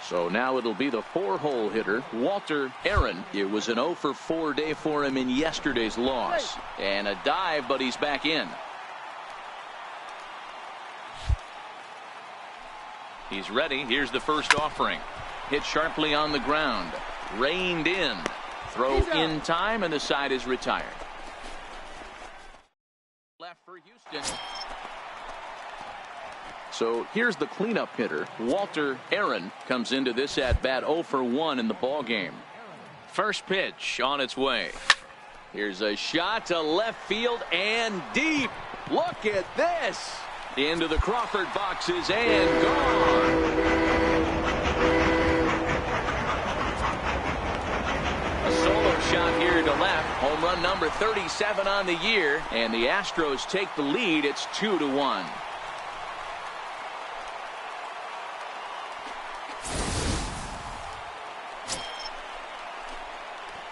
So now it'll be the 4-hole hitter, Walter Aaron. It was an 0-for-4 day for him in yesterday's loss. And a dive, but he's back in. He's ready. Here's the first offering. Hit sharply on the ground. Reined in. Throw in time, and the side is retired. Left for Houston. So here's the cleanup hitter. Walter Aaron comes into this at-bat 0-for-1 in the ball game. First pitch on its way. Here's a shot to left field and deep. Look at this. Into the Crawford boxes and gone. A solo shot here to left. Home run number 37 on the year, and the Astros take the lead. It's 2-1.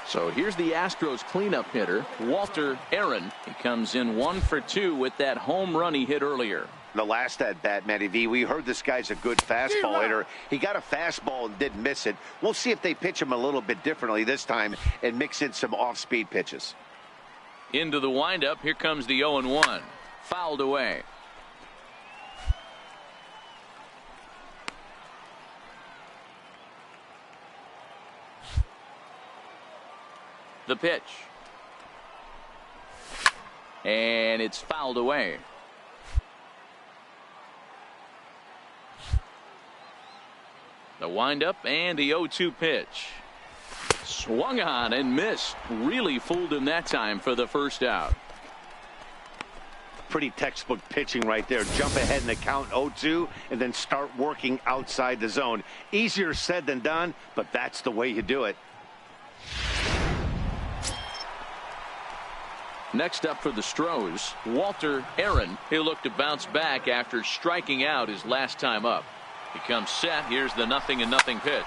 So here's the Astros cleanup hitter, Walter Aaron. He comes in 1-for-2 with that home run he hit earlier. The last at-bat, Matty V, we heard this guy's a good fastball hitter. He got a fastball and didn't miss it. We'll see if they pitch him a little bit differently this time and mix in some off-speed pitches. Into the windup. Here comes the 0-1. Fouled away. The pitch. And it's fouled away. The windup and the 0-2 pitch. Swung on and missed. Really fooled him that time for the first out. Pretty textbook pitching right there. Jump ahead in the count 0-2 and then start working outside the zone. Easier said than done, but that's the way you do it. Next up for the Stros, Walter Aaron. He'll look to bounce back after striking out his last time up. He comes set. Here's the 0-0 pitch.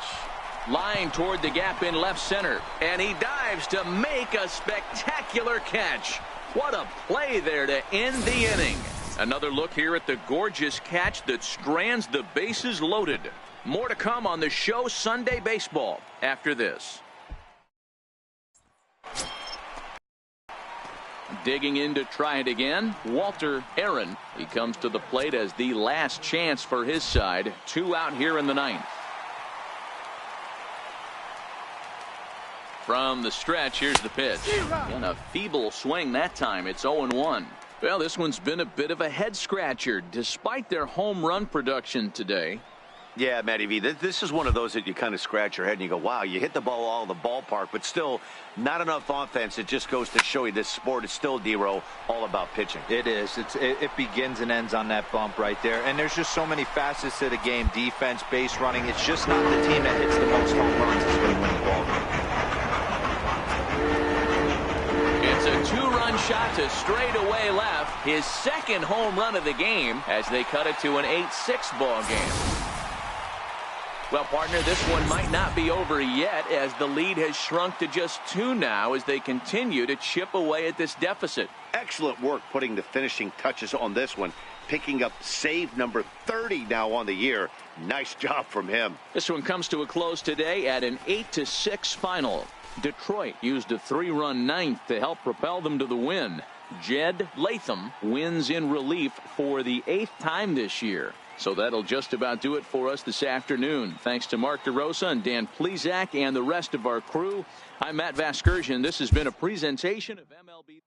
Line toward the gap in left center. And he dives to make a spectacular catch. What a play there to end the inning. Another look here at the gorgeous catch that strands the bases loaded. More to come on the show Sunday Baseball after this. Digging in to try it again, Walter Aaron. He comes to the plate as the last chance for his side. 2 out here in the 9th. From the stretch, here's the pitch. And a feeble swing that time. It's 0-1. Well, this one's been a bit of a head scratcher despite their home run production today. Yeah, Matty V, this is one of those that you kind of scratch your head and you go, wow, you hit the ball all the ballpark, but still not enough offense. It just goes to show you this sport is still, D-Row, all about pitching. It is. It begins and ends on that bump right there. And there's just so many facets to the game. Defense, base running. It's just not the team that hits the most home runs that's going to win the ball game. It's a 2-run shot to straightaway left. His second home run of the game as they cut it to an 8-6 ball game. Well, partner, this one might not be over yet as the lead has shrunk to just 2 now as they continue to chip away at this deficit. Excellent work putting the finishing touches on this one, picking up save number 30 now on the year. Nice job from him. This one comes to a close today at an 8-6 final. Detroit used a 3-run 9th to help propel them to the win. Jed Latham wins in relief for the 8th time this year. So that'll just about do it for us this afternoon. Thanks to Mark DeRosa and Dan Plesac and the rest of our crew. I'm Matt Vasgersian. This has been a presentation of MLB.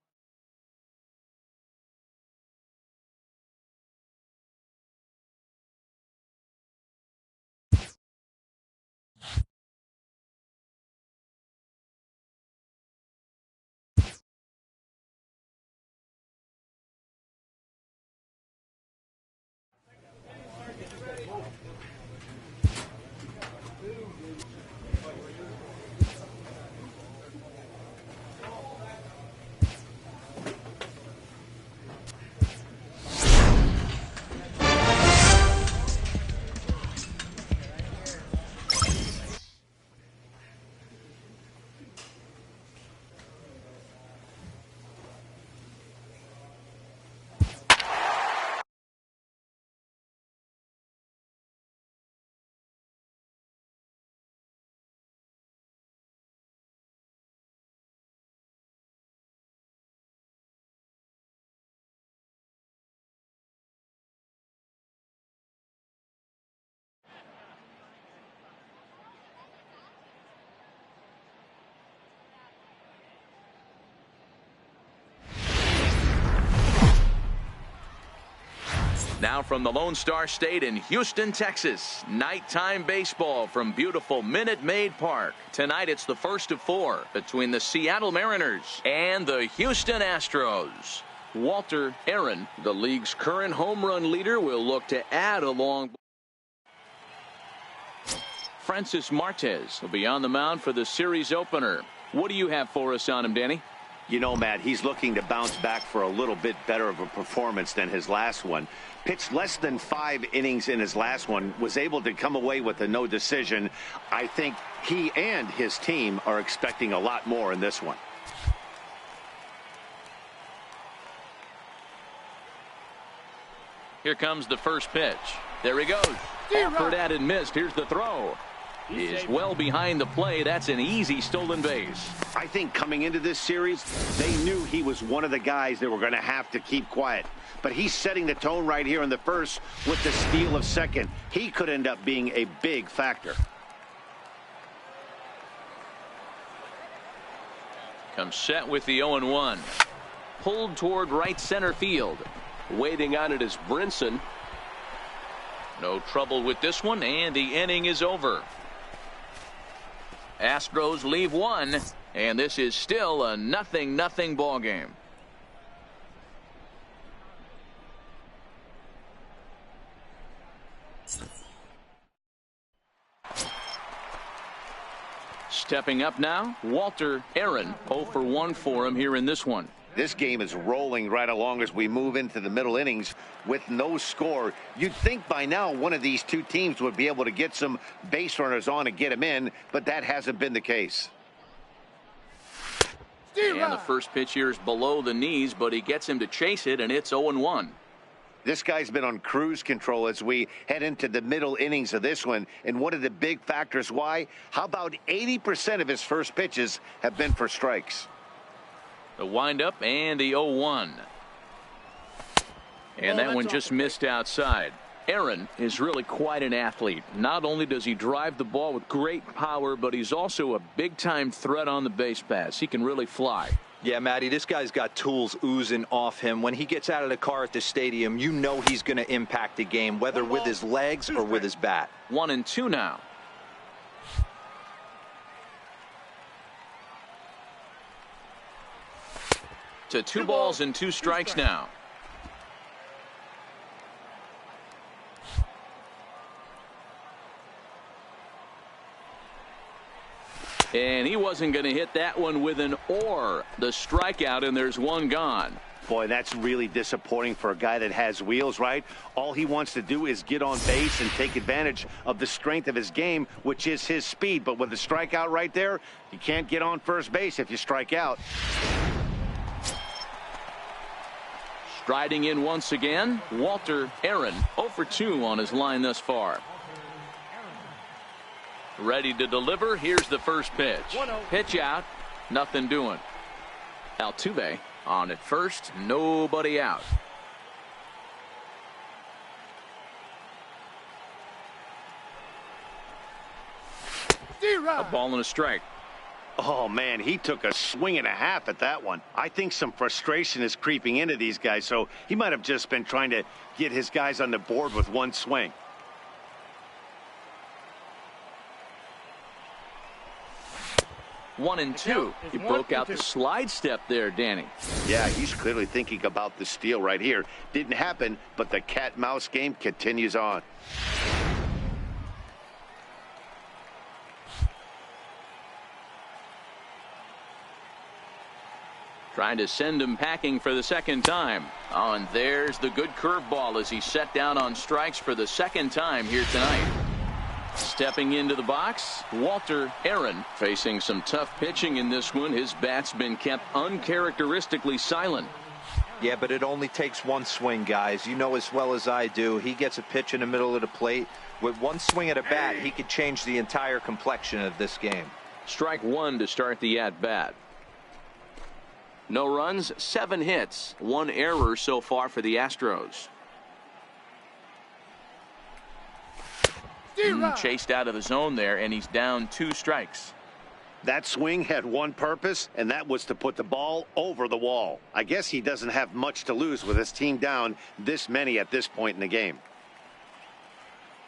Now from the Lone Star State in Houston, Texas, nighttime baseball from beautiful Minute Maid Park. Tonight it's the first of 4 between the Seattle Mariners and the Houston Astros. Walter Aaron, the league's current home run leader, will look to add along. Francis Martes will be on the mound for the series opener. What do you have for us on him, Danny? You know, Matt, he's looking to bounce back for a little bit better of a performance than his last one. Pitched less than 5 innings in his last one, was able to come away with a no decision. I think he and his team are expecting a lot more in this one. Here comes the first pitch. There he goes. Offered at and missed. Here's the throw. Is well behind the play. That's an easy stolen base. I think coming into this series, they knew he was one of the guys that were going to have to keep quiet. But he's setting the tone right here in the first with the steal of second. He could end up being a big factor. Comes set with the 0-1. Pulled toward right center field. Waiting on it is Brinson. No trouble with this one, and the inning is over. Astros leave 1, and this is still a 0-0 ball game. Stepping up now, Walter Aaron. 0 for 1 for him here in this one. This game is rolling right along as we move into the middle innings with no score. You'd think by now one of these two teams would be able to get some base runners on and get them in, but that hasn't been the case. And the first pitch here is below the knees, but he gets him to chase it, and it's 0-1. This guy's been on cruise control as we head into the middle innings of this one. And one of the big factors why, how about 80% of his first pitches have been for strikes? The windup and the 0-1. And that one just missed outside. Aaron is really quite an athlete. Not only does he drive the ball with great power, but he's also a big-time threat on the base paths. He can really fly. Yeah, Matty, this guy's got tools oozing off him. When he gets out of the car at the stadium, you know he's going to impact the game, whether with his legs or with his bat. 1-2 now. To 2 balls and 2 strikes now. And he wasn't going to hit that one with an or. The strikeout, and there's one gone. Boy, that's really disappointing for a guy that has wheels, right? All he wants to do is get on base and take advantage of the strength of his game, which is his speed. But with the strikeout right there, you can't get on first base if you strike out. Striding in once again, Walter Aaron, 0 for 2 on his line thus far. Ready to deliver. Here's the first pitch. 1-0. Pitch out. Nothing doing. Altuve on at first. Nobody out. A ball and a strike. Oh, man, he took a swing and a half at that one. I think some frustration is creeping into these guys, so he might have just been trying to get his guys on the board with one swing. One and two. He broke out the slide step there, Danny. Yeah, he's clearly thinking about the steal right here. Didn't happen, but the cat-mouse game continues on. Trying to send him packing for the second time. Oh, and there's the good curveball as he set down on strikes for the second time here tonight. Stepping into the box, Walter Aaron facing some tough pitching in this one. His bat's been kept uncharacteristically silent. Yeah, but it only takes one swing, guys. You know as well as I do. He gets a pitch in the middle of the plate. With one swing at a bat, he could change the entire complexion of this game. Strike one to start the at-bat. No runs, 7 hits, 1 error so far for the Astros. Chased out of the zone there, and he's down 2 strikes. That swing had one purpose, and that was to put the ball over the wall. I guess he doesn't have much to lose with his team down this many at this point in the game.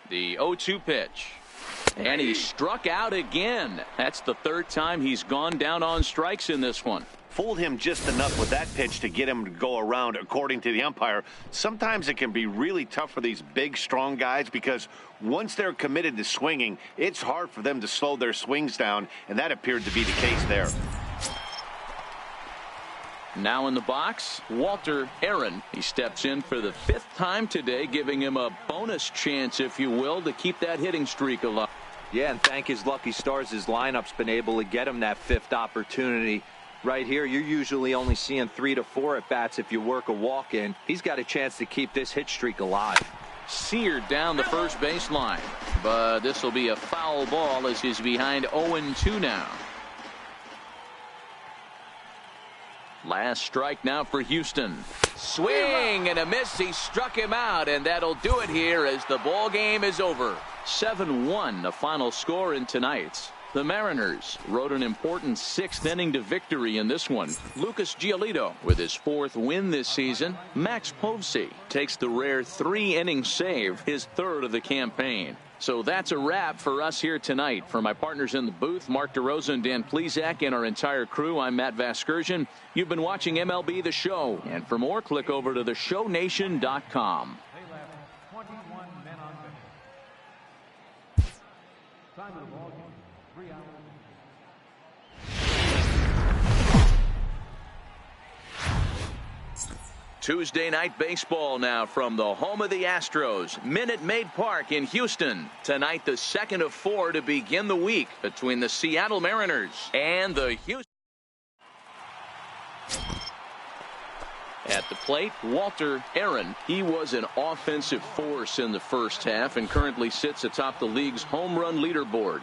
The 0-2 pitch. And he struck out again. That's the 3rd time he's gone down on strikes in this one. Fooled him just enough with that pitch to get him to go around, according to the umpire. Sometimes it can be really tough for these big, strong guys because once they're committed to swinging, it's hard for them to slow their swings down, and that appeared to be the case there. Now in the box, Walter Aaron. He steps in for the 5th time today, giving him a bonus chance, if you will, to keep that hitting streak alive. Yeah, and thank his lucky stars, his lineup's been able to get him that 5th opportunity. Right here, you're usually only seeing 3 to 4 at bats if you work a walk in. He's got a chance to keep this hit streak alive. Seared down the first baseline, but this will be a foul ball as he's behind 0-2 now. Last strike now for Houston. Swing and a miss. He struck him out, and that'll do it here as the ball game is over. 7-1 the final score in tonight's. The Mariners rode an important 6th inning to victory in this one. Lucas Giolito with his 4th win this season. Max Povsey takes the rare 3-inning save, his 3rd of the campaign. So that's a wrap for us here tonight. For my partners in the booth, Mark DeRosa and Dan Plesac, and our entire crew, I'm Matt Vasgersian. You've been watching MLB The Show. And for more, click over to theshownation.com. They left 21 men on base. Time of the ball game, 3 hours. Tuesday night baseball now from the home of the Astros, Minute Maid Park in Houston. Tonight, the 2nd of 4 to begin the week between the Seattle Mariners and the Houston. At the plate, Walter Aaron. He was an offensive force in the first half and currently sits atop the league's home run leaderboard.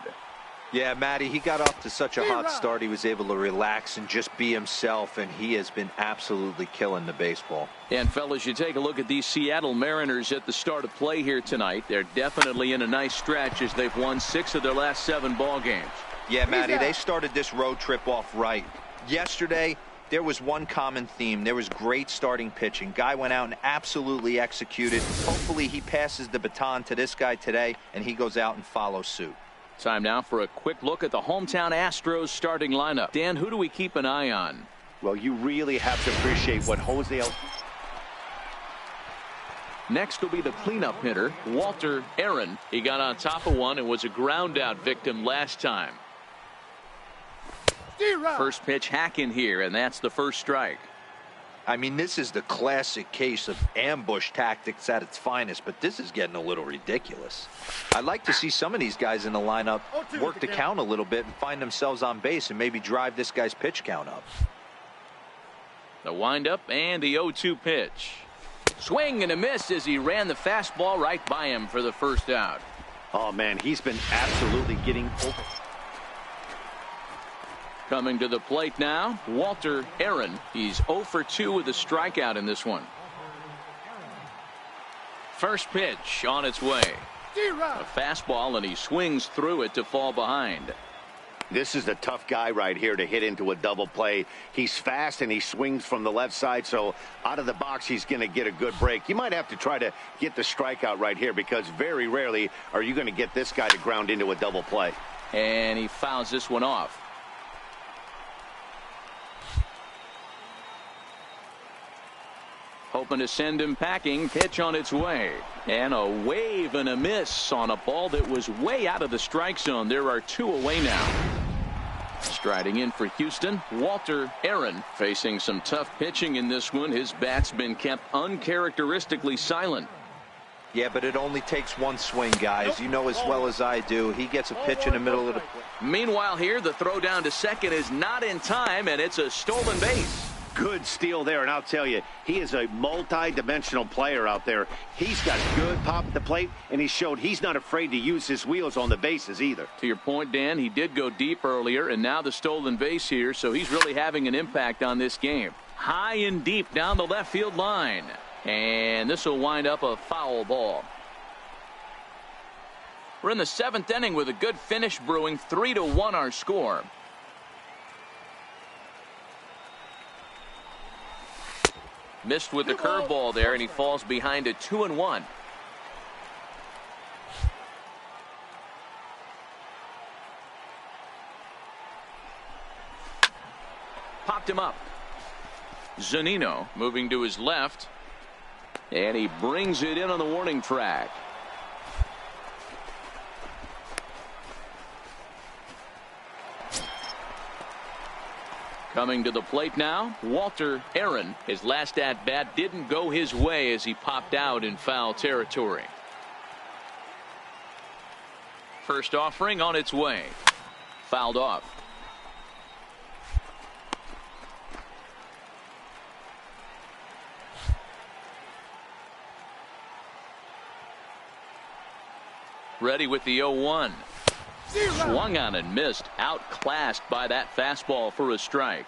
Yeah, Matty, he got off to such a hot start. He was able to relax and just be himself, and he has been absolutely killing the baseball. And, fellas, you take a look at these Seattle Mariners at the start of play here tonight. They're definitely in a nice stretch as they've won 6 of their last 7 ball games. Yeah, Matty, they started this road trip off right. Yesterday, there was one common theme. There was great starting pitching. Guy went out and absolutely executed. Hopefully he passes the baton to this guy today, and he goes out and follows suit. Time now for a quick look at the hometown Astros starting lineup. Dan, who do we keep an eye on? Well, you really have to appreciate what Jose. Next will be the cleanup hitter, Walter Aaron. He got on top of one and was a ground out victim last time. First pitch hack in here, and that's the first strike. I mean, this is the classic case of ambush tactics at its finest, but this is getting a little ridiculous. I'd like to see some of these guys in the lineup work the count a little bit and find themselves on base and maybe drive this guy's pitch count up. The windup and the 0-2 pitch. Swing and a miss as he ran the fastball right by him for the first out. Oh, man, he's been absolutely getting over. Coming to the plate now, Walter Aaron. He's 0 for 2 with a strikeout in this one. First pitch on its way. A fastball, and he swings through it to fall behind. This is the tough guy right here to hit into a double play. He's fast and he swings from the left side, so out of the box he's going to get a good break. You might have to try to get the strikeout right here because very rarely are you going to get this guy to ground into a double play. And he fouls this one off. Hoping to send him packing. Pitch on its way. And a wave and a miss on a ball that was way out of the strike zone. There are 2 away now. Striding in for Houston, Walter Aaron. Facing some tough pitching in this one. His bat's been kept uncharacteristically silent. Yeah, but it only takes one swing, guys. You know as well as I do. He gets a pitch in the middle of the plate. Meanwhile here, the throw down to second is not in time, and it's a stolen base. Good steal there, and I'll tell you, he is a multi-dimensional player out there. He's got good pop at the plate, and he showed he's not afraid to use his wheels on the bases either. To your point, Dan, he did go deep earlier, and now the stolen base here, so he's really having an impact on this game. High and deep down the left field line, and this will wind up a foul ball. We're in the 7th inning with a good finish brewing. 3-1 our score. Missed with the curveball there, and he falls behind a 2-1. Popped him up. Zunino moving to his left, and he brings it in on the warning track. Coming to the plate now, Walter Aaron. His last at-bat didn't go his way as he popped out in foul territory. First offering on its way. Fouled off. Ready with the 0-1. Swung on and missed. Outclassed by that fastball for a strike.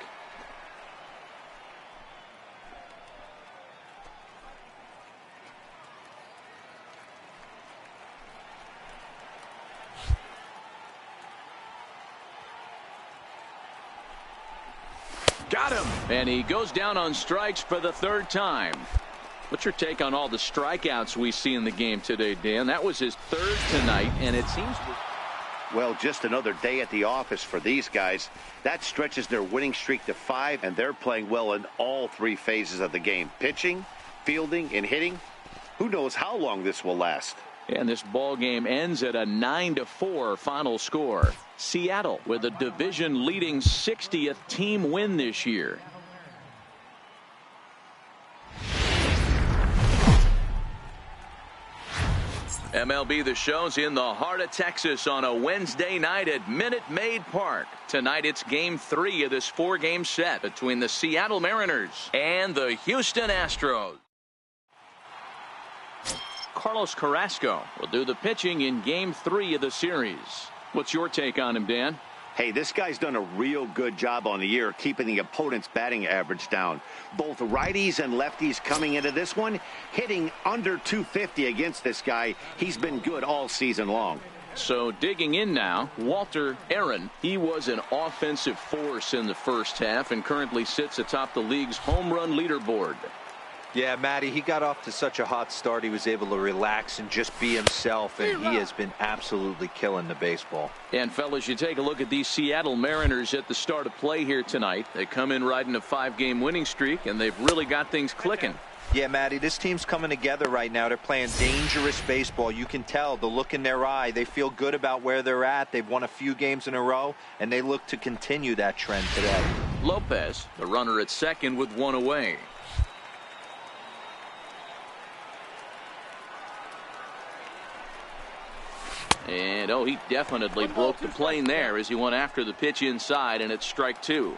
Got him. And he goes down on strikes for the 3rd time. What's your take on all the strikeouts we see in the game today, Dan? That was his 3rd tonight, and it seems... Well, just another day at the office for these guys. That stretches their winning streak to 5, and they're playing well in all 3 phases of the game. Pitching, fielding, and hitting. Who knows how long this will last. And this ball game ends at a 9-4 final score. Seattle with a division-leading 60th team win this year. MLB The Show's in the heart of Texas on a Wednesday night at Minute Maid Park. Tonight it's Game 3 of this 4-game set between the Seattle Mariners and the Houston Astros. Carlos Carrasco will do the pitching in Game 3 of the series. What's your take on him, Dan? Hey, this guy's done a real good job on the year keeping the opponent's batting average down. Both righties and lefties coming into this one, hitting under 250 against this guy. He's been good all season long. So digging in now, Walter Aaron. He was an offensive force in the first half and currently sits atop the league's home run leaderboard. Yeah, Matty, he got off to such a hot start. He was able to relax and just be himself, and he has been absolutely killing the baseball. And, fellas, you take a look at these Seattle Mariners at the start of play here tonight. They come in riding a 5-game winning streak, and they've really got things clicking. Yeah, Matty, this team's coming together right now. They're playing dangerous baseball. You can tell the look in their eye. They feel good about where they're at. They've won a few games in a row, and they look to continue that trend today. Lopez, the runner at second with one away. And, oh, he definitely broke the plane there as he went after the pitch inside, and it's strike two.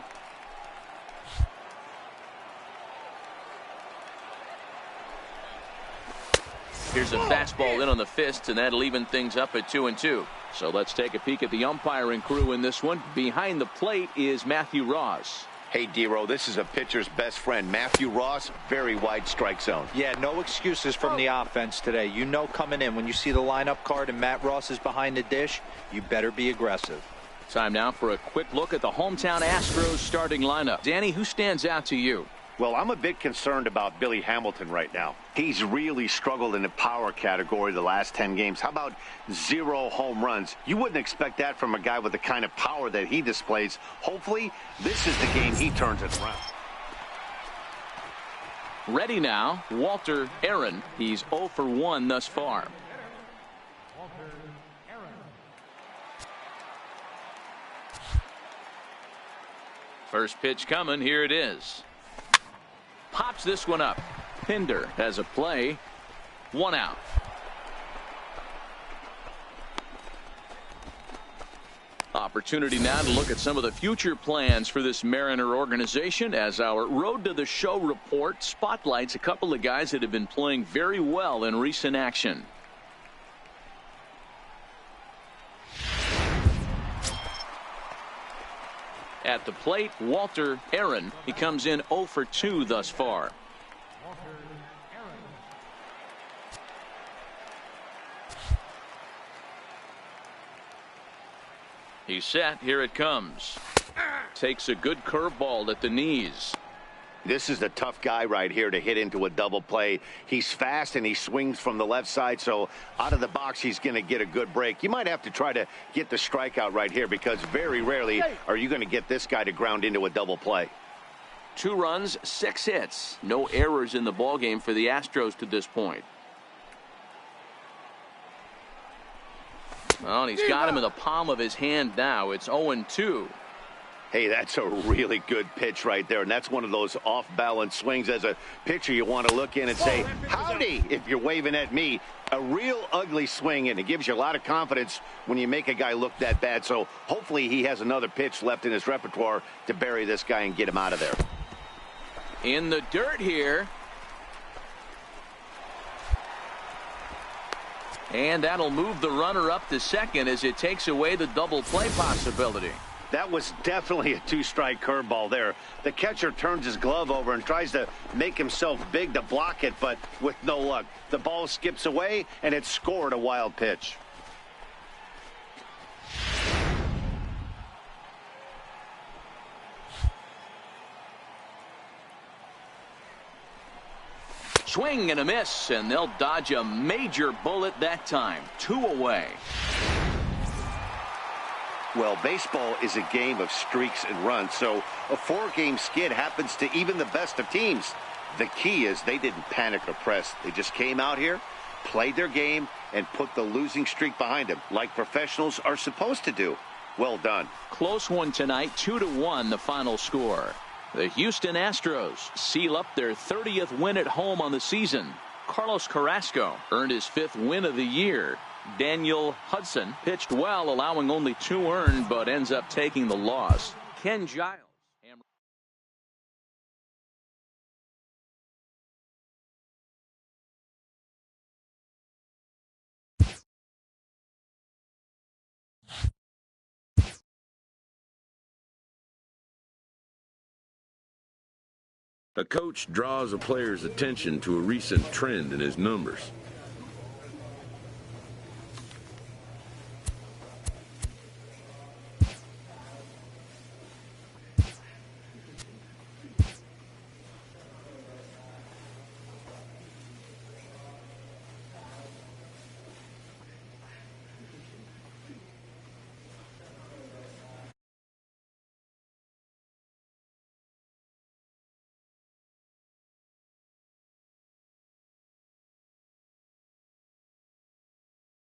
Here's a fastball in on the fist, and that'll even things up at 2-2. So let's take a peek at the umpiring crew in this one. Behind the plate is Matthew Ross. Hey, D-Row, this is a pitcher's best friend, Matthew Ross. Very wide strike zone. Yeah, no excuses from the offense today. You know coming in, when you see the lineup card and Matt Ross is behind the dish, you better be aggressive. Time now for a quick look at the hometown Astros starting lineup. Danny, who stands out to you? Well, I'm a bit concerned about Billy Hamilton right now. He's really struggled in the power category the last 10 games. How about 0 home runs? You wouldn't expect that from a guy with the kind of power that he displays. Hopefully, this is the game he turns it around. Ready now, Walter Aaron. He's 0 for 1 thus far. First pitch coming. Here it is. Pops this one up. Pinder has a play. 1 out. Opportunity now to look at some of the future plans for this Mariner organization as our Road to the Show report spotlights a couple of guys that have been playing very well in recent action. At the plate, Walter Aaron. He comes in 0 for 2 thus far. He's set. Here it comes. Takes a good curveball at the knees. This is the tough guy right here to hit into a double play. He's fast and he swings from the left side, so out of the box he's going to get a good break. You might have to try to get the strikeout right here because very rarely are you going to get this guy to ground into a double play. 2 runs, 6 hits. No errors in the ballgame for the Astros to this point. Well, and he's got him in the palm of his hand now. It's 0-2. Hey, that's a really good pitch right there, and that's one of those off-balance swings. As a pitcher, you want to look in and say, howdy, if you're waving at me. A real ugly swing, and it gives you a lot of confidence when you make a guy look that bad. So hopefully he has another pitch left in his repertoire to bury this guy and get him out of there. In the dirt here. And that'll move the runner up to second as it takes away the double play possibility. That was definitely a 2-strike curveball there. The catcher turns his glove over and tries to make himself big to block it, but with no luck. The ball skips away, and it scored a wild pitch. Swing and a miss, and they'll dodge a major bullet that time. 2 away. Well, baseball is a game of streaks and runs, so a 4-game skid happens to even the best of teams. The key is they didn't panic or press. They just came out here, played their game, and put the losing streak behind them, like professionals are supposed to do. Well done. Close one tonight, 2-1 the final score. The Houston Astros seal up their 30th win at home on the season. Carlos Carrasco earned his 5th win of the year. Daniel Hudson pitched well, allowing only 2 earned, but ends up taking the loss. Ken Giles A coach draws a player's attention to a recent trend in his numbers.